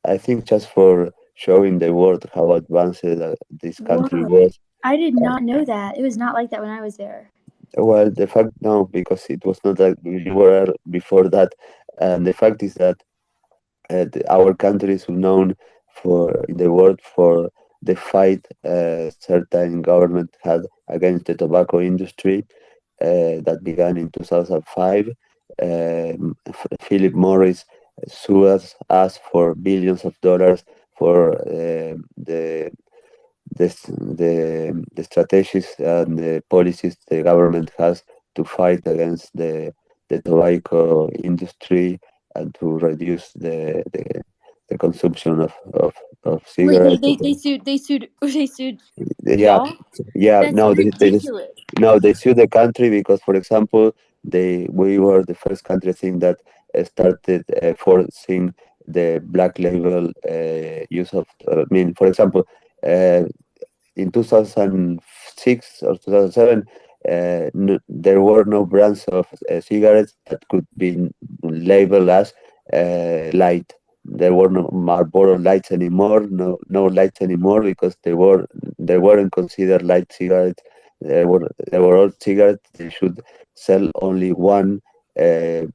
I think, just for showing the world how advanced this country Whoa. was. I did not know that. It was not like that when I was there. Well, the fact, no, because it was not like we were before that. And the fact is that our country is known for in the world for the fight certain government had against the tobacco industry that began in 2005. Philip Morris sued us for billions of dollars for the the strategies and the policies the government has to fight against the tobacco industry and to reduce the consumption of Wait, cigarettes. they sued Yeah, y'all? yeah. That's No, ridiculous. they sued the country because, for example, we were the first country, I think, that started forcing the black label use of. I mean, for example, uh, in 2006 or 2007, there were no brands of cigarettes that could be labeled as light. There were no Marlboro lights anymore, no lights anymore because they weren't considered light cigarettes. They were all cigarettes. They should sell only one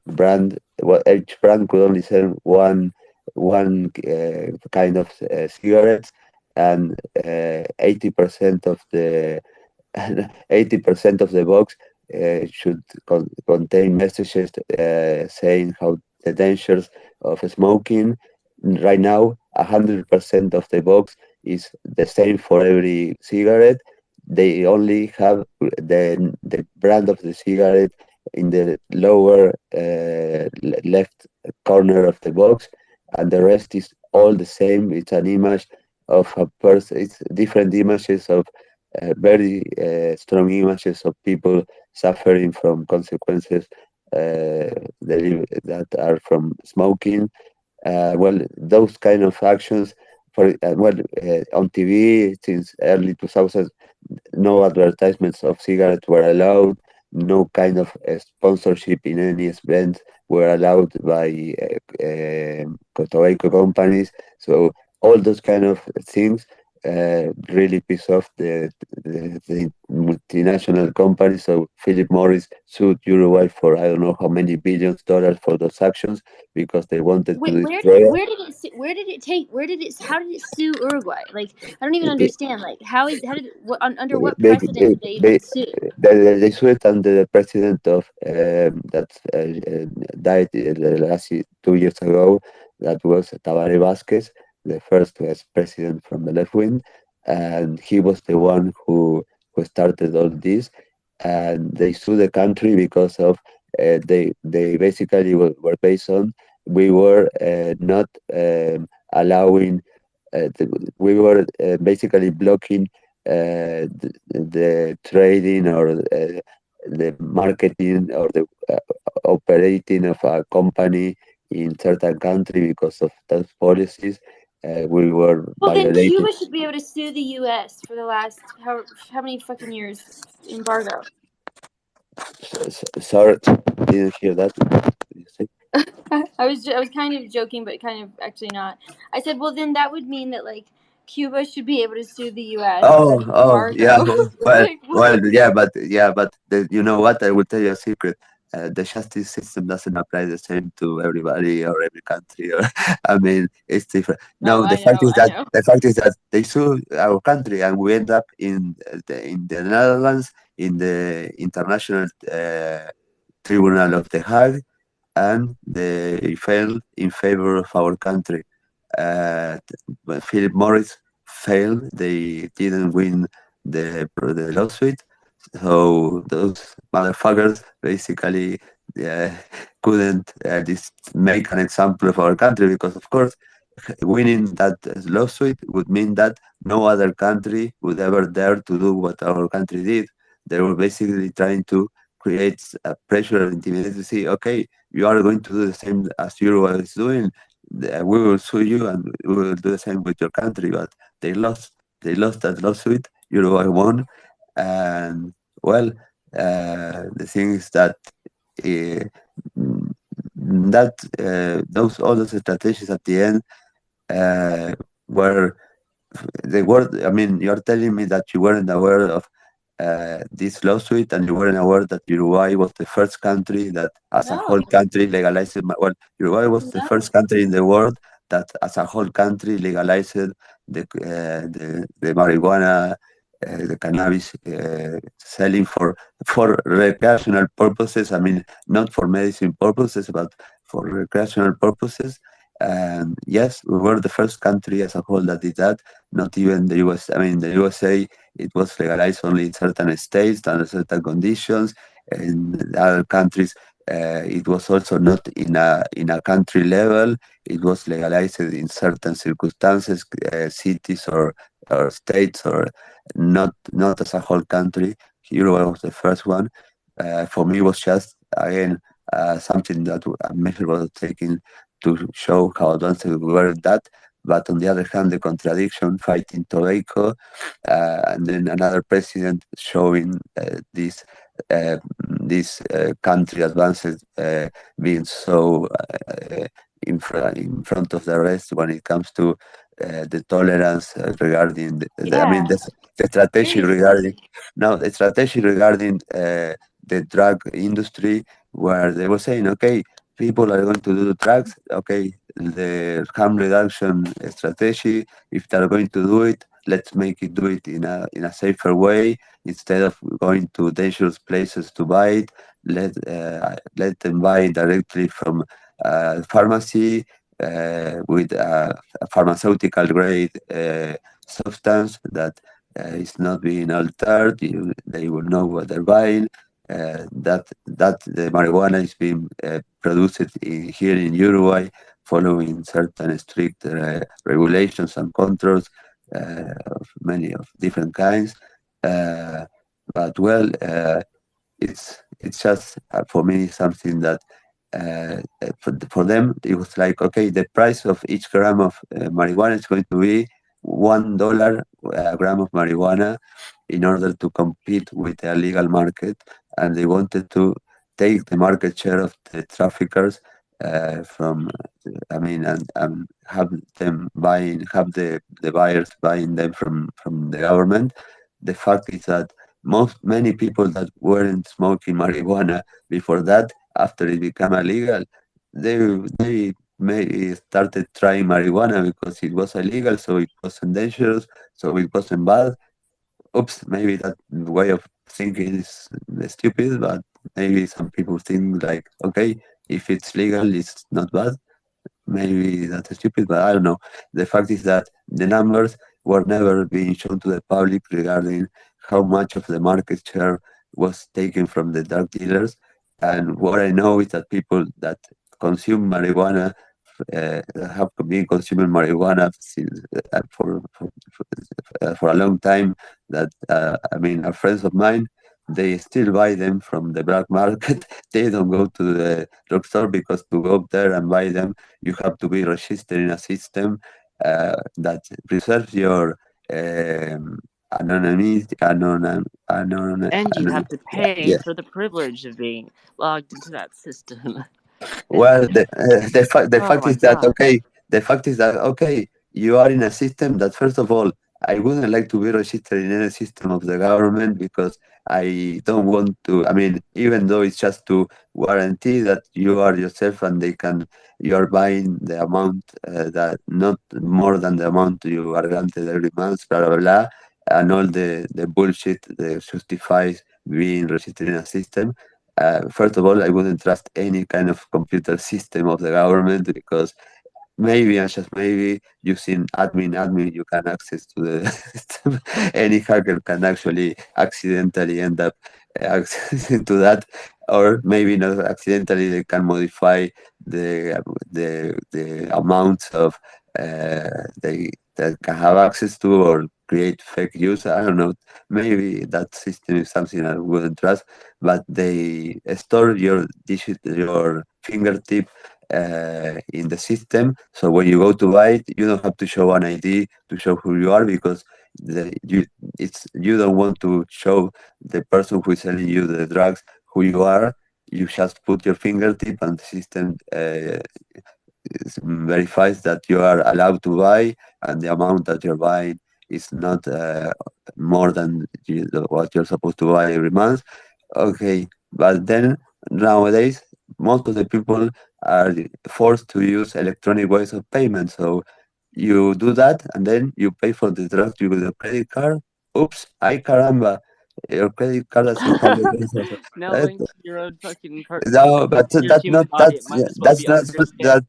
brand. Well, each brand could only sell one kind of cigarettes, and 80% of the 80% of the box should contain messages saying how the dangers of smoking. Right now, 100% of the box is the same for every cigarette. They only have the brand of the cigarette in the lower left corner of the box, and the rest is all the same. It's an image of a person. It's different images of very strong images of people suffering from consequences that are from smoking. Well, those kind of actions, on TV since early 2000s, no advertisements of cigarettes were allowed. No kind of sponsorship in any event were allowed by tobacco companies. So all those kind of things really piss off the multinational companies. So Philip Morris sued Uruguay for I don't know how many billions dollars for those actions because they wanted Wait, to destroy it. how did it sue Uruguay? Like, I don't even They, understand. Like, under what they, precedent did they they, even sue? they sued under the president of that died last 2 years ago. That was Tabaré Vázquez, the first president from the left wing, and he was the one who started all this. And they sued the country because of they basically were based on we were not allowing we were basically blocking the trading or the marketing or the operating of a company in certain country because of those policies. We were Well, then violating. Cuba should be able to sue the U.S. for the last how many fucking years embargo. Sorry, didn't hear that. You say? I was kind of joking, but kind of actually not. I said, well, then that would mean that like Cuba should be able to sue the U.S. for the Yeah. embargo. Well, Like, what? but you know what? I will tell you a secret. The justice system doesn't apply the same to everybody or every country. Or I mean, it's different. No, No, I know. the fact is that they sue our country, and we end up in the Netherlands in the International Tribunal of The Hague, and they failed in favor of our country. Philip Morris failed. They didn't win the lawsuit. So those motherfuckers basically uh, couldn't make an example of our country because, of course, winning that lawsuit would mean that no other country would ever dare to do what our country did. They were basically trying to create a pressure and intimidation to say, okay, you are going to do the same as Uruguay is doing. We will sue you and we will do the same with your country. But they lost. They lost that lawsuit. Uruguay won, and well, the thing is that uh, those all those strategies at the end uh, were they were. I mean, you're telling me that you weren't aware of this lawsuit and you weren't aware that Uruguay was the first country that, as a No, whole country, legalized. Well, Uruguay was the no. first country in the world that, as a whole country, legalized the marijuana, the cannabis selling for recreational purposes. I mean, not for medicine purposes, but for recreational purposes. And yes, we were the first country as a whole that did that. Not even the US. I mean, the USA, it was legalized only in certain states under certain conditions. In other countries, it was also not in a country level. It was legalized in certain circumstances, cities or states, or not as a whole country. Uruguay was the first one. For me, it was just again something that a measure was taken to show how advanced we were at that. But on the other hand, the contradiction fighting tobacco, and then another president showing uh, this country advances being so in front of the rest when it comes to the tolerance regarding I mean the strategy regarding the strategy regarding the drug industry, where they were saying, okay, people are going to do drugs, okay, the harm reduction strategy, if they're going to do it, let's make it do it in a safer way instead of going to dangerous places to buy it. Let them buy directly from pharmacy with a pharmaceutical grade substance that is not being altered. They will know what they're buying. That the marijuana is being produced here in Uruguay, following certain strict regulations and controls of many of different kinds. But well, it's just for me something that for them it was like, okay, the price of each gram of marijuana is going to be $1 a gram of marijuana in order to compete with the illegal market, and they wanted to take the market share of the traffickers from, I mean, and have them have the buyers buying them from the government. The fact is that many people that weren't smoking marijuana before that, after it became illegal, they maybe started trying marijuana because it was illegal, so it wasn't dangerous, so it wasn't bad. Oops, maybe that way of thinking is stupid, but maybe some people think like, okay, if it's legal, it's not bad. Maybe that's stupid, but I don't know. The fact is that the numbers were never being shown to the public regarding how much of the market share was taken from the drug dealers. And what I know is that people that consume marijuana have been consuming marijuana since, for a long time. That I mean, are friends of mine. They still buy them from the black market. They don't go to the drugstore because to go there and buy them, you have to be registered in a system that preserves your anonymity. And you have to pay Yeah. for the privilege of being logged into that system. Well, the fact my is that God. okay. The fact is that okay. You are in a system that, first of all, I wouldn't like to be registered in any system of the government because I don't want to. I mean, even though it's just to guarantee that you are yourself and you are buying the amount that not more than the amount you are granted every month, blah blah blah, and all the bullshit that justifies being registered in a system. First of all, I wouldn't trust any kind of computer system of the government because maybe and just maybe using admin you can access to the system. Any hacker can actually accidentally end up accessing to that, or maybe not accidentally. They can modify the amounts of they that can have access to, or create fake use. I don't know. Maybe that system is something I wouldn't trust, but they store your your fingertip in the system. So when you go to buy it, you don't have to show an ID to show who you are, because you don't want to show the person who is selling you the drugs who you are. You just put your fingertip, and the system verifies that you are allowed to buy, and the amount that you're buying is not more than what you're supposed to buy every month. Okay, but then nowadays most of the people are forced to use electronic ways of payment. So you do that, and then you pay for the drugs with a credit card. Oops, ay caramba! Your credit card doesn't have the business. No link to your own fucking No, but your that's human not body. It might as well be under your skin.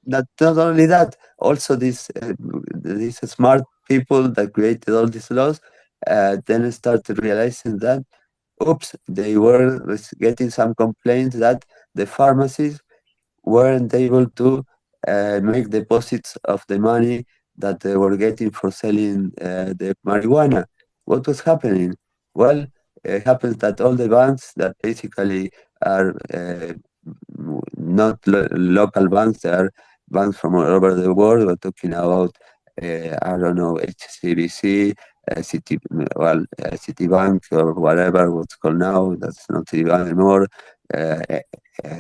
not only that. Also, these smart people that created all these laws then started realizing that, oops, they were getting some complaints that the pharmacies weren't able to make deposits of the money that they were getting for selling the marijuana. What was happening? Well, it happens that all the banks that basically are not local banks, they are banks from all over the world. We're talking about, I don't know, HCBC, Citibank or whatever what's called now. That's not Citibank anymore.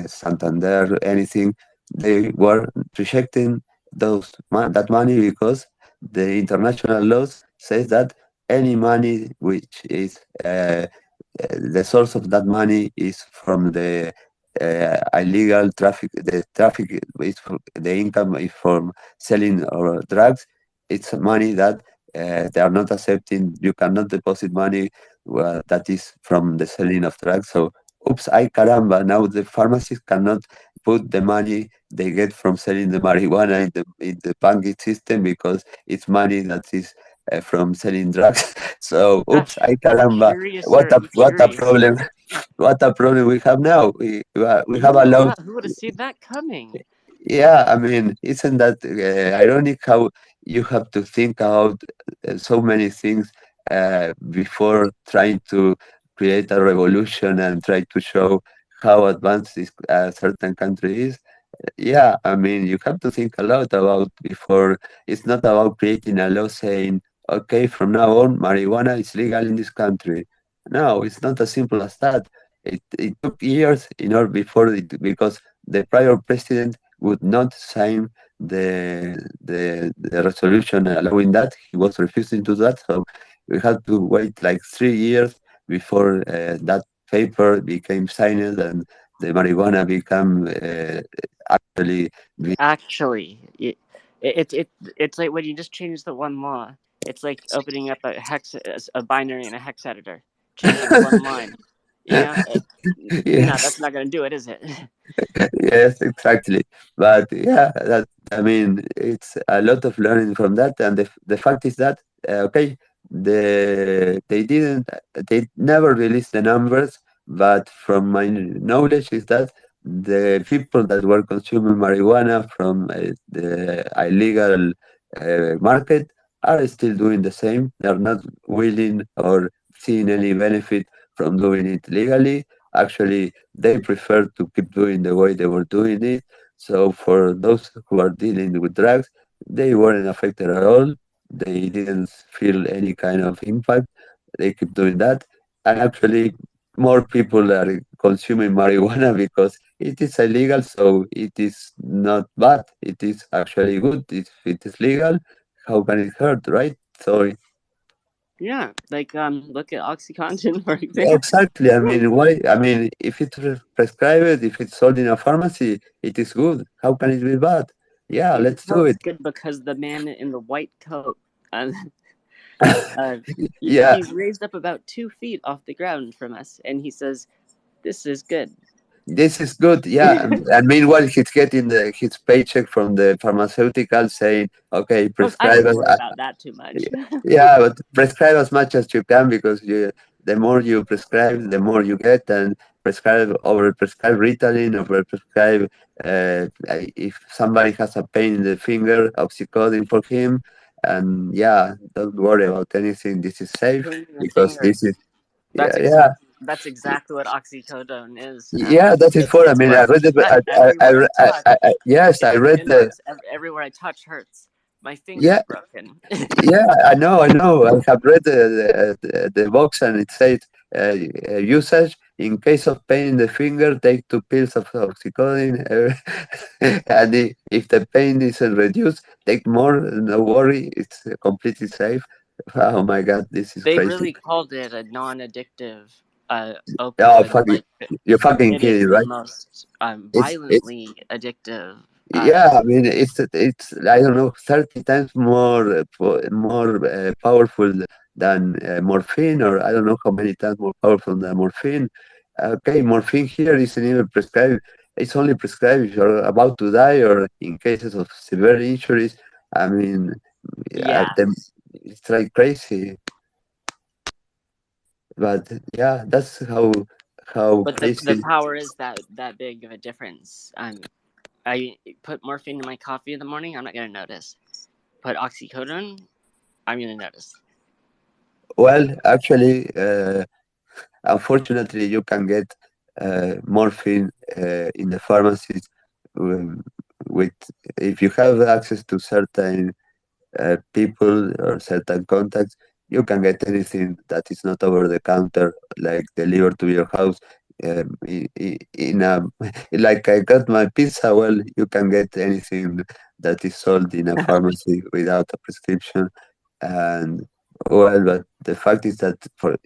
Santander, anything. They were rejecting that money because the international laws says that any money which is the source of that money is from the illegal traffic. The traffic is the income is from selling or drugs. It's money that they are not accepting. You cannot deposit money that is from the selling of drugs. So, oops, ay caramba! Now the pharmacies cannot put the money they get from selling the marijuana in the banking system because it's money that is from selling drugs. So, oops, ay caramba! What a problem! What a problem we have now. We have a law. Who would have seen that coming? Yeah, I mean, isn't that ironic how you have to think about so many things before trying to create a revolution and try to show how advanced this certain country is? Yeah, I mean, you have to think a lot about before. It's not about creating a law saying, okay, from now on, marijuana is legal in this country. No, it's not as simple as that. It took years in order because the prior president would not sign the resolution allowing that. He was refusing to that, so we had to wait like 3 years before that paper became signed and the marijuana become actually it's like when you just change the one law. It's like opening up a binary in a hex editor, changing one line. Yeah, no, that's not going to do it, is it? Yes, exactly. But yeah, I mean, it's a lot of learning from that, and the fact is that okay, they never released the numbers, but from my knowledge is that the people that were consuming marijuana from the illegal market are still doing the same. They're not willing or seeing any benefit from doing it legally. Actually, they prefer to keep doing the way they were doing it. So for those who are dealing with drugs, they weren't affected at all. They didn't feel any kind of impact. They keep doing that. And actually, more people are consuming marijuana because it is illegal, so it is not bad. It is actually good. If it is legal, how can it hurt, right? So yeah, like look at OxyContin, for example. exactly. I mean, why? I mean, if it's prescribed, if it's sold in a pharmacy, it is good. How can it be bad? Yeah, let's do it. It's good because the man in the white coat, yeah, he's raised up about 2 feet off the ground from us, and he says, "This is good." This is good, yeah. And meanwhile, he's getting his paycheck from the pharmaceutical, saying, "Okay, prescribe." I don't worry about that too much. Yeah, but prescribe as much as you can because the more you prescribe, the more you get, and overprescribe Ritalin, overprescribe. If somebody has a pain in the finger, oxycodone for him, and yeah, don't worry about anything. This is safe because this is. That's exactly what oxycodone is. Yeah, that is for. I mean, I read it. Yes, I read the. Everywhere I touch hurts. My finger's broken. Yeah, I know. I have read the box and it says usage in case of pain in the finger, take 2 pills of oxycodone, and if the pain isn't reduced, take more. No worry, it's completely safe. Oh my God, this is crazy. They really called it a non-addictive opioid. Oh, fucking, you're fucking kidding, right? Most violently addictive. Yeah, I mean, it's I don't know, 30 times more powerful than morphine, or I don't know how many times more powerful than morphine. Okay, morphine here isn't even prescribed. It's only prescribed if you're about to die or in cases of severe injuries. I mean, Yeah. it's like crazy. But yeah, that's how But crazy. the power is that big of a difference. I put morphine in my coffee in the morning, I'm not gonna notice. Put oxycodone, I'm gonna notice. Well, actually, unfortunately, you can get morphine in the pharmacies with if you have access to certain people or certain contacts. You can get anything that is not over the counter, like delivered to your house. In a like I got my pizza. Well, you can get anything that is sold in a pharmacy without a prescription. And well, but the fact is that for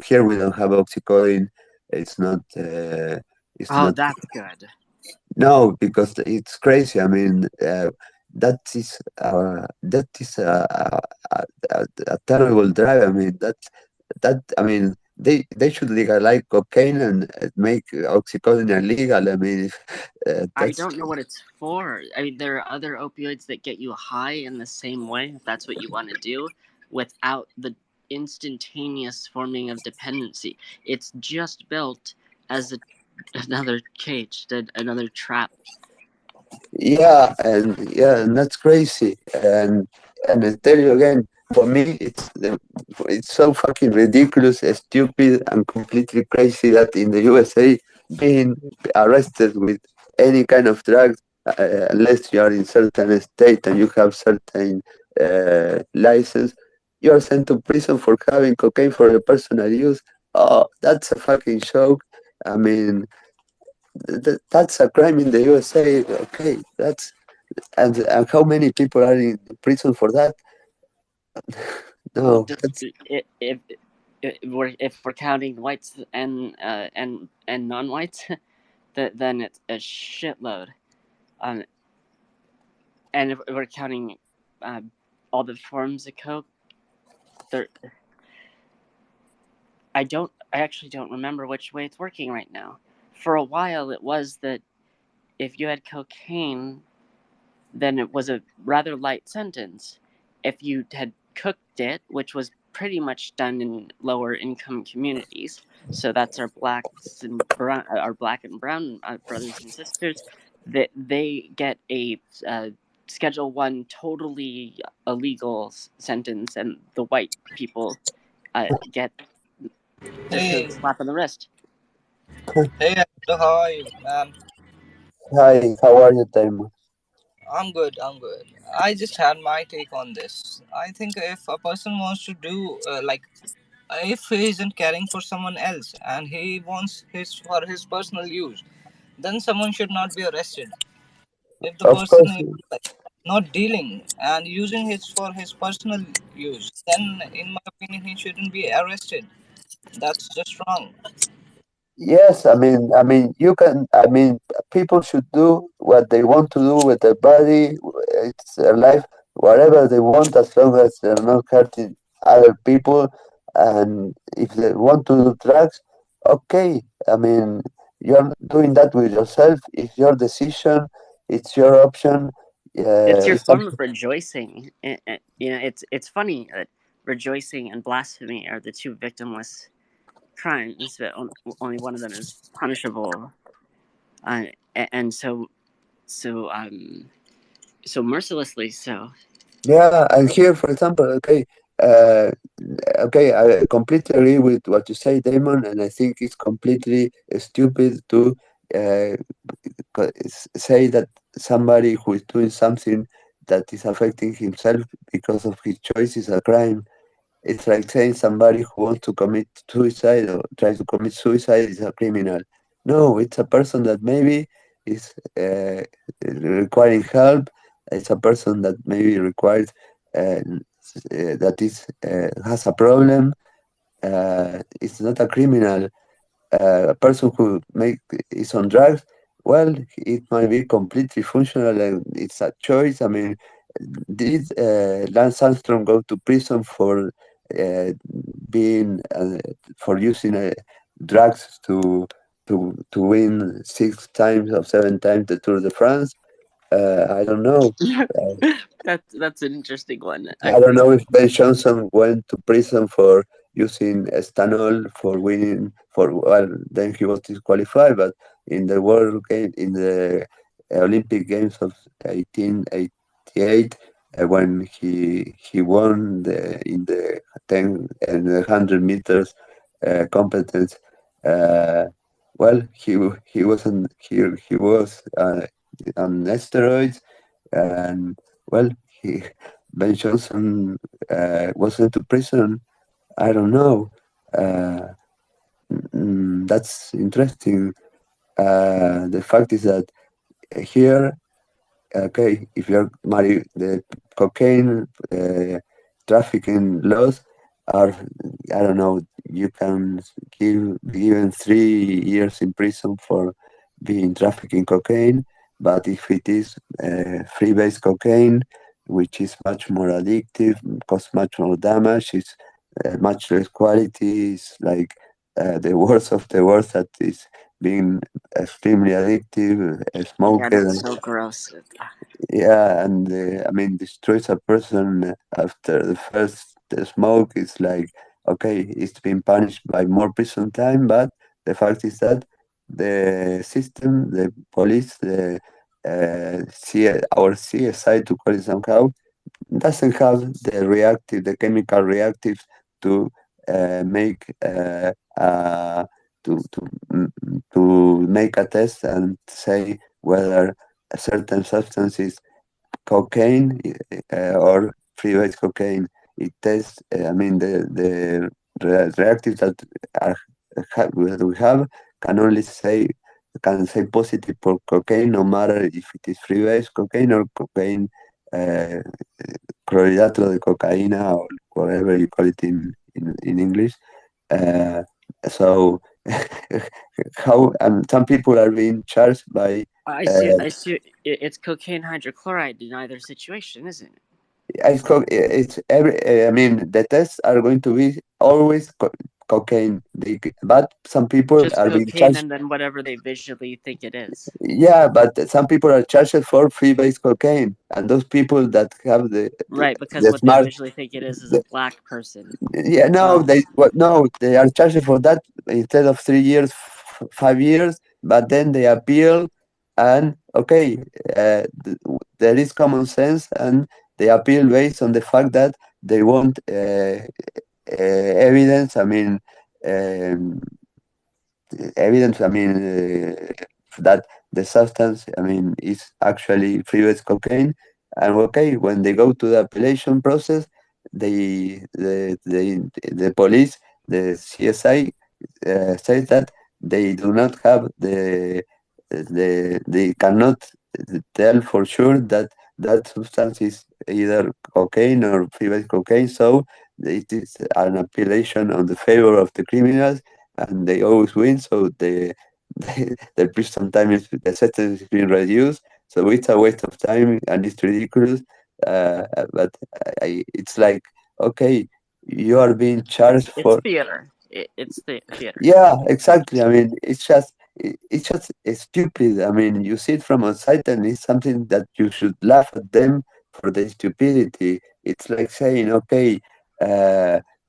here we don't have oxycodone. It's not. It's Oh, not. that's good. No, because it's crazy. I mean, that is a terrible drug. I mean, that. I mean, they should legalize cocaine and make oxycodone illegal. I mean, I that's don't know what it's for. I mean, there are other opioids that get you high in the same way, if that's what you want to do, without the instantaneous forming of dependency. It's just built as another cage, another trap. yeah, and that's crazy. And I tell you again, for me, it's so fucking ridiculous, stupid, and completely crazy that in the USA, being arrested with any kind of drugs, unless you are in certain state and you have certain license, you are sent to prison for having cocaine for your personal use. Oh, that's a fucking joke. I mean, that's a crime in the USA. Okay, and how many people are in prison for that? Well, No, just that's if we're counting whites and non-whites, then it's a shitload. Um, and if we're counting all the forms of coke, there. I actually don't remember which way it's working right now. For a while, it was that if you had cocaine, then it was a rather light sentence. If you had cooked it, which was pretty much done in lower income communities, so that's our blacks and brown, our black and brown brothers and sisters, that they get a Schedule 1 totally illegal sentence, and the white people get just a Hey, slap on the wrist. hey, hello, how are you, man? hi. How are you, Taimo? I'm good, I'm good. I just had my take on this. I think if a person wants to do, if he isn't caring for someone else and he wants his for his personal use, then someone should not be arrested. If the Of person course. is like, not dealing and using his for his personal use, then in my opinion, he shouldn't be arrested. That's just wrong. Yes, I mean, you can. I mean, people should do what they want to do with their body. It's their life, whatever they want, as long as they're not hurting other people. And if they want to do drugs, okay. I mean, you're doing that with yourself. It's your decision. It's your option. It's your It's up. form of rejoicing. It's funny that rejoicing and blasphemy are the two victimless crimes, but only one of them is punishable, and so mercilessly so. Yeah, and here, for example, uh, okay, I completely agree with what you say, Damon, and I think it's completely stupid to uh, say that somebody who is doing something that is affecting himself because of his choice is a crime. It's like saying somebody who wants to commit suicide or tries to commit suicide is a criminal. No, it's a person that maybe is requiring help. It's a person that maybe requires that is has a problem. It's not a criminal. A person who is on drugs, well, it might be completely functional and it's a choice. I mean, did Lance Armstrong go to prison for being for using drugs to win 6 times or 7 times the Tour de France. I don't know. That's an interesting one. I don't know if Ben Johnson went to prison for using ethanol for winning. Then he was disqualified. But in the World Game, in the Olympic Games of 1888, when he won in the 10 and the 100 meters competence, he wasn't he was on steroids, and he Ben Johnson was sent to prison. I don't know. That's interesting. The fact is that here, okay, if you're married, the cocaine trafficking laws are, I don't know, you can be given 3 years in prison for being trafficking cocaine. But if it is free-base cocaine, which is much more addictive, causes much more damage, it's much less quality, it's like the worst of the worst that is being extremely addictive, smoke. Yeah, that's so gross. Yeah, and I mean, destroys a person after the first smoke. It's like, okay, it's been punished by more prison time, but the fact is that the system, the police, our CSI, to call it somehow, doesn't have the chemical reactives to make to make a test and say whether a certain substance is cocaine or free-base cocaine. It tests. I mean, the reactives that we have can say positive for cocaine, no matter if it is free-base cocaine or cocaine, clorhidrato de cocaína, or whatever you call it in English. So how some people are being charged by. I see. It's cocaine hydrochloride in either situation, isn't it? It's every. I mean, the tests are going to be always cocaine, but some people just are cocaine being charged. And then whatever they visually think it is. Yeah, but some people are charged for free-base cocaine, and those people that have right, because the what smart, they visually think it is a black person. Yeah, no, they are charged for that instead of 3 years, 5 years, but then they appeal, and okay, there is common sense, and they appeal based on the fact that they want evidence. I mean, that the substance, I mean, is actually free-base cocaine. And okay, when they go to the appellation process, the police, the CSI, says that they do not have they cannot tell for sure that that substance is either cocaine or free-base cocaine. So it is an appellation on the favor of the criminals, and they always win. So the prison time the sentence is being reduced. So it's a waste of time and it's ridiculous. But it's like, okay, you are being charged for theater. It's the theater. Yeah, exactly. I mean, it's just stupid. I mean, you see it from outside, and it's something that you should laugh at them for the stupidity. It's like saying, okay,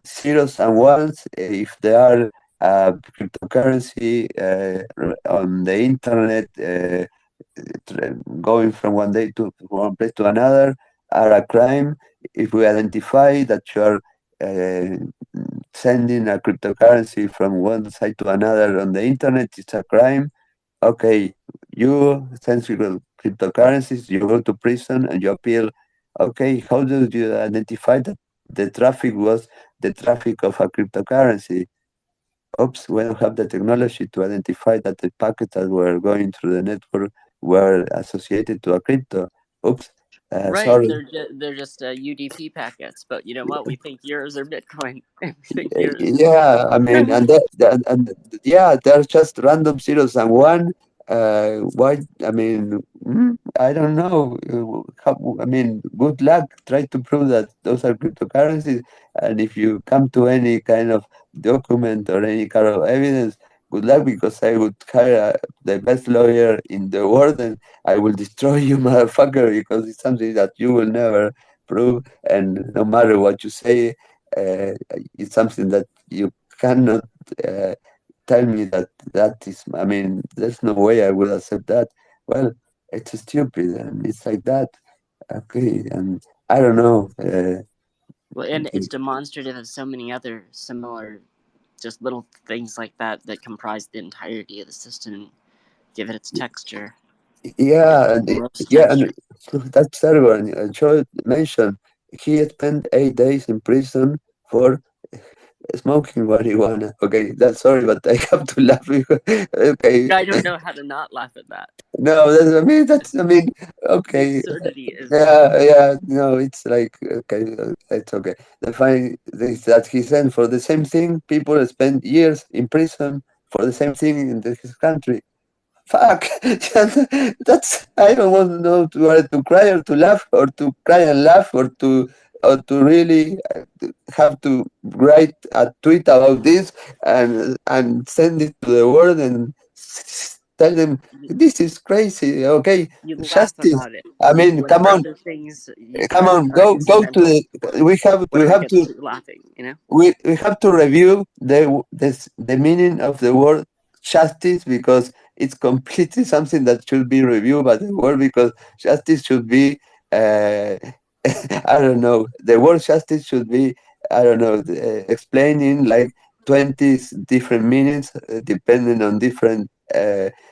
zeros and ones, if they are cryptocurrency on the internet, going from one place to another, are a crime. If we identify that you are sending a cryptocurrency from one side to another on the internet, it's a crime. Okay, you send cryptocurrencies, you go to prison and you appeal. Okay, how do you identify that the traffic was the traffic of a cryptocurrency? Oops, we don't have the technology to identify that the packets that were going through the network were associated to a crypto. Oops. Right, sorry. they're just UDP packets, but you know what? We think yours are Bitcoin. Yeah, I mean, and yeah, they're just random zeros and one. Why? I mean, I don't know. I mean, good luck. Try to prove that those are cryptocurrencies. And if you come to any kind of document or any kind of evidence, good luck, because I would hire the best lawyer in the world and I will destroy you, motherfucker, because it's something that you will never prove. And no matter what you say, it's something that you cannot tell me that is. I mean, there's no way I will accept that. Well, it's stupid, and it's like that. Okay, and I don't know. Well, and it's demonstrative of so many other similar, just little things like that that comprise the entirety of the system, give it its texture. Yeah, and that's terrible. And Joe mentioned he spent 8 days in prison for smoking marijuana. Okay, that's sorry, but I have to laugh. Okay. I don't know how to not laugh at that. No, I mean, okay. The absurdity is. Yeah, no, it's like, okay, it's okay. The funny thing is that he said for the same thing, people spend years in prison for the same thing in his country. Fuck, that's, I don't want to know whether to cry or to laugh, or to cry and laugh, or to really have to write a tweet about this and send it to the world and tell them this is crazy. Okay, you laugh justice. about it. I mean, come on, come on, go to the. We have to laughing. You know, we have to review the meaning of the word justice, because it's completely something that should be reviewed by the world, because justice should be I don't know, the word justice should be, I don't know, explaining like 20 different meanings depending on different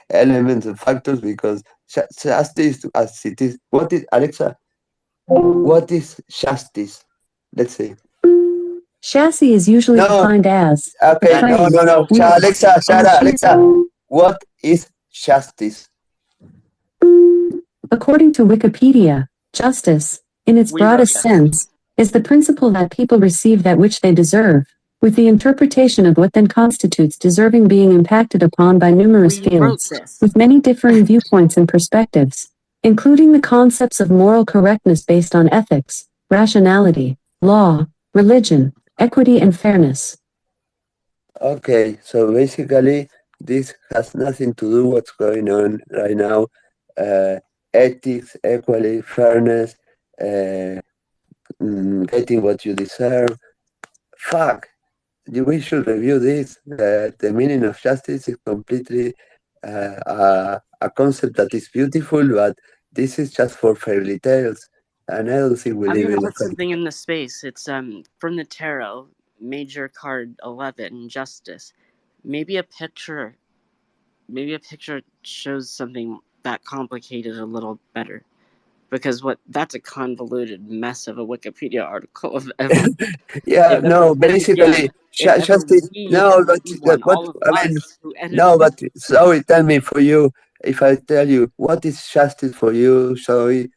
elements and factors, because justice as it is, what is, Alexa, what is justice? Let's see. Chassis is usually defined as. Okay, no. Alexa, shut up, Alexa. What is justice? According to Wikipedia, justice, in its broadest sense, is the principle that people receive that which they deserve, with the interpretation of what then constitutes deserving being impacted upon by numerous fields, with many differing viewpoints and perspectives, including the concepts of moral correctness based on ethics, rationality, law, religion, equity, and fairness. Okay, so basically, this has nothing to do what's going on right now. Ethics, equality, fairness, getting what you deserve. Fuck, we should review this. The meaning of justice is completely a concept that is beautiful, but this is just for fairy tales, and I don't think we live in. I'm gonna put something in the space. It's from the tarot, major card 11, justice. Maybe a picture shows something that complicated a little better, because that's a convoluted mess of a Wikipedia article of yeah, no, basically justice. No, but what I mean, no, but sorry, tell me, for you, if I tell you what is justice for you, sorry,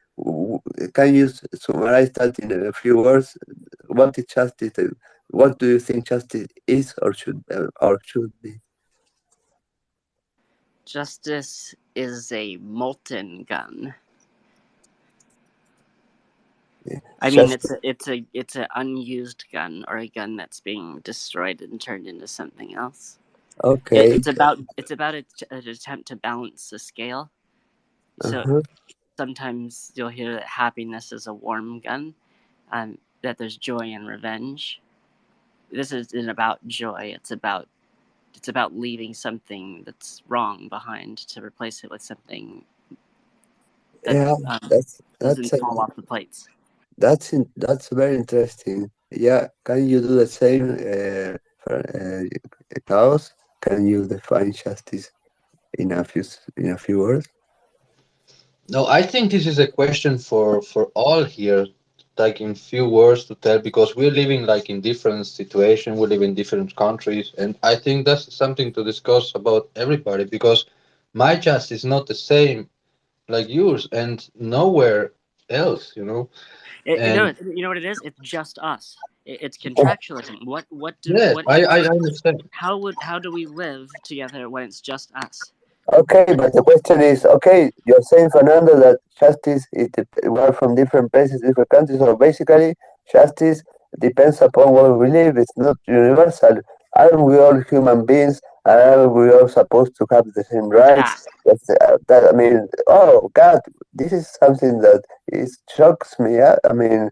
can you summarize that in a few words? What is justice? What do you think justice is or should be? Justice is a molten gun. Yeah. I mean, it's an unused gun, or a gun that's being destroyed and turned into something else. Okay. It's about an attempt to balance the scale. So sometimes you'll hear that happiness is a warm gun, that there's joy and revenge. This isn't about joy. It's about leaving something that's wrong behind to replace it with something that doesn't fall off the plates. That's very interesting. Yeah, can you do the same for Chaos? Can you define justice in a few words? No, I think this is a question for all here, like in few words to tell, because we're living like in different situations, we live in different countries, and I think that's something to discuss about everybody, because my justice is not the same like yours and nowhere else, you know. You know what it is? It's just us. It's contractualism. I understand. How do we live together when it's just us? Okay, but the question is, okay, you're saying, Fernando, that justice is we're from different places, different countries, so basically justice depends upon where we live. It's not universal. Aren't we all human beings? And aren't we all supposed to have the same rights? I mean, oh God, this is something that shocks me. I mean,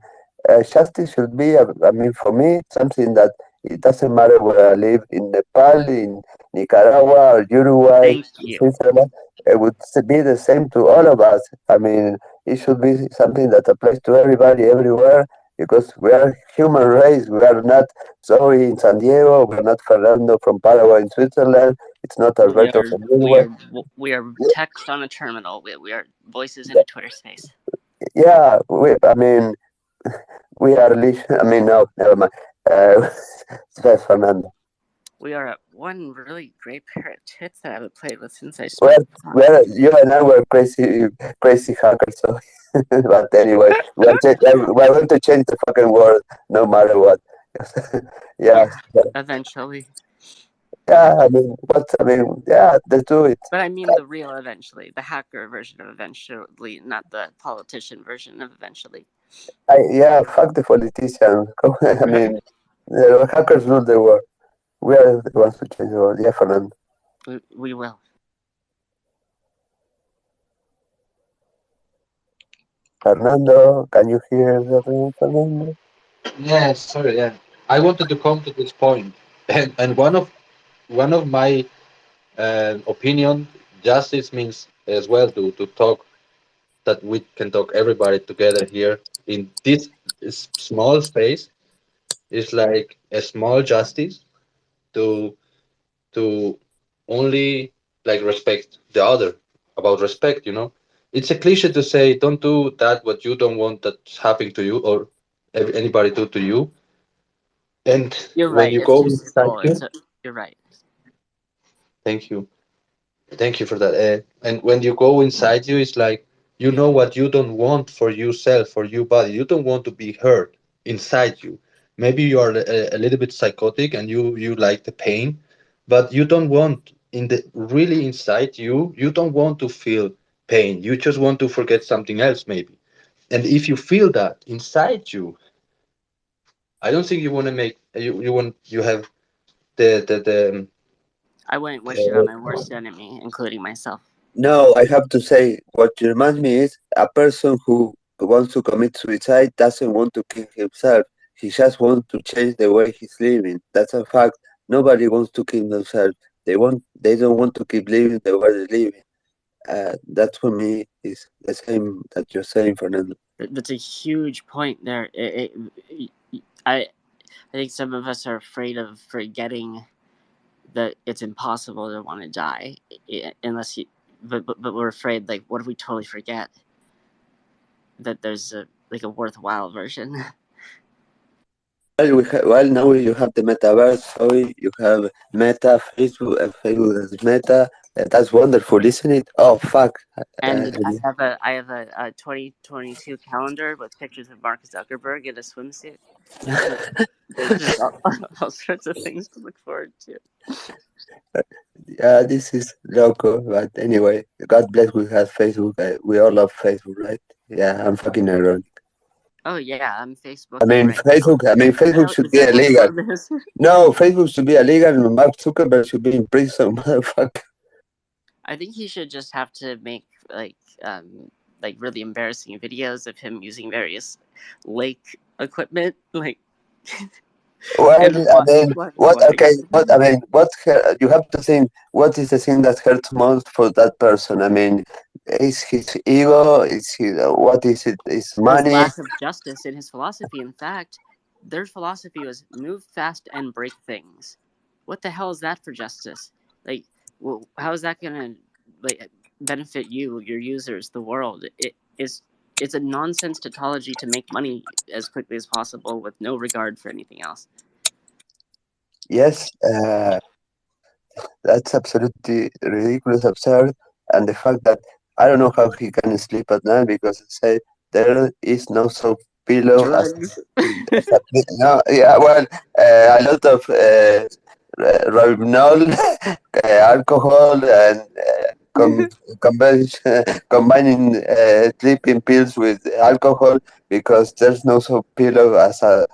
justice should be, I mean, for me, something that it doesn't matter where I live, in Nepal, in Nicaragua, or Uruguay, Thank you. Switzerland. It would be the same to all of us. I mean, it should be something that applies to everybody, everywhere, because we are human race. We are not Zoe in San Diego. We're not Fernando from Paraguay in Switzerland. It's not Alberto from Uruguay. We are text on a terminal. We are voices in a Twitter space. Yeah, I mean, we are. I mean, no, never mind. Yes, Fernando. We are one really great pair of tits that I haven't played with since I started. Well, you and I were crazy hackers. So, but anyway, we're going to change the fucking world no matter what. Yeah. Eventually. Yeah, I mean, yeah, let's do it. But I mean the real eventually, the hacker version of eventually, not the politician version of eventually. Yeah, fuck the politicians. I mean, the hackers rule the world. We are the ones who change the world. Yeah, Fernando. We will. Fernando, can you hear the ring, Fernando? Yeah, sorry. Yeah, I wanted to come to this point, and one of my opinion, justice means as well to talk, that we can talk everybody together here in this small space. Is like a small justice to only like respect the other, about respect, you know. It's a cliche to say don't do that what you don't want that's happening to you or anybody do to you. And you're when right. you It's go too inside simple. You're right. Thank you for that. And when you go inside you, it's like you know what you don't want for yourself, for your body. You don't want to be hurt inside you. Maybe you are a little bit psychotic and you like the pain, but you don't want in the really inside you. You don't want to feel pain. You just want to forget something else, maybe. And if you feel that inside you, I don't think you want to make you have the I wouldn't wish it on my worst enemy, including myself. No, I have to say, what reminds me is a person who wants to commit suicide doesn't want to kill himself. He just wants to change the way he's living. That's a fact. Nobody wants to kill themselves. They don't want to keep living the way they're living. That for me is the same that you're saying, Fernando. That's a huge point there. I think some of us are afraid of forgetting that it's impossible to want to die unless you. But we're afraid. Like, what if we totally forget that there's a worthwhile version? Well, now you have the metaverse. Sorry, you have Meta, Facebook, and Facebook is Meta. That's wonderful, isn't it? Oh fuck! And I have a 2022 calendar with pictures of Mark Zuckerberg in a swimsuit. There's just all sorts of things to look forward to. Yeah, this is loco, but anyway, God bless we have Facebook. We all love Facebook, right? Yeah, I'm fucking ironic. Oh yeah, I'm Facebook. I mean, Facebook should be illegal. No, Facebook should be illegal, and Mark Zuckerberg should be in prison, motherfucker. I think he should just have to make like really embarrassing videos of him using various lake equipment, like. Well, I mean, what? Okay, what? I mean, you have to think. What is the thing that hurts most for that person? I mean, is his ego? What is it? Is money? His lack of justice in his philosophy. In fact, their philosophy was move fast and break things. What the hell is that for justice? Like, well, how is that gonna benefit you, your users, the world? It's a nonsense tautology to make money as quickly as possible with no regard for anything else. Yes, that's absolutely ridiculous, absurd, and the fact that I don't know how he can sleep at night because say there is no soft pillow. No, yeah, well, a lot of Rohypnol, alcohol, and combining sleeping pills with alcohol because there's no so pillow as a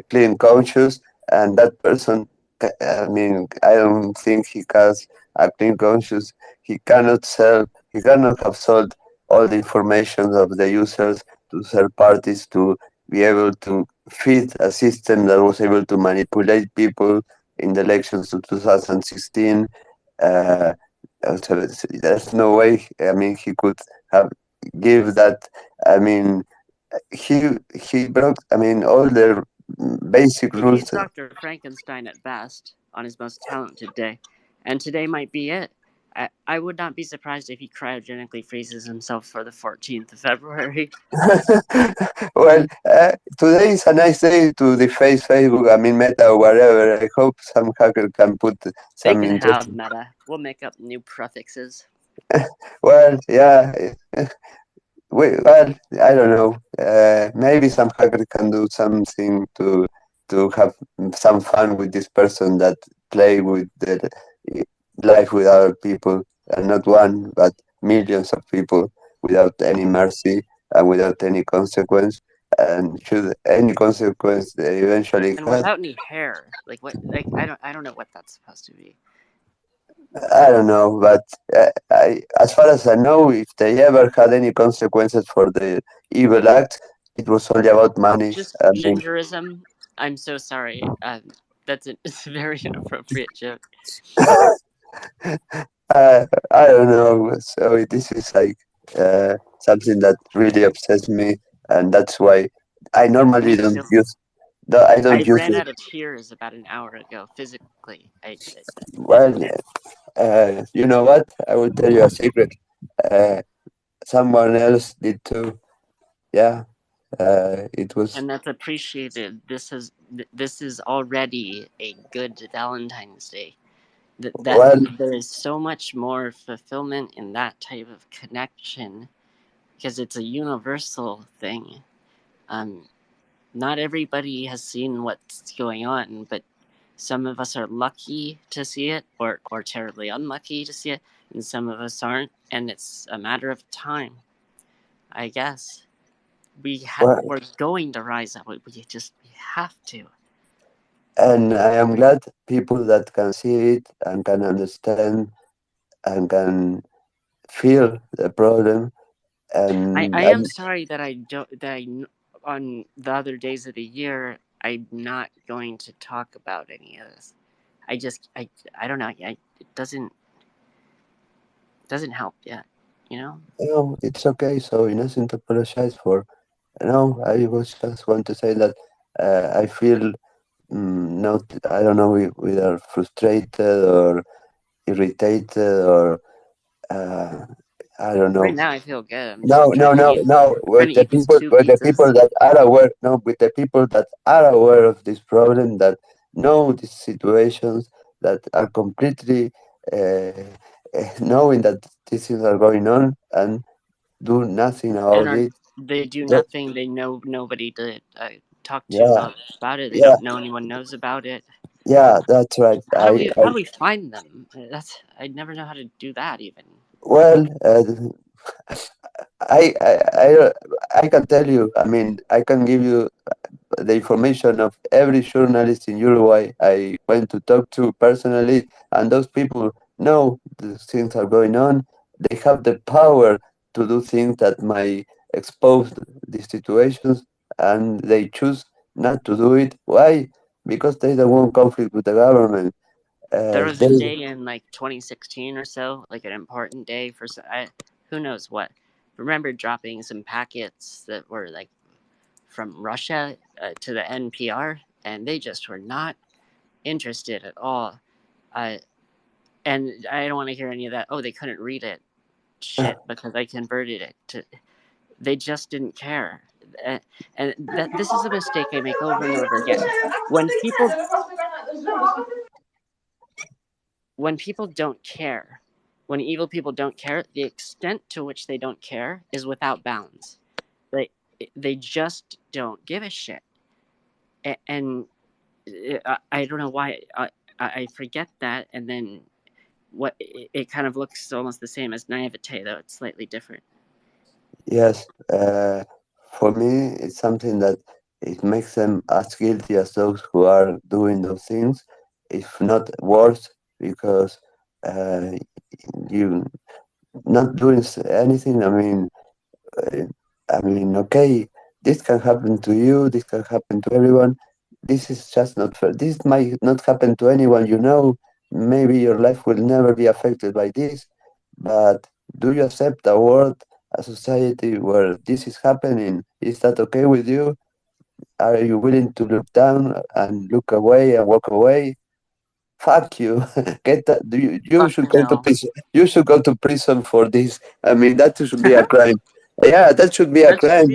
clean conscious, and that person, I mean, I don't think he has a clean conscious. He cannot have sold all the information of the users to third parties to be able to feed a system that was able to manipulate people in the elections of 2016. Uh, so there's no way. I mean, he could have give that. I mean, he broke. I mean, all the basic He's rules. Dr. Frankenstein at best on his most talented day, and today might be it. I would not be surprised if he cryogenically freezes himself for the 14th of February. Well, today is a nice day to deface Facebook. I mean, Meta or whatever. I hope some hacker can put They some can have interesting. Meta. We'll make up new prefixes. Well, yeah. Well, I don't know. Maybe some hacker can do something to have some fun with this person that play with the life with other people, and not one but millions of people without any mercy and without any consequence. And should any consequence they eventually And have, without any hair. Like what? Like I don't know what that's supposed to be. I don't know. But as far as I know, if they ever had any consequences for the evil act, it was only about money. Just I mean, gingerism. I'm so sorry. It's a very inappropriate joke. I don't know. So this is like something that really upsets me, and that's why I normally Me don't too. use. I I don't use ran it. out of tears about an hour ago. Physically, Well, you know what? I will tell you a secret. Uh, Someone else did too. Yeah, it was. and that's appreciated. This is already a good Valentine's Day. That Well, there is so much more fulfillment in that type of connection because it's a universal thing. Um, Not everybody has seen what's going on, but some of us are lucky to see it or terribly unlucky to see it, and some of us aren't, and it's a matter of time, I guess. well, We're going to rise up. We have to. and I am glad people that can see it and can understand and can feel the problem. And I am sorry that I don't that I on the other days of the year I'm not going to talk about any of this. I don't know. It doesn't help yet. You know. no, it's okay. So nothing to apologize for. No, I was just want to say that I feel not. I don't know whether frustrated or irritated or uh, I don't know. Right now I feel good. I'm No, just no, no, no. trying to eat these two With the people pizzas. that are aware, no, with the people that are aware of this problem, that know these situations, that are completely knowing that these things are going on and do nothing about it. They do That, nothing. They know nobody to talk to yeah, about it. They yeah, don't know anyone knows about it. yeah. That's right. How do we find them? I never know how to do that even. Well, I, I, I, I can tell you. I mean, I can give you the information of every journalist in Uruguay I went to talk to personally, and those people know the things are going on. They have the power to do things that might expose these situations, and they choose not to do it. Why? Because they don't want conflict with the government. There was They, a day in like 2016 or so, like an important day for who knows what. Remember dropping some packets that were like from Russia to the NPR, and they just were not interested at all. And I don't want to hear any of that. Oh, they couldn't read it. Shit, because I converted it to. They just didn't care, and this is a mistake I make over and over again. When people don't care, when evil people don't care, the extent to which they don't care is without bounds. They just don't give a shit, and I don't know why I forget that, and then what it kind of looks almost the same as naivete, though it's slightly different. Yes, for me, it's something that it makes them as guilty as those who are doing those things, if not worse, because uh, you not doing anything. Okay, this can happen to you. This can happen to everyone. This is just not fair. This might not happen to anyone you know. Maybe your life will never be affected by this, but do you accept a world, a society where this is happening? Is that okay with you? Are you willing to look down and look away and walk away? Fuck you. Get that. You should go to prison. You should go to prison for this. That should be a crime. Yeah, that should be a crime.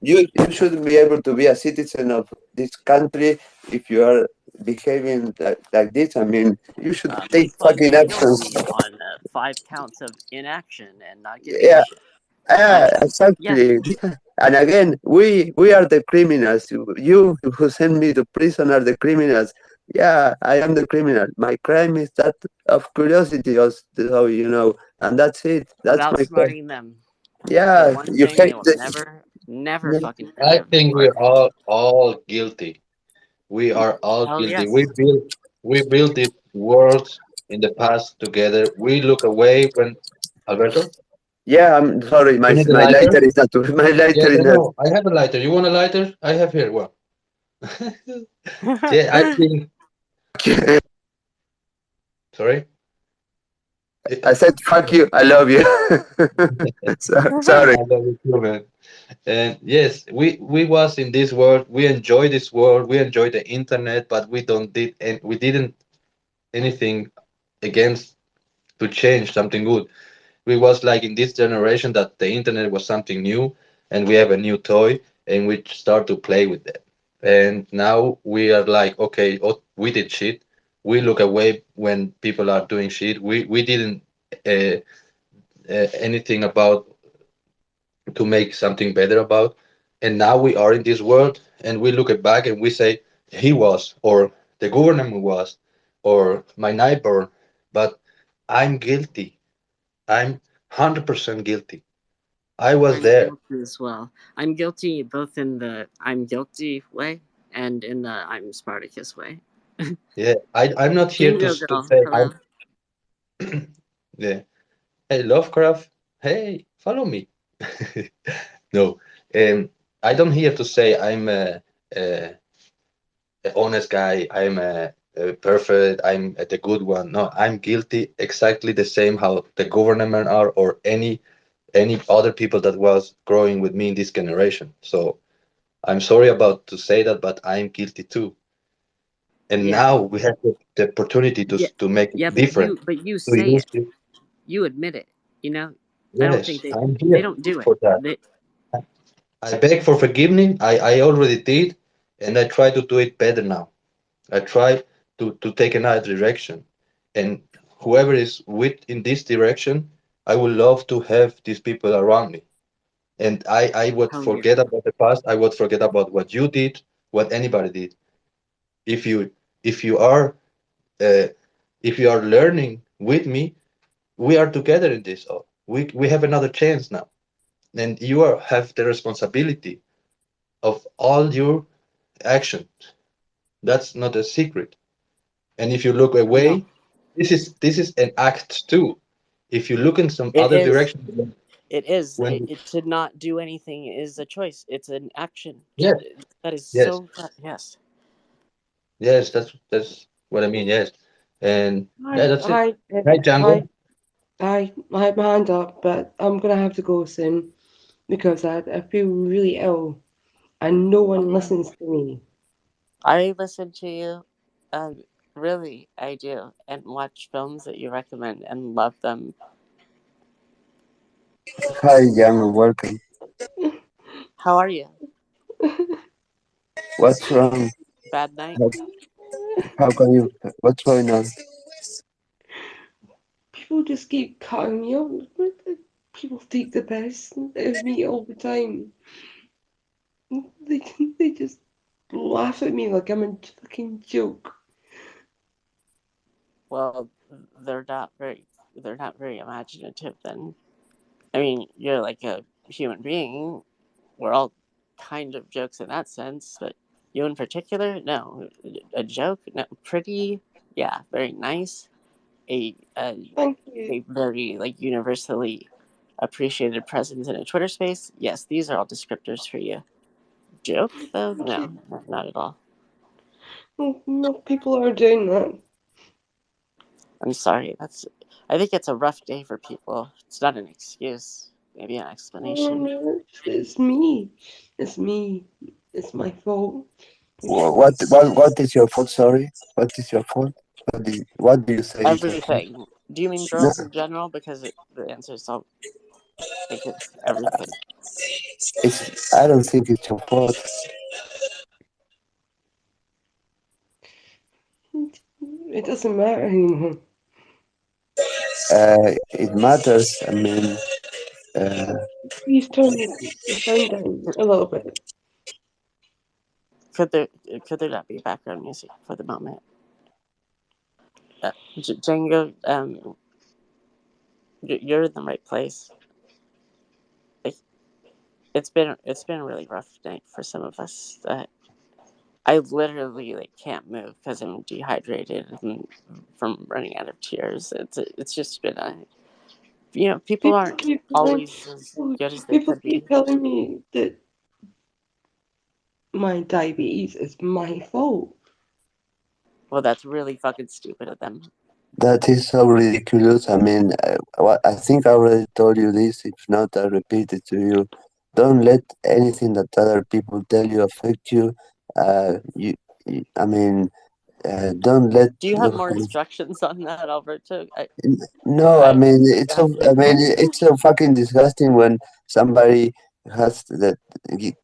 You shouldn't be able to be a citizen of this country if you are behaving like this. You should take fucking actions. On 5 counts of inaction and not giving a shit. Exactly. Yeah. And again, we are the criminals. You who send me to prison are the criminals. Yeah, I am the criminal. My crime is that of curiosity, so and that's it. That's without my smarting them. Yeah, the one thing they will never fucking forgive. I think we're all guilty. We are all guilty. Yes. We built this world in the past together. We look away when Alberto. Yeah, I'm sorry. My lighter is not. My lighter is not. I have a lighter. You want a lighter? I have here one. Yeah, I think. Sorry. I said, "Fuck you. I love you." Sorry. I love you too, man. And yes, we was in this world. We enjoy this world. We enjoy the internet, but we didn't anything against to change something good. We was like in this generation that the internet was something new, and we have a new toy, and we start to play with it. And now we are like, okay, we did shit. We look away when people are doing shit. We didn't uh, anything about to make something better about. And now we are in this world, and we look back and we say he was, or the government was, or my neighbor, but I'm guilty. I'm 100% guilty. I was there guilty as well. I'm guilty both in the I'm guilty way and in the I'm Spartacus way. Yeah, I'm not here to say I'm. Yeah. Hey, Lovecraft. Hey, follow me. No, I don't here to say I'm a honest guy. I'm a perfect. I'm the good one. No, I'm guilty exactly the same how the government are or any other people that was growing with me in this generation. So I'm sorry about to say that, but I'm guilty too. And now we have the opportunity to make it different. But you say it. You admit it. Yes, I don't think they don't do for it. that. I beg for forgiveness. I already did, and I try to do it better now. I try to take another direction, and whoever is with in this direction, I would love to have these people around me. And I would forget about the past. I would forget about what you did, what anybody did. If you if you are uh, if you are learning with me, we are together in this. Oh, we have another chance now, and you have the responsibility of all your actions. That's not a secret. And if you look away, this is an act too. If you look in some other direction, it is. It to not do anything is a choice. It's an action. Yes, that is so. Yes. Yes, that's what I mean. Yes, and yeah, that's it. Hi, Django. Hi, I had my hand up, but I'm gonna have to go soon because I feel really ill, and no one listens to me. I listen to you. Really, I do, and watch films that you recommend and love them. Hi, Django. Welcome. How are you? What's wrong? Bad night. How can you? What's going on? People just keep cutting me off. People take the best out of me all the time. They just laugh at me like I'm a fucking joke. Well, they're not very imaginative. Then, I mean, you're like a human being. We're all kind of jokes in that sense, but you in particular, no, a joke, no, pretty, yeah, very nice, a Thank you. a very like universally appreciated presence in a Twitter space. Yes, these are all descriptors for you. Joke though, Thank no, you. not at all. No, people are doing that. I'm sorry. I think it's a rough day for people. It's not an excuse. Maybe an explanation. No, it's me. It's me. It's my fault. What is your fault? Sorry, what is your fault? What do you say is your fault? Everything. Do you mean No, girls in general? Because the answer is all. Like it's everything. I don't think it's your fault. It doesn't matter anymore. It matters. I mean, Please turn the sound down a little bit. Could there not be background music for the moment? Django, you're in the right place. It's been a really rough night for some of us. I literally can't move because I'm dehydrated and from running out of tears. It's just been people aren't always as good as they People could be. keep telling me that my diabetes is my fault. Well, that's really fucking stupid of them. that is so ridiculous. I mean, I think I already told you this. If not, I'll repeat it to you. Don't let anything that other people tell you affect you. I mean, don't let. Do you have more instructions on that, Alberto? No, I mean it's so fucking disgusting when somebody has that we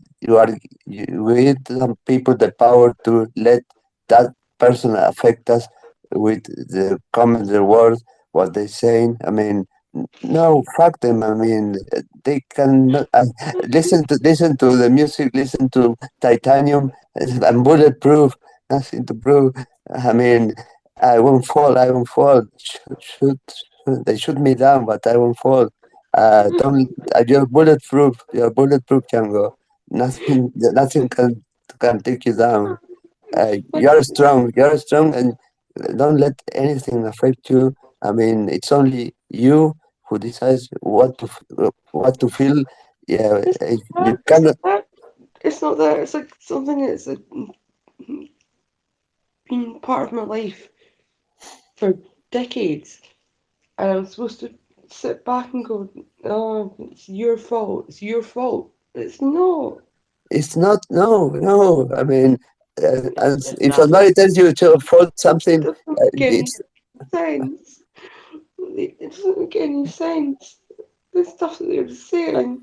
give some people the power to let that person affect us with the comments, the words, what they're saying. I mean, no, fuck them. I mean, they can listen to the music, listen to Titanium. I'm bulletproof. Nothing to prove. I mean, I won't fall. I won't fall. They shoot me down, but I won't fall. Don't. You're bulletproof. You're bulletproof, Django. Nothing can take you down. You're strong. You're strong, and don't let anything affect you. I mean, it's only you who decides what to feel. Yeah, you cannot. It's not that. It's like something that's like been part of my life for decades, and I'm supposed to sit back and go, "Oh, it's your fault. It's your fault." It's not. It's not. No. I mean, It's if not. somebody tells you to fault something, It doesn't make any it's sense. It doesn't make any sense. The stuff that they're saying.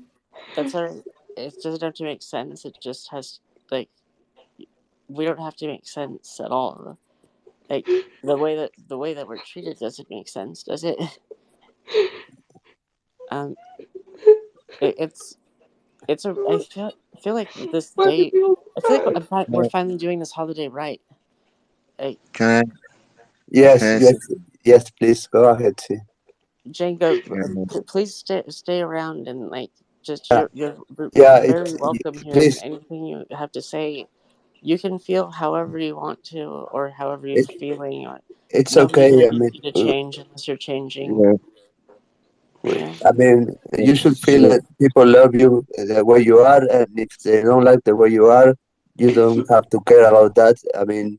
That's our. It doesn't have to make sense. It just has we don't have to make sense at all. Like the way that we're treated doesn't make sense, does it? It's I feel like this day. I feel like we're finally doing this holiday right. Can I? Yes, please go ahead. See. Django, please stay around and just you're very welcome here. And please. anything you have to say, you can feel however you want to or however you're feeling. Or It's nobody's okay. I asking mean, you to change unless you're changing. Yeah. I mean, you should feel that people love you the way you are, and if they don't like the way you are, you don't have to care about that. I mean,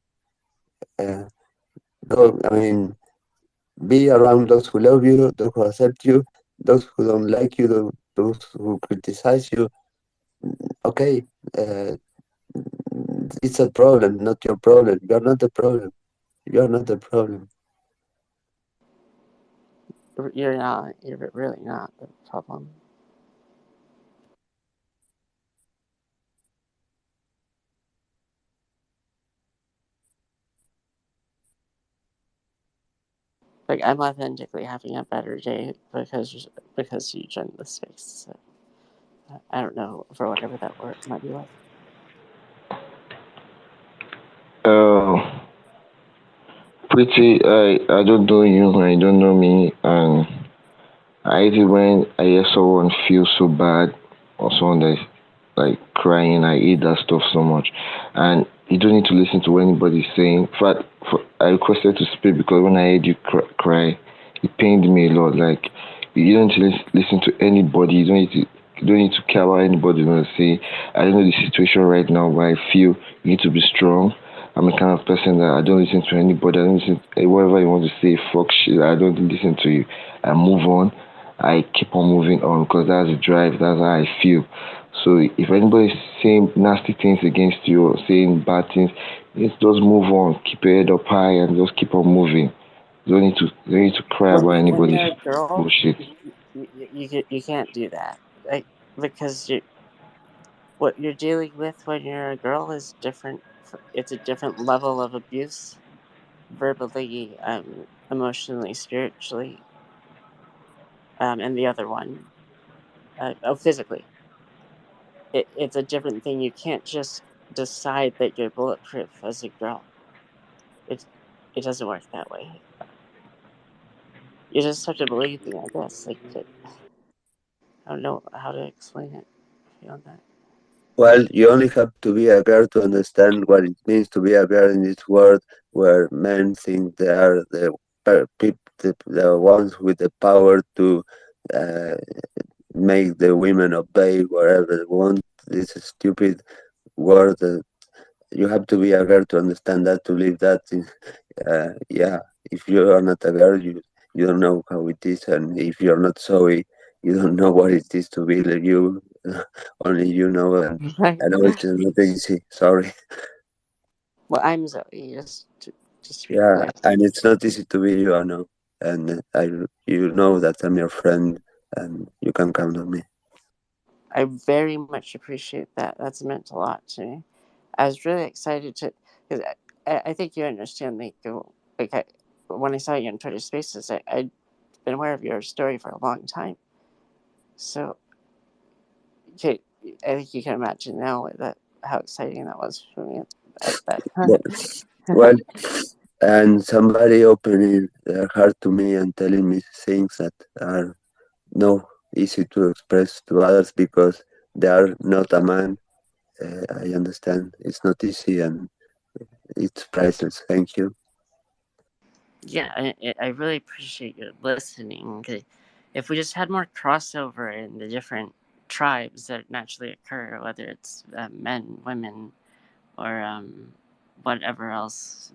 be around those who love you, those who accept you, those who don't like you, those who criticize you. Okay, it's a problem, not your problem. You're not the problem. You're not the problem. You're not. You're really not the problem. Like I'm authentically having a better day because you joined the space. So, I don't know for whatever that word might be like. Pretty, I don't know you, I don't know me, and I hate it when I hear someone feel so bad or someone that's like crying. I hate that stuff so much, and you don't need to listen to what anybody's saying. In fact, I requested to speak because when I heard you cry, it pained me a lot. Like you don't need to listen to anybody. You don't need to care about anybody gonna say. I don't know the situation right now, but I feel you need to be strong. I'm the kind of person that I don't listen to anybody. I don't listen whatever you want to say. Fuck shit. I don't listen to you. I move on. I keep on moving on because that's the drive. That's how I feel. So if anybody's saying nasty things against you or saying bad things, just move on. Keep your head up high and just keep on moving. You don't need to cry about When anybody's you're a girl, bullshit. you can't do that, like, because what you're dealing with when you're a girl is different. It's a different level of abuse, verbally, emotionally, spiritually, and the other one, physically. It's a different thing. You can't just decide that you're bulletproof as a girl. It it doesn't work that way. You just have to believe me, I guess. Like, I don't know how to explain it beyond that. Well, you only have to be a girl to understand what it means to be a girl in this world where men think they are the ones with the power to uh, make the women obey whatever they want. This is stupid world. You have to be a girl to understand that, to live that. Yeah, if you are not a girl, you don't know how it is, and if you're not Zoe, you don't know what it is to be like you. Only you know, and Right. I know it's not easy. Sorry. Well, I'm Zoe, just to be Yeah, clear. and it's not easy to be you, I know, and you know that I'm your friend, and you can count on me. I very much appreciate that. That's meant a lot to me. I was really excited to, because I think you understand, when I saw you in Twitter Spaces, I'd been aware of your story for a long time. So, okay, I think you can imagine now how exciting that was for me at that Well, time. well, and somebody opening their heart to me and telling me things that are no easy to express to others because they are not a man. I understand it's not easy and it's priceless. Thank you. Yeah, I really appreciate you listening. 'Cause if we just had more crossover in the different tribes that naturally occur, whether it's men, women, or whatever else,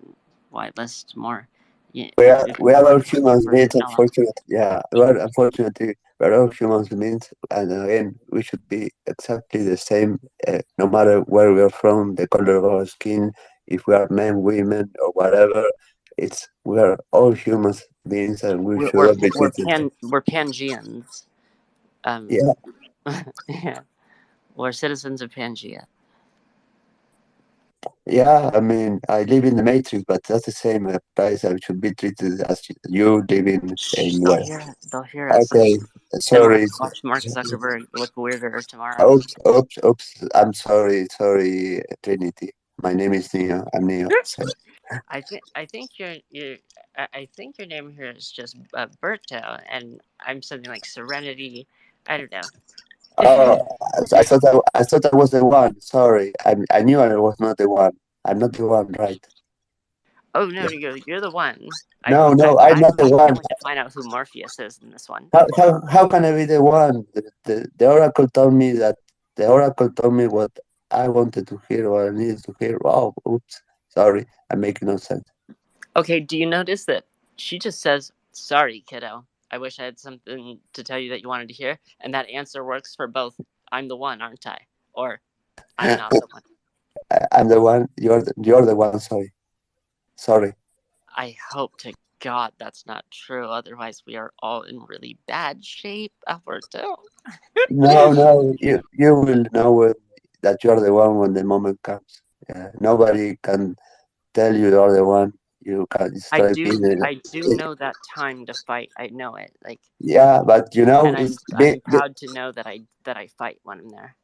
why list more? Yeah, if We are more all humans crossover, beings, no one. unfortunately. Yeah, well, unfortunately, we're all humans beings, and again, we should be exactly the same, no matter where we are from, the color of our skin, if we are men, women, or whatever. We are all humans beings, and we should all be treated. We're Pangeans. Yeah, Yeah, we're citizens of Pangea. yeah. I mean, I live in the Matrix, but that's the same. Guys, I should be treated as you living Shh, in they'll where. hear. They'll hear us. Okay, Then we'll have sorry. to watch Mark Zuckerberg look weirder tomorrow. Oops. I'm sorry, Trinity. My name is Neo. I'm Neo. Sorry. I think your name here is just Berto, and I'm something like Serenity. I don't know. Oh, I thought I was the one. Sorry, I knew I was not the one. I'm not the one, right? Oh no, you're the one. No, I'm not the I one. can't wait to find out who Morpheus is in this one. How can I be the one? The oracle told me that the oracle told me what I wanted to hear, what I needed to hear. Oh, oops. Sorry, I'm making no sense. Okay, do you notice that she just says, "Sorry, kiddo. I wish I had something to tell you that you wanted to hear," and that answer works for both. I'm the one, aren't I? Or I'm not the one. I'm the one. You're the one. Sorry. I hope to God that's not true. Otherwise, we are all in really bad shape, Alberto. No. You will know that you're the one when the moment comes. Nobody can tell you're the one. You can start being I do know that time to fight. I know it. Like, yeah, but and it's I'm proud to know that I fight when I'm there.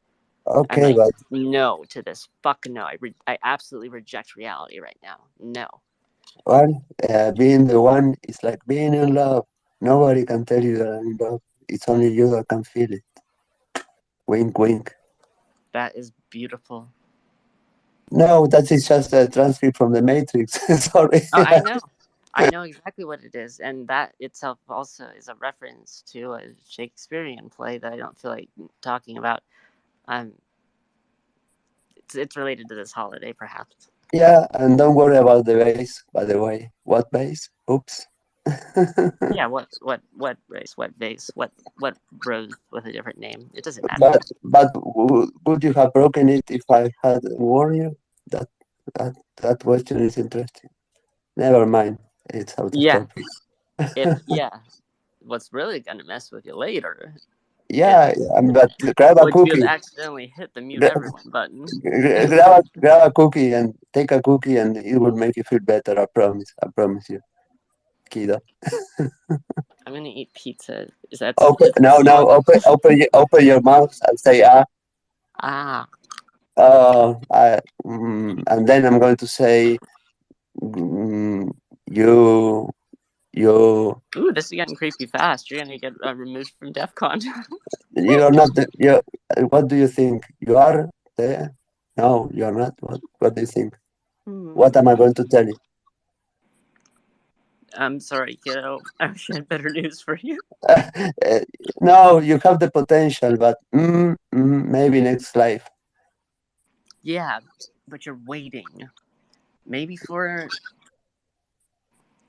I'm okay, like, but no to this. Fuck no. I absolutely reject reality right now. No. Well, being the one is like being in love. Nobody can tell you that I'm in love. It's only you that can feel it. Wink, wink. That is beautiful. No, that is just a transcript from the Matrix. Sorry. Oh, I know. I know exactly what it is, and that itself also is a reference to a Shakespearean play that I don't feel like talking about. It's related to this holiday, perhaps. Yeah, and don't worry about the bass, by the way. What bass? Oops. Yeah, what race, what vase, what rose with a different name. It doesn't matter. But would you have broken it if I had warned you? That question is interesting. Never mind. It's out of topic. Yeah. What's really gonna mess with you later? Yeah, but grab a cookie. You'll accidentally hit the mute everyone button. Grab a cookie and take a cookie, and it will make you feel better. I promise. I promise you, kiddo. I'm gonna eat pizza. Is that open your mouth and say ah. Ah. And then I'm going to say you. Ooh, this is getting creepy fast. You're gonna get removed from DEF CON. You're not. What do you think? You are there? No, you're not. What do you think? What am I going to tell you? I'm sorry, kiddo. I wish I had better news for you. No, you have the potential, but maybe next life. Yeah, but you're waiting. Maybe for...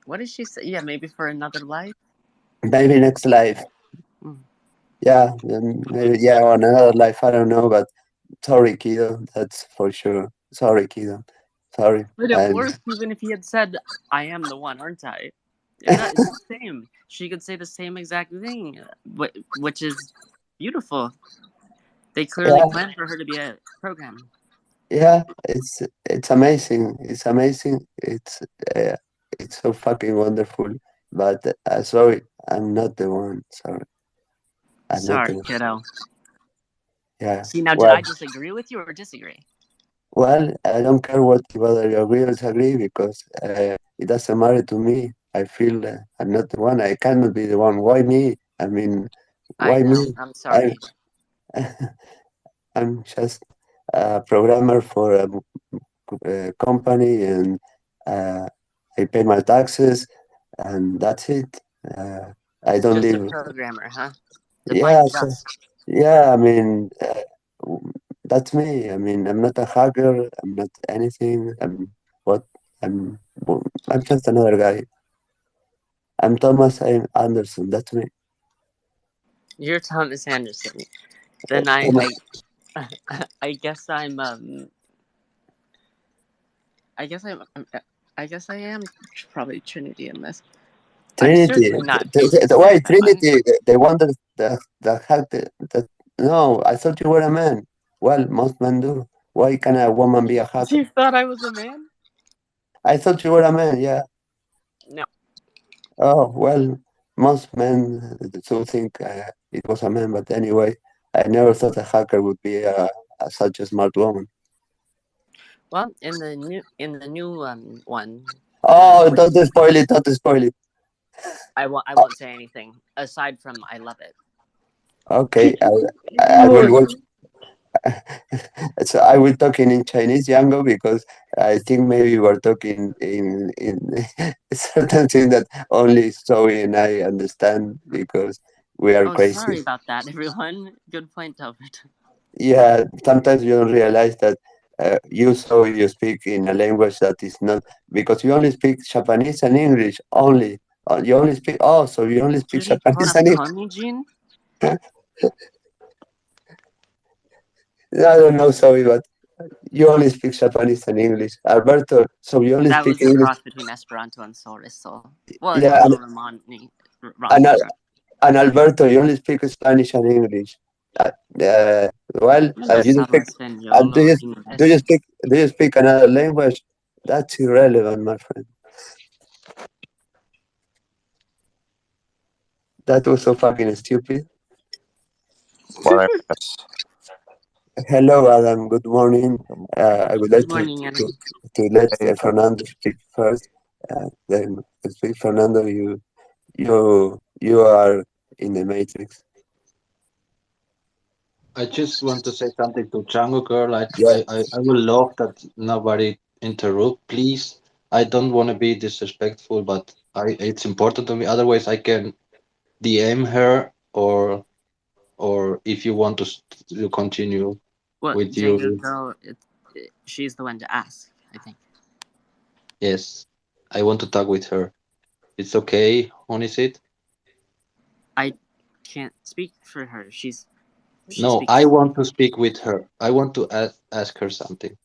What did she say? Yeah, maybe for another life? Maybe next life. Yeah, maybe, yeah, or another life. I don't know, but sorry, kiddo. That's for sure. Sorry, kiddo. Sorry. But it works even if he had said, I am the one, aren't I? It's the same. She could say the same exact thing, which is beautiful. They clearly planned for her to be a program. Yeah, it's amazing. It's amazing. It's so fucking wonderful. But sorry, I'm not the one. Sorry, kiddo. Yeah. See, now did I disagree with you or disagree? Well, I don't care whether you agree or disagree because it doesn't matter to me. I feel I'm not the one. I cannot be the one. Why me? I mean, why me? I'm sorry. I'm just a programmer for a company, and I pay my taxes, and that's it. I don't just live. A programmer, huh? Yeah. I mean, that's me. I mean, I'm not a hacker. I'm not anything. I'm just another guy. I'm Thomas Anderson. That's me. You're Thomas Anderson. Then I guess I'm I guess I am probably Trinity in this. Trinity. Why Trinity? The one that had that. No, I thought you were a man. Well, most men do. Why can a woman be a hacker? You thought I was a man? I thought you were a man. Yeah. No. Oh well, most men do think it was a man, but anyway, I never thought a hacker would be such a smart woman. Well, in the new one. Oh, don't spoil it! Don't spoil it. I won't say anything aside from I love it. Okay, I will watch. So I will talk in Chinese, Yango, because I think maybe we're talking in certain thing that only Zoe and I understand because we are crazy. Sorry about that, everyone. Good point, Albert. Yeah, sometimes you don't realize that you speak in a language that is not, because you only speak Japanese and English only. You only speak. Oh, so you only speak Japanese and English. I don't know, sorry, but you only speak Japanese and English. Alberto, so you only speak English. That was a cross between Esperanto and Soriso. Well, yeah, and Alberto, you only speak Spanish and English. Well, do you speak another language? That's irrelevant, my friend. That was so fucking stupid. Hello, Adam. Good morning. I would like to let Fernando speak first. Then speak, Fernando. You are in the matrix. I just want to say something to Django girl. Yeah. I will love that nobody interrupt, please. I don't want to be disrespectful, but it's important to me. Otherwise, I can DM her, or if you want to continue Well, with Django you, girl, she's the one to ask, I think. yes, I want to talk with her. It's okay, Onisit? I can't speak for her. She No, I speaks. want to speak with her. I want to ask her something.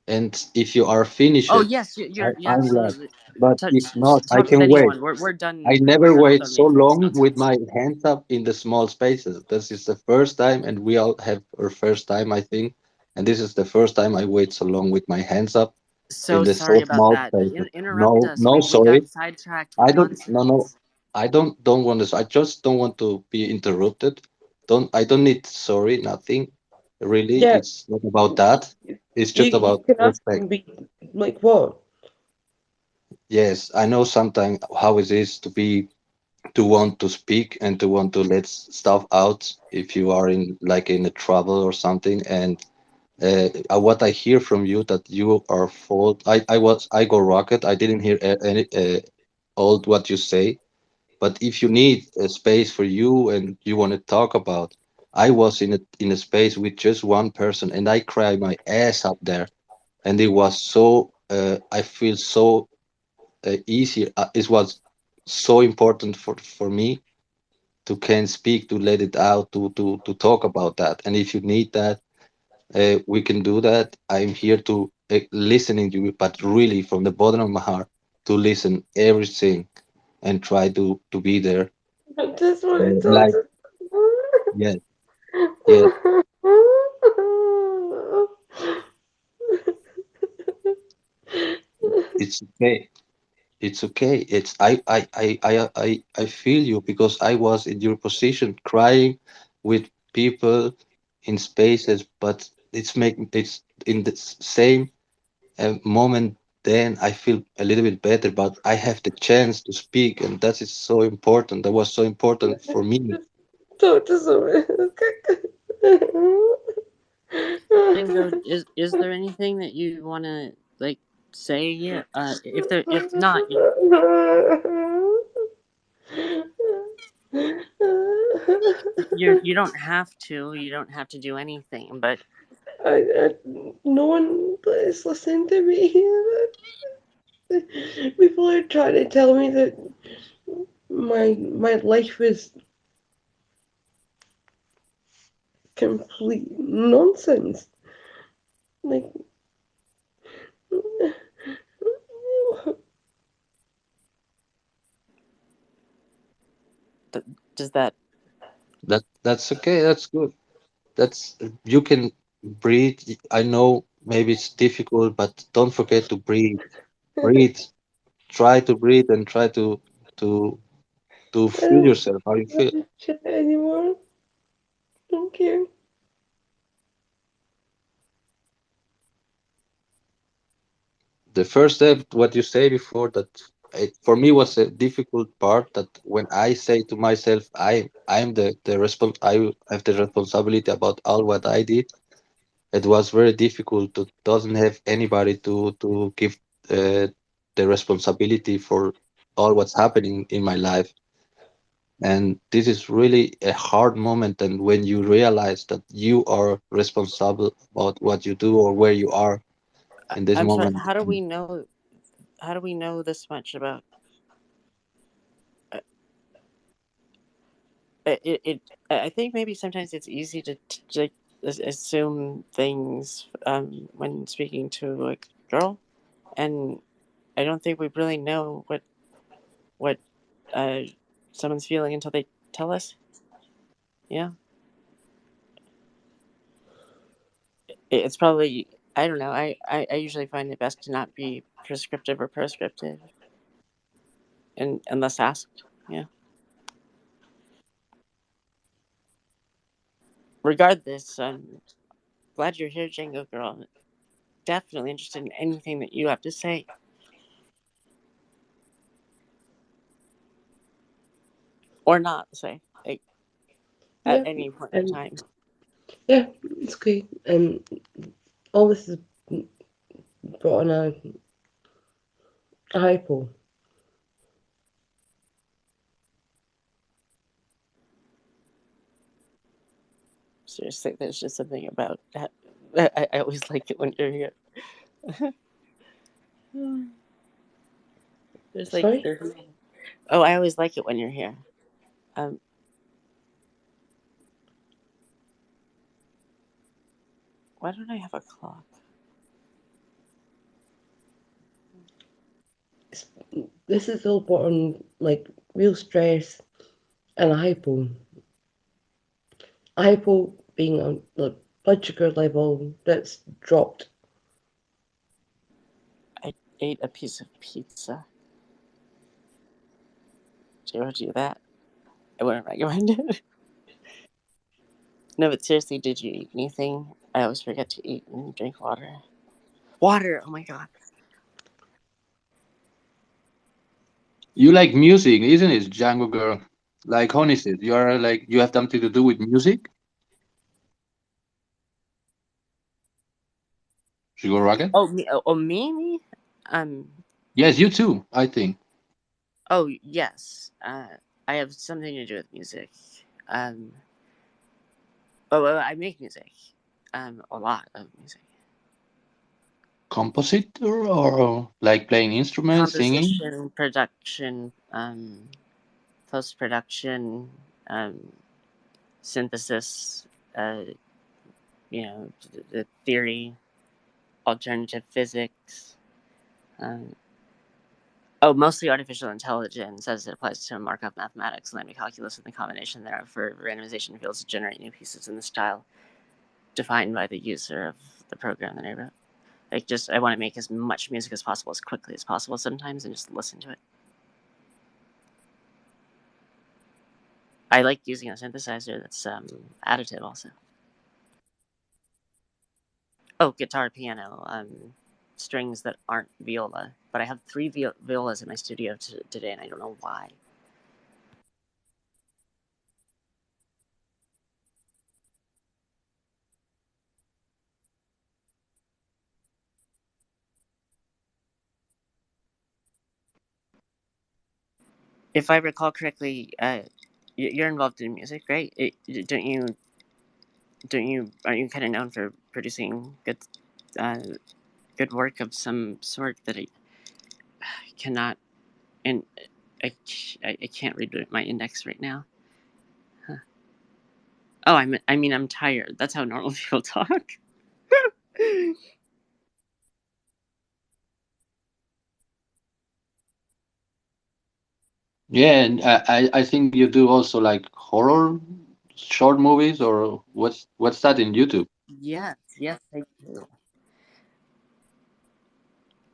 And if you are finished, Oh yes, you're I'm glad. absolutely. But if not, I Talk with can wait. anyone. We're done. I We're never done with wait our so matrix long with nonsense. my hands up in the small spaces. This is the first time, and we all have our first time, I think. And this is the first time I wait so long with my hands up in So the sorry so about small that. spaces. Interrupt No, us. no, We got sorry. sidetracked with I don't. No, no. nonsense. I don't want this. I just don't want to be interrupted. Don't. I don't need sorry. Nothing. Really, Yeah, it's not about that. It's just you about can ask respect. and be like, what? Yes, I know sometimes how it is to want to speak and to want to let stuff out if you are in like in a trouble or something. And what I hear from you that you are fault. I go rocket. I didn't hear any all what you say. But if you need a space for you and you want to talk about, I was in a space with just one person and I cried my ass up there, and it was so. I feel so easy. It was so important for me to can speak, to let it out, to talk about that. And if you need that, we can do that. I'm here to listening to you, but really from the bottom of my heart to listen everything and try to be there. I just want to talk Like to. yes, yes, it's okay. It's okay. It's I feel you because I was in your position crying with people in spaces, but it's in the same moment. Then I feel a little bit better, but I have the chance to speak, and that is so important. That was so important for me. Talk to someone. Django, is there anything that you want to like say? Yeah. If not, you don't have to. You don't have to do anything. But I, no one is listening to me. People are trying to tell me that my life is complete nonsense. Like, does that? That's okay. That's good. That's you can breathe. I know maybe it's difficult, but don't forget to breathe. Breathe. Try to breathe and try to to I feel don't yourself how you want feel. to chat anymore. Don't care. The first step, what you say before, that for me was a difficult part. That when I say to myself, I'm I have the responsibility about all what I did. It was very difficult to doesn't have anybody to give uh, the responsibility for all what's happening in my life. And this is really a hard moment. And when you realize that you are responsible about what you do or where you are in this I'm sorry. moment, How do we know? How do we know this much about uh, it? I think maybe sometimes it's easy to assume things when speaking to a girl, and I don't think we really know what uh, someone's feeling until they tell us. Yeah, it's probably, I don't know. I usually find it best to not be prescriptive or prescriptive, and unless asked. Yeah. Regardless, I'm glad you're here, Django girl. Definitely interested in anything that you have to say. or not say like at Yeah, any point in time. yeah, it's okay. And all this is brought on a hypo. Seriously, there's just something about that. I always like it when you're here. Sorry? Oh, I always like it when you're here. Um, why don't I have a clock? This is all brought on like real stress and a hypo. A hypo being on the blood sugar level that's dropped. I ate a piece of pizza. Do you ever do that? I wouldn't recommend it. No, but seriously, did you eat anything? I always forget to eat and drink water. Water! Oh my god. You like music, isn't it, Django girl? Like Honey said, you are like you have something to do with music. Sugar Rocket? Oh, me? Oh, me? Um. Yes, you too. I think. Oh, yes. I have something to do with music. Well, I make music. A lot of music. Compositor or like playing instruments, singing? Composition, production, post-production, synthesis, the theory, alternative physics. Mostly artificial intelligence as it applies to Markov mathematics, linear calculus, and the combination thereof for randomization fields to generate new pieces in the style defined by the user of the program that I wrote. I want to make as much music as possible, as quickly as possible sometimes, and just listen to it. I like using a synthesizer that's additive also. Oh, guitar, piano, strings that aren't viola. But I have 3 violas in my studio today, and I don't know why. If I recall correctly, you're involved in music, right? Aren't you kind of known for producing good work of some sort that I cannot, and I can't read my index right now. Huh. Oh, I'm tired. That's how normal people talk. Yeah, and I think you do also like horror short movies or what's that in YouTube? Yes, I do.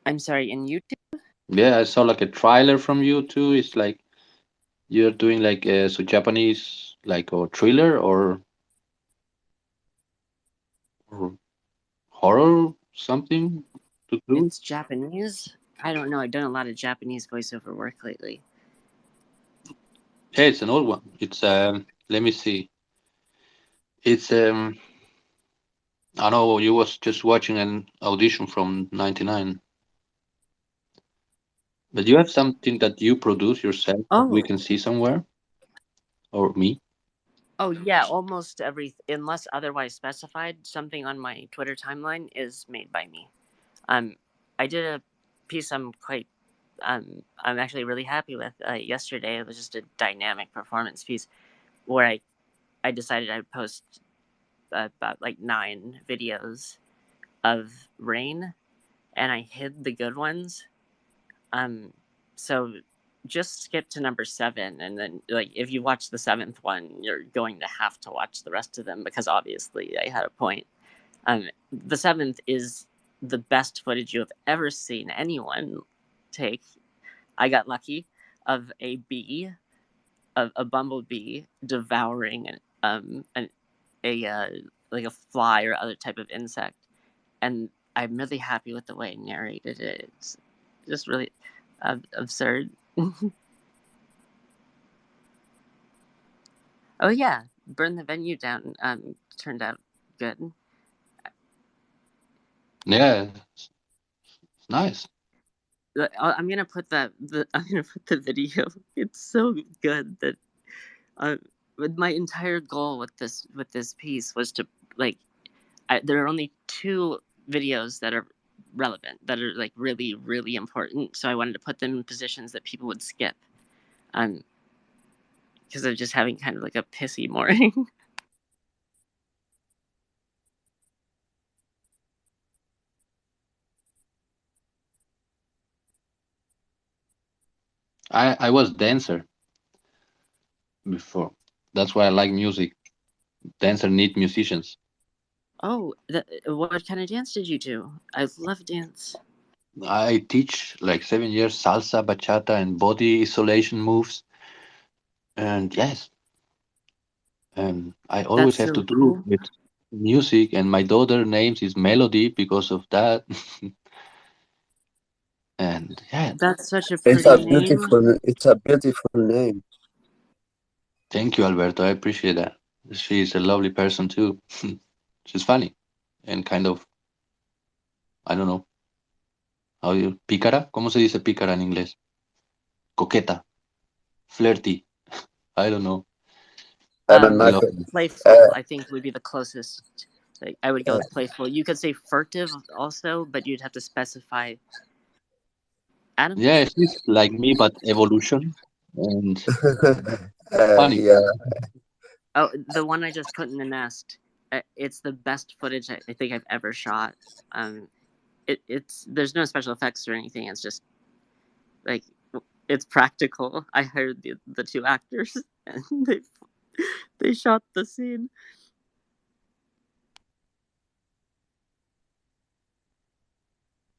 I'm sorry, in YouTube? Yeah, I saw like a trailer from you too. It's like you're doing like so Japanese like or thriller or horror something to do. It's Japanese? I don't know. I've done a lot of Japanese voiceover work lately. Yeah, it's an old one. It's let me see. It's I know you was just watching an audition from '99. But you have something that you produce yourself that we Oh. can see somewhere? Or me? Oh yeah, almost unless otherwise specified, something on my Twitter timeline is made by me. I did a piece I'm actually really happy with yesterday. It was just a dynamic performance piece where I decided I'd post about like 9 videos of rain, and I hid the good ones. So just skip to number 7, and then like if you watch the 7th one, you're going to have to watch the rest of them because obviously I had a point. The 7th is the best footage you have ever seen anyone take. I got lucky of a bee, of a bumblebee devouring like a fly or other type of insect, and I'm really happy with the way I narrated it. It's just really absurd. Oh yeah, Burn the Venue Down turned out good. Yeah, it's nice. I'm gonna put I'm gonna put the video. It's so good that my entire goal with this piece was to like there are only 2 videos that are relevant, that are like really really important. So I wanted to put them in positions that people would skip, because of just having kind of like a pissy morning. I was dancer before. That's why I like music. Dancer need musicians. Oh, what kind of dance did you do? I love dance. I teach like 7 years salsa, bachata, and body isolation moves. And yes, and I always That's have to so do it cool. with music. And my daughter names is Melody because of that. And yeah, That's such a It's pretty a name. beautiful name. thank you, Alberto. I appreciate that. She's a lovely person too. She's funny and kind of, I don't know, how you, pícara? ¿Cómo se dice pícara en inglés? Coqueta, flirty. I don't know. I love it. Playful, I think, would be the closest. Like, I would go with playful. You could say furtive also, but you'd have to specify. Adam? Yeah, she's like me, but evolution and funny. Yeah. Oh, the one I just put in the nest. It's the best footage I think I've ever shot. It's there's no special effects or anything. It's just like it's practical. I hired the 2 actors and they shot the scene.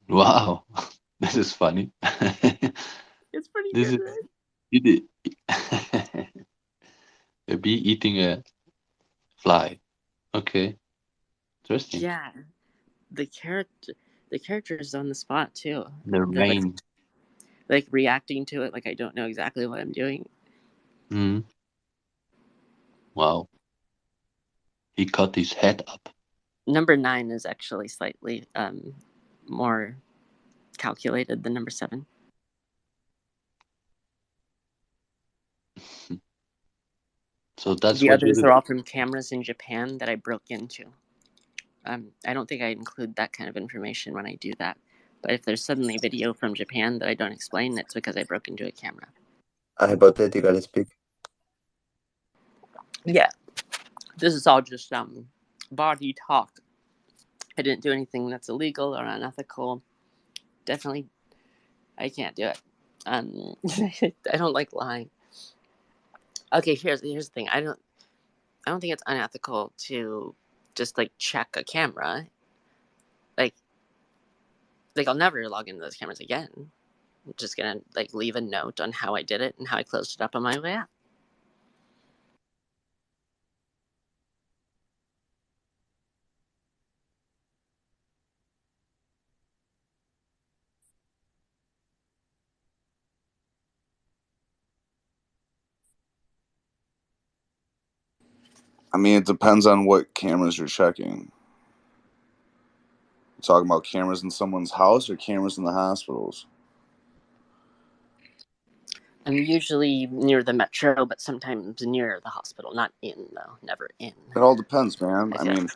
Wow, this is funny. It's pretty This good, is right? a bee eating a fly. Okay, interesting. Yeah, the character's on the spot too. The They're rain. like reacting to it like I don't know exactly what I'm doing. Mm. Wow, he cut his head up. Number 9 is actually slightly more calculated than number 7. So that's The what you others do. are all from cameras in Japan that I broke into. I don't think I include that kind of information when I do that. But if there's suddenly video from Japan that I don't explain, it's because I broke into a camera. Hypothetically speaking. Yeah. This is all just body talk. I didn't do anything that's illegal or unethical. Definitely, I can't do it. I don't like lying. Okay, here's the thing. I don't think it's unethical to just like check a camera. Like I'll never log into those cameras again. I'm just gonna like leave a note on how I did it and how I closed it up on my way out. I mean, it depends on what cameras you're checking. You're talking about cameras in someone's house or cameras in the hospitals? I'm usually near the metro, but sometimes near the hospital. Not in, though. Never in. It all depends, man. I Yeah. mean,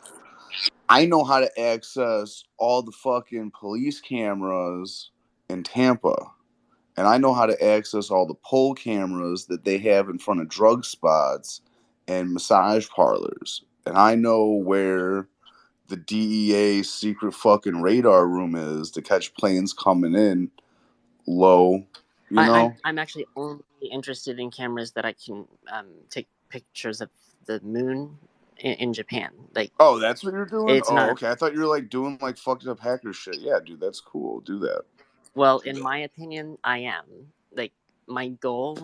I know how to access all the fucking police cameras in Tampa. And I know how to access all the pole cameras that they have in front of drug spots and massage parlors. And I know where the DEA secret fucking radar room is to catch planes coming in low, you know? I'm actually only interested in cameras that I can take pictures of the moon in Japan. Like, oh, that's what you're doing? it's Oh, not. okay. I thought you were like doing like fucked up hacker shit. Yeah, dude, that's cool. Do that. Well, in my opinion, I am. Like, my goal,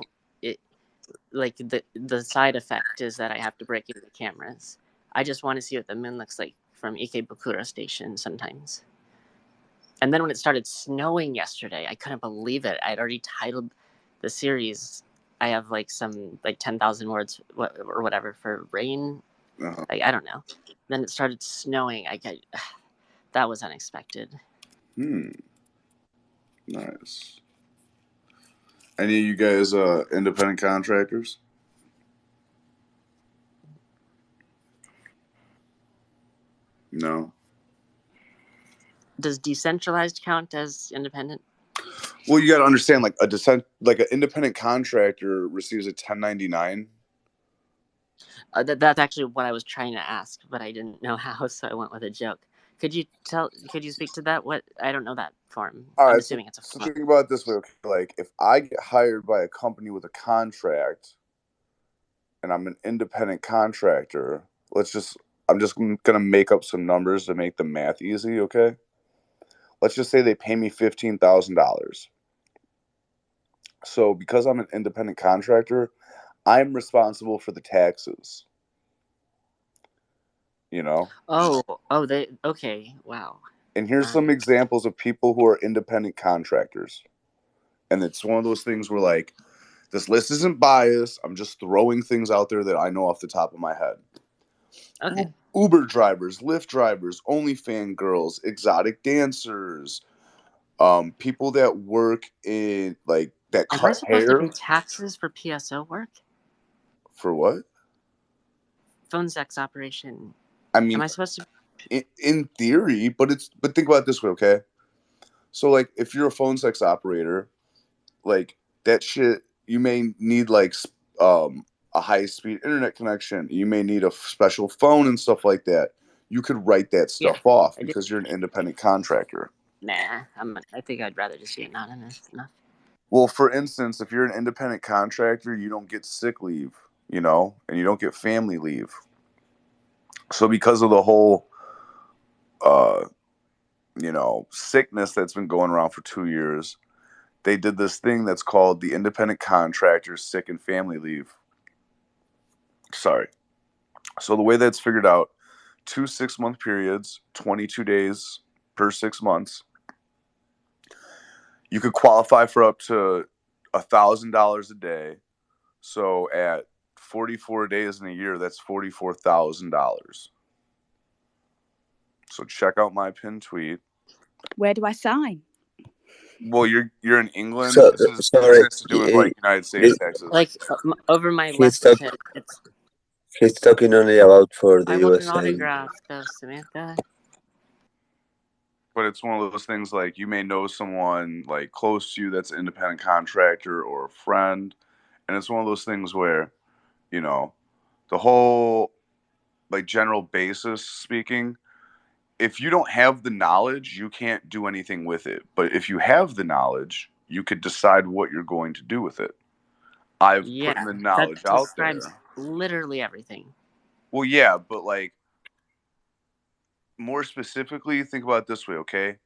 like the side effect is that I have to break into cameras. I just want to see what the moon looks like from Ikebukuro Station sometimes. And then when it started snowing yesterday, I couldn't believe it. I'd already titled the series I have like some like 10,000 words or whatever for rain. Uh-huh. Like, I don't know. Then it started snowing. That was unexpected. Nice. Any of you guys independent contractors? No. Does decentralized count as independent? Well, you got to understand, like an independent contractor receives a 1099. That's actually what I was trying to ask, but I didn't know how, so I went with a joke. Could you speak to that? What, I don't know that form. All right, I'm assuming it's a form. So think about it this way, okay? Like if I get hired by a company with a contract and I'm an independent contractor, I'm just gonna make up some numbers to make the math easy, okay? Let's just say they pay me $15,000. So because I'm an independent contractor, I'm responsible for the taxes. You know? Okay, wow. And here's some examples of people who are independent contractors. And it's one of those things where, like, this list isn't biased. I'm just throwing things out there that I know off the top of my head. Okay. Uber drivers, Lyft drivers, OnlyFans girls, exotic dancers, people that work in, like, that cut hair. Am I supposed to pay taxes for PSO work? For what? Phone sex operation. I mean, am I supposed to? In theory, but think about it this way, okay? So, like, if you're a phone sex operator, like, that shit, you may need, like, a high-speed internet connection. You may need a special phone and stuff like that. You could write that stuff off because you're an independent contractor. Nah, I think I'd rather just be anonymous enough. Well, for instance, if you're an independent contractor, you don't get sick leave, you know, and you don't get family leave. So because of the whole, sickness that's been going around for 2 years, they did this thing that's called the Independent Contractor Sick and Family Leave. Sorry. So the way that's figured out, 2 6-month periods, 22 days per 6 months. You could qualify for up to $1,000 a day. So at 44 days in a year, that's $44,000. So check out my pinned tweet. Where do I sign? Well, you're in England. So, this sorry, has to do with like United States taxes. Like over my He's left talk- head. He's talking only about for the I want an USA. autograph, Samantha. But it's one of those things, like, you may know someone like close to you that's an independent contractor or a friend, and it's one of those things where, you know, the whole, like, general basis speaking, if you don't have the knowledge, you can't do anything with it. But if you have the knowledge, you could decide what you're going to do with it. I've put the knowledge that out describes there. literally everything. Well, yeah, but, like, more specifically, think about it this way, okay?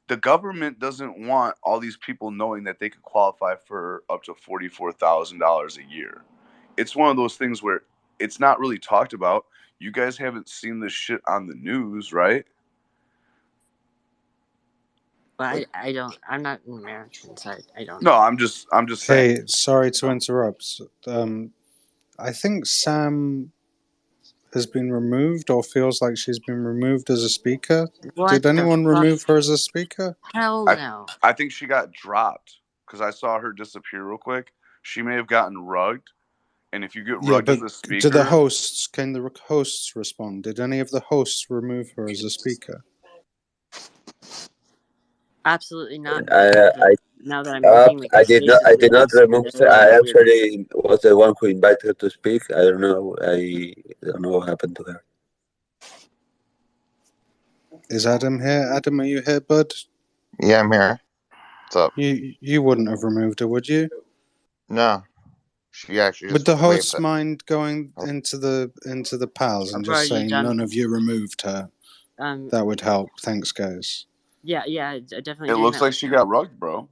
The government doesn't want all these people knowing that they could qualify for up to $44,000 a year. It's one of those things where it's not really talked about. You guys haven't seen this shit on the news, right? But I don't. I'm not an American, so I don't. No, I'm just saying. Hey, sorry to interrupt. I think Sam has been removed, or feels like she's been removed as a speaker. Did anyone remove her as a speaker? Hell no. I think she got dropped because I saw her disappear real quick. She may have gotten rugged, and if you get rugged as a speaker, can the hosts respond? Did any of the hosts remove her as a speaker? Absolutely not. Now that I'm I did not remove her. I actually was the one who invited her to speak. I don't know. I don't know what happened to her. Is Adam here? Adam, are you here, bud? Yeah, I'm here. What's up? You wouldn't have removed her, would you? No. She actually. Would the hosts mind going into the pals and just saying none of you removed her? That would help. Thanks, guys. Yeah, definitely. It looks like she got rugged, bro.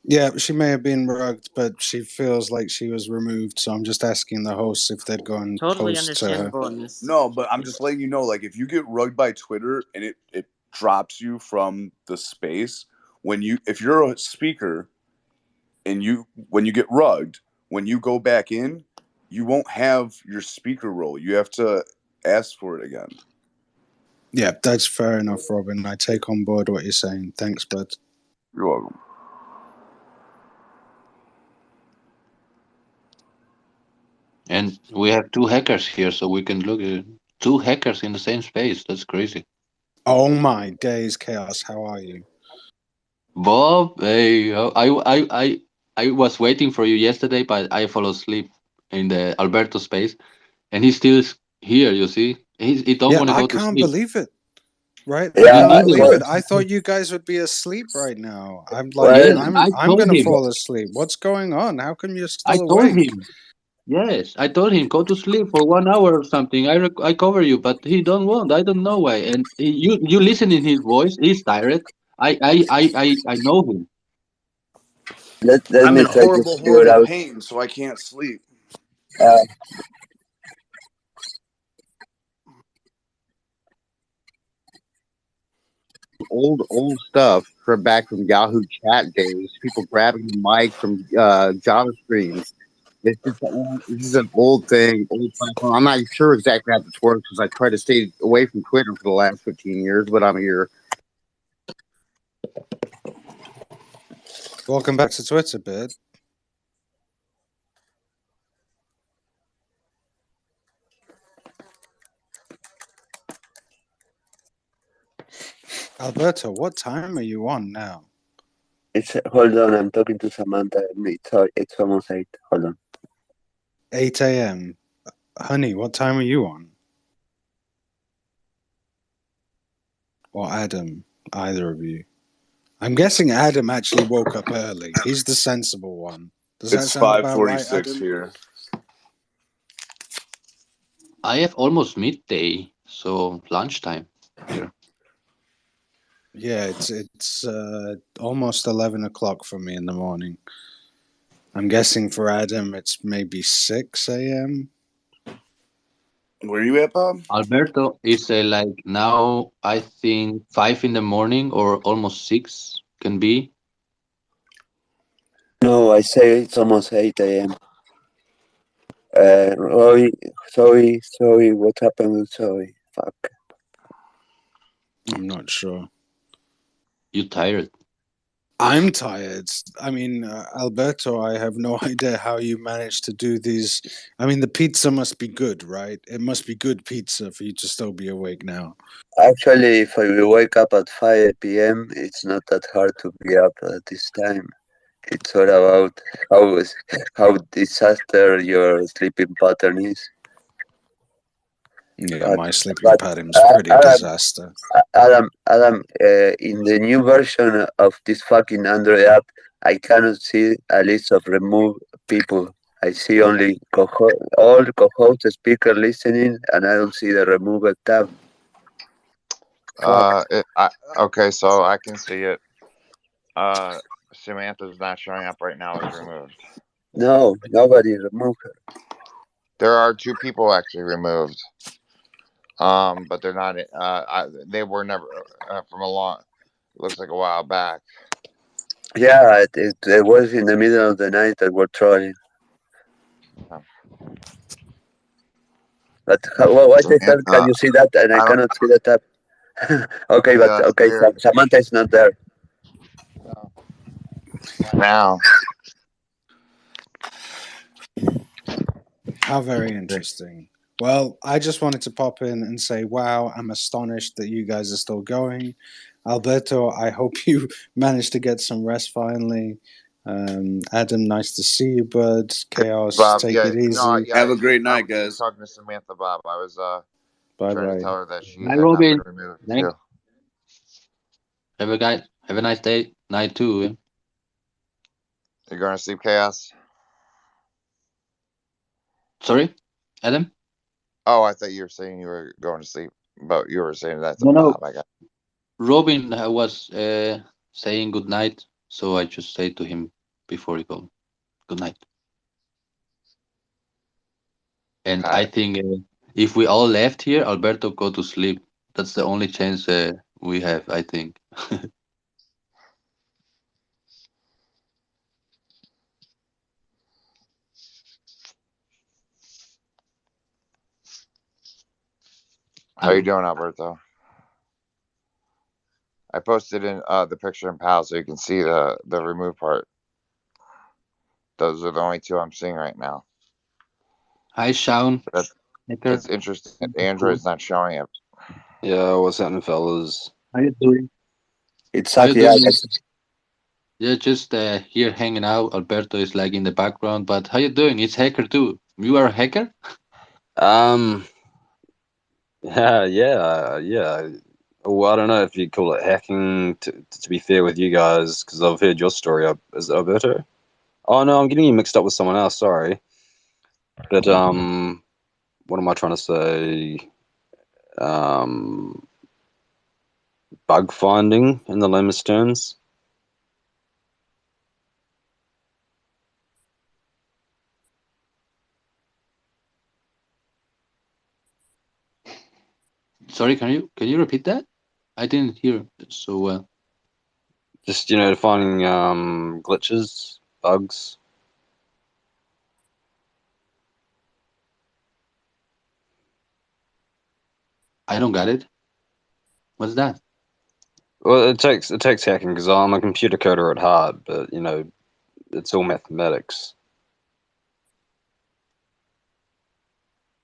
Yeah, she may have been rugged, but she feels like she was removed. So I'm just asking the hosts if they'd go and post to her. No, but I'm just letting you know, like, if you get rugged by Twitter and it drops you from the space, if you're a speaker and when you get rugged, when you go back in, you won't have your speaker role. You have to ask for it again. Yeah, that's fair enough, Robin. I take on board what you're saying. Thanks, bud. You're welcome. And we have 2 hackers here, so we can look at 2 hackers in the same space. That's crazy. Oh my days, Chaos. How are you? Bob, hey, I was waiting for you yesterday, but I fell asleep in the Alberto space, and he's still here. You see, he don't want to go to sleep. I can't believe it. Right? Yeah, I can't believe it. I thought you guys would be asleep right now. I'm like, Yes, I'm gonna fall asleep. What's going on? How come you're still I told awake? him. Yes, I told him go to sleep for 1 hour or something. I cover you, but he don't want. I don't know why. And you listen in his voice. He's tired. I know him. Let I'm me in try to horrible, figure horrible out. pain, so I can't sleep. Old stuff from back from Yahoo chat days. People grabbing the mic from Java screens. This is an old thing, old platform. I'm not sure exactly how this works because I try to stay away from Twitter for the last 15 years, but I'm here. Welcome back to Twitter, Bid. Alberto, what time are you on now? Hold on, I'm talking to Samantha. It's almost 8. Hold on. 8 a.m. Honey, what time are you on? Or Adam, either of you. I'm guessing Adam actually woke up early. He's the sensible one. Does that It's sound about right, 5:46 Adam? here. I have almost midday, so lunchtime here. Yeah, it's almost 11 o'clock for me in the morning. I'm guessing for Adam it's maybe 6 a.m. Where are you at, Bob? Alberto is like now. I think 5 in the morning or almost 6 can be. No, I say it's almost 8 a.m. Roy, sorry, what happened with Zoe? Fuck. I'm not sure. You tired? I'm tired. I mean, Alberto, I have no idea how you managed to do these. I mean, the pizza must be good, right? It must be good pizza for you to still be awake now. Actually, if I wake up at 5 p.m., it's not that hard to be up at this time. It's all about how disaster your sleeping pattern is. Yeah, my sleeping pattern's pretty disaster. Adam, in the new version of this fucking Android app, I cannot see a list of removed people. I see only all co-host speaker listening, and I don't see the removed tab. Okay, so I can see it. Samantha's not showing up right now as removed. No, nobody removed her. There are 2 people actually removed. But they're not. They were never from a long. Looks like a while back. Yeah, it was in the middle of the night that we're trolling. Oh. But what the hell can you see that and I cannot see the tab? Okay, yeah, but okay, Samantha is not there. Now. How very interesting. Well, I just wanted to pop in and say, wow, I'm astonished that you guys are still going. Alberto, I hope you managed to get some rest finally. Adam, nice to see you, bud. Chaos, Bob, take it easy. No, Have a great night, guys. I was talking to Samantha, Bob. I was Bye-bye. trying to tell her that she Hi, had not Robin. been removed. Thanks. Have a nice day, night too. Eh? You're going to sleep, Chaos? Sorry, Adam? Oh, I thought you were saying you were going to sleep, but you were saying that's a No. Bob. I got. Robin was saying good night, so I just say to him before he go, good night. And I think if we all left here, Alberto go to sleep. That's the only chance we have, I think. How you doing, Alberto? I posted in the picture in PAL so you can see the remove part. Those are the only two I'm seeing right now. Hi, Sean. But it's interesting that Android's not showing it. Yeah, what's happening, fellas? How you doing? It's How you Saki. doing? Yeah, just here hanging out. Alberto is like in the background, but how you doing? It's Hacker too. You are a hacker? Yeah. Well, I don't know if you call it hacking. To be fair with you guys, because I've heard your story. Is it Alberto? Oh no, I'm getting you mixed up with someone else. Sorry. But what am I trying to say? Bug finding in the lamest terms. Sorry, can you repeat that? I didn't hear so well. Just finding glitches, bugs. I don't get it. What's that? Well, it takes hacking because I'm a computer coder at heart, but it's all mathematics.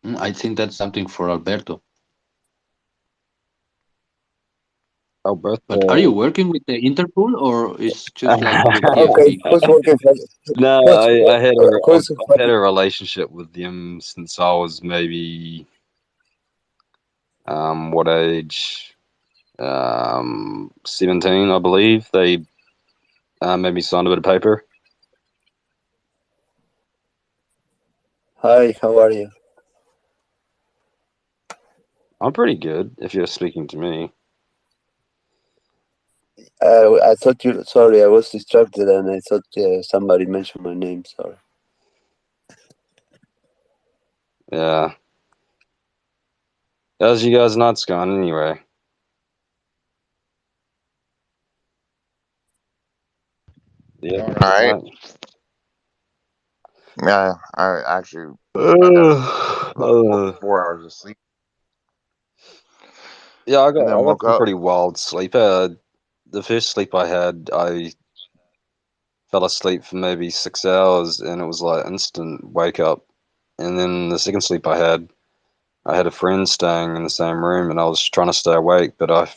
I think that's something for Alberto. Alberto. But are you working with the Interpol or it's just like with Okay, who's working for? No, I had I've a relationship with them since I was maybe what age? 17, I believe. They made me sign a bit of paper. Hi, how are you? I'm pretty good, if you're speaking to me. I thought you. Sorry, I was distracted, and I thought somebody mentioned my name. Sorry. Yeah. How's you guys' nuts going anyway? Yeah. All right. Yeah, I actually got about 4 hours of sleep. Yeah, I And then got woke some up. pretty wild sleep. The first sleep I had, I fell asleep for maybe 6 hours, and it was like instant wake up. And then the second sleep I had a friend staying in the same room, and I was trying to stay awake, but I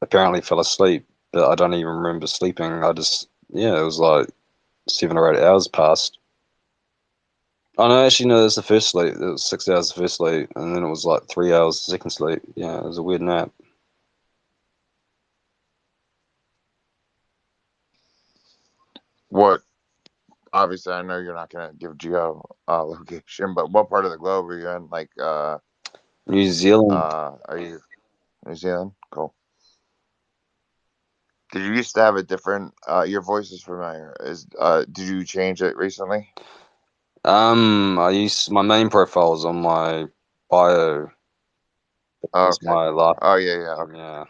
apparently fell asleep. But I don't even remember sleeping. It was like 7 or 8 hours passed. Oh no, actually no, that's the first sleep. It was 6 hours the first sleep, and then it was like 3 hours the second sleep. Yeah, it was a weird nap. What? Obviously, I know you're not gonna give geo location, but what part of the globe are you in? Like New Zealand. Are you New Zealand? Cool. Did you used to have a different? Your voice is familiar. Did you change it recently? My main profile is on my bio. Oh, It's okay. my last. Oh yeah. Okay. Yeah.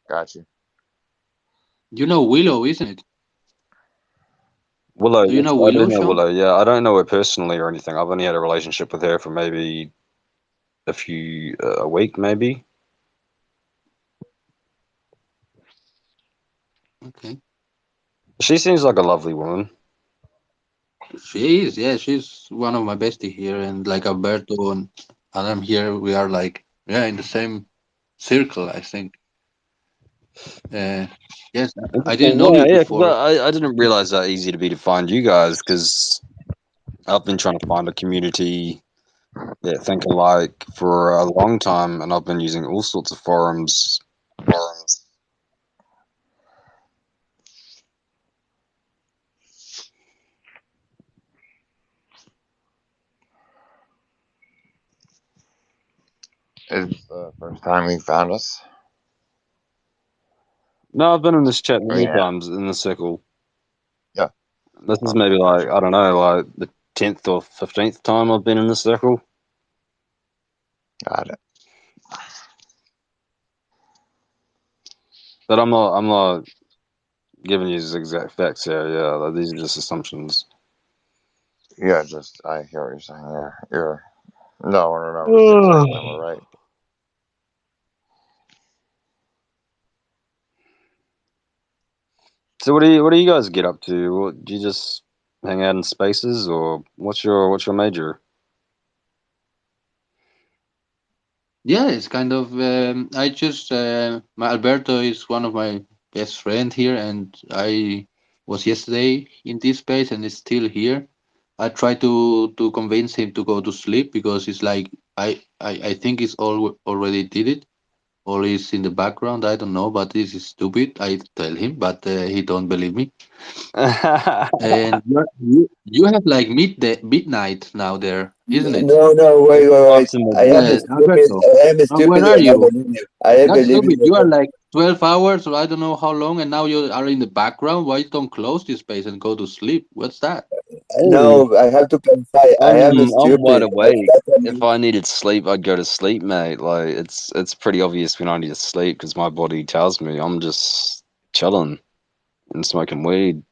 Got you. You know Willow, isn't it? Willow. Do you know I do Willow, know Sean? Willow. Yeah, I don't know her personally or anything. I've only had a relationship with her for maybe a week, maybe. Okay. She seems like a lovely woman. She is, yeah, she's one of my bestie here, and like Alberto and Adam here, we are like, yeah, in the same circle, I think. Yes, I didn't know you Yeah, because before. I didn't realize that easy to be to find you guys, because I've been trying to find a community that think alike for a long time, and I've been using all sorts of forums. Is this the first time you found us? No, I've been in this chat many Yeah. times in the circle. Yeah. This is maybe like, I don't know, like the 10th or 15th time I've been in the circle. Got it. But I'm not giving you the exact facts here. Yeah, these are just assumptions. Yeah, I hear what you're saying. Yeah, no one remembers the exact number, right? So what do you guys get up to? What, do you just hang out in spaces, or what's your major? Yeah, it's kind of. I just my Alberto is one of my best friend here, and I was yesterday in this space, and is still here. I try to convince him to go to sleep because it's like I think he's already did it, or he's in the background. I don't know, but this is stupid. I tell him, but he don't believe me. And you have like midnight now there, isn't it? No, wait. I am stupid. Alberto. I am Where stupid, are and I you? believe you. I am That's believing stupid. You are you. like 12 hours, or I don't know how long, and now you are in the background. Why you don't close this space and go to sleep? What's that? No, I have to clarify. I am I'm wide stupid. awake. That's what I If mean. I needed sleep, I'd go to sleep, mate. Like it's pretty obvious when I need to sleep because my body tells me I'm just chilling and smoking weed.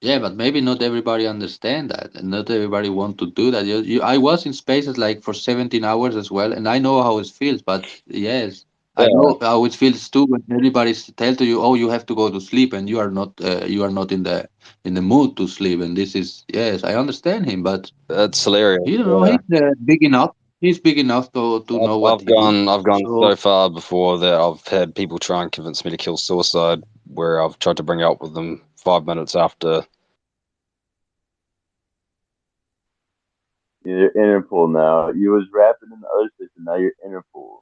Yeah, but maybe not everybody understand that, and not everybody want to do that. I was in spaces like for 17 hours as well, and I know how it feels. But yes, I Yeah, know how it feels too when everybody tell to you, "Oh, you have to go to sleep," and you are not in the mood to sleep. And this is yes, I understand him, but that's hilarious. you know Yeah, he's big enough. He's big enough to know what I've he do. gone so So far before that I've had people try and convince me to kill suicide, where I've tried to bring it up with them 5 minutes after. You're Interpol now. You was rapping in the other system, now you're Interpol.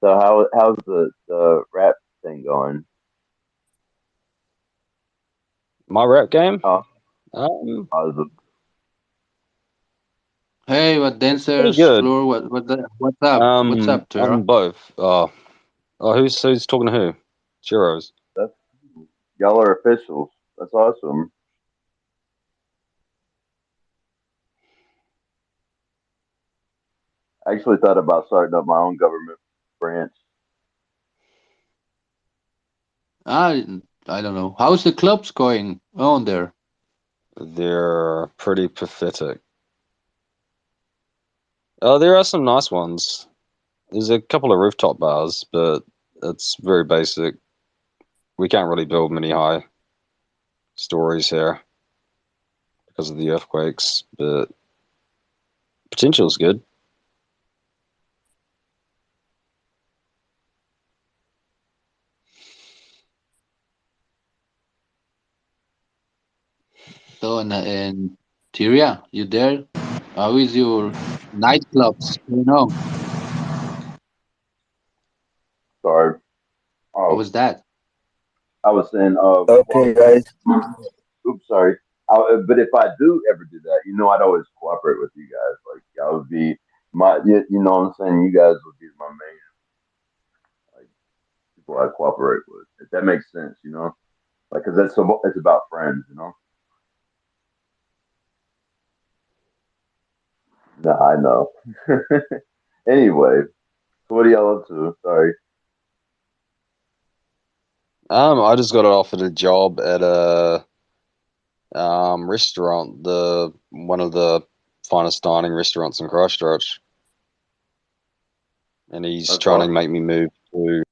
So how's the rap thing going? My rap game? How, Um, how's it? hey, what it's pretty dancers good. floor? What's up? What's up, I'm Tara? both. Who's talking to who? Churros. That's y'all are officials. That's awesome. I actually thought about starting up my own government branch. I don't know. How's the clubs going on there? They're pretty pathetic. Oh, there are some nice ones. There's a couple of rooftop bars, but it's very basic. We can't really build many high stories here because of the earthquakes, but potential's good. So, and Tyria, you there? How is your nightclubs? You know, Sorry. what Oh, was that? I was saying, Okay, guys. oops, sorry. But if I do ever do that, I'd always cooperate with you guys. Like, I would be you know what I'm saying? You guys would be my main, like, people I cooperate with. If that makes sense. Like, cause it's about friends. Nah, I know. Anyway, so what are y'all up to? Sorry. I just got offered a job at a restaurant, the one of the finest dining restaurants in Christchurch, and he's That's trying to awesome. make me move to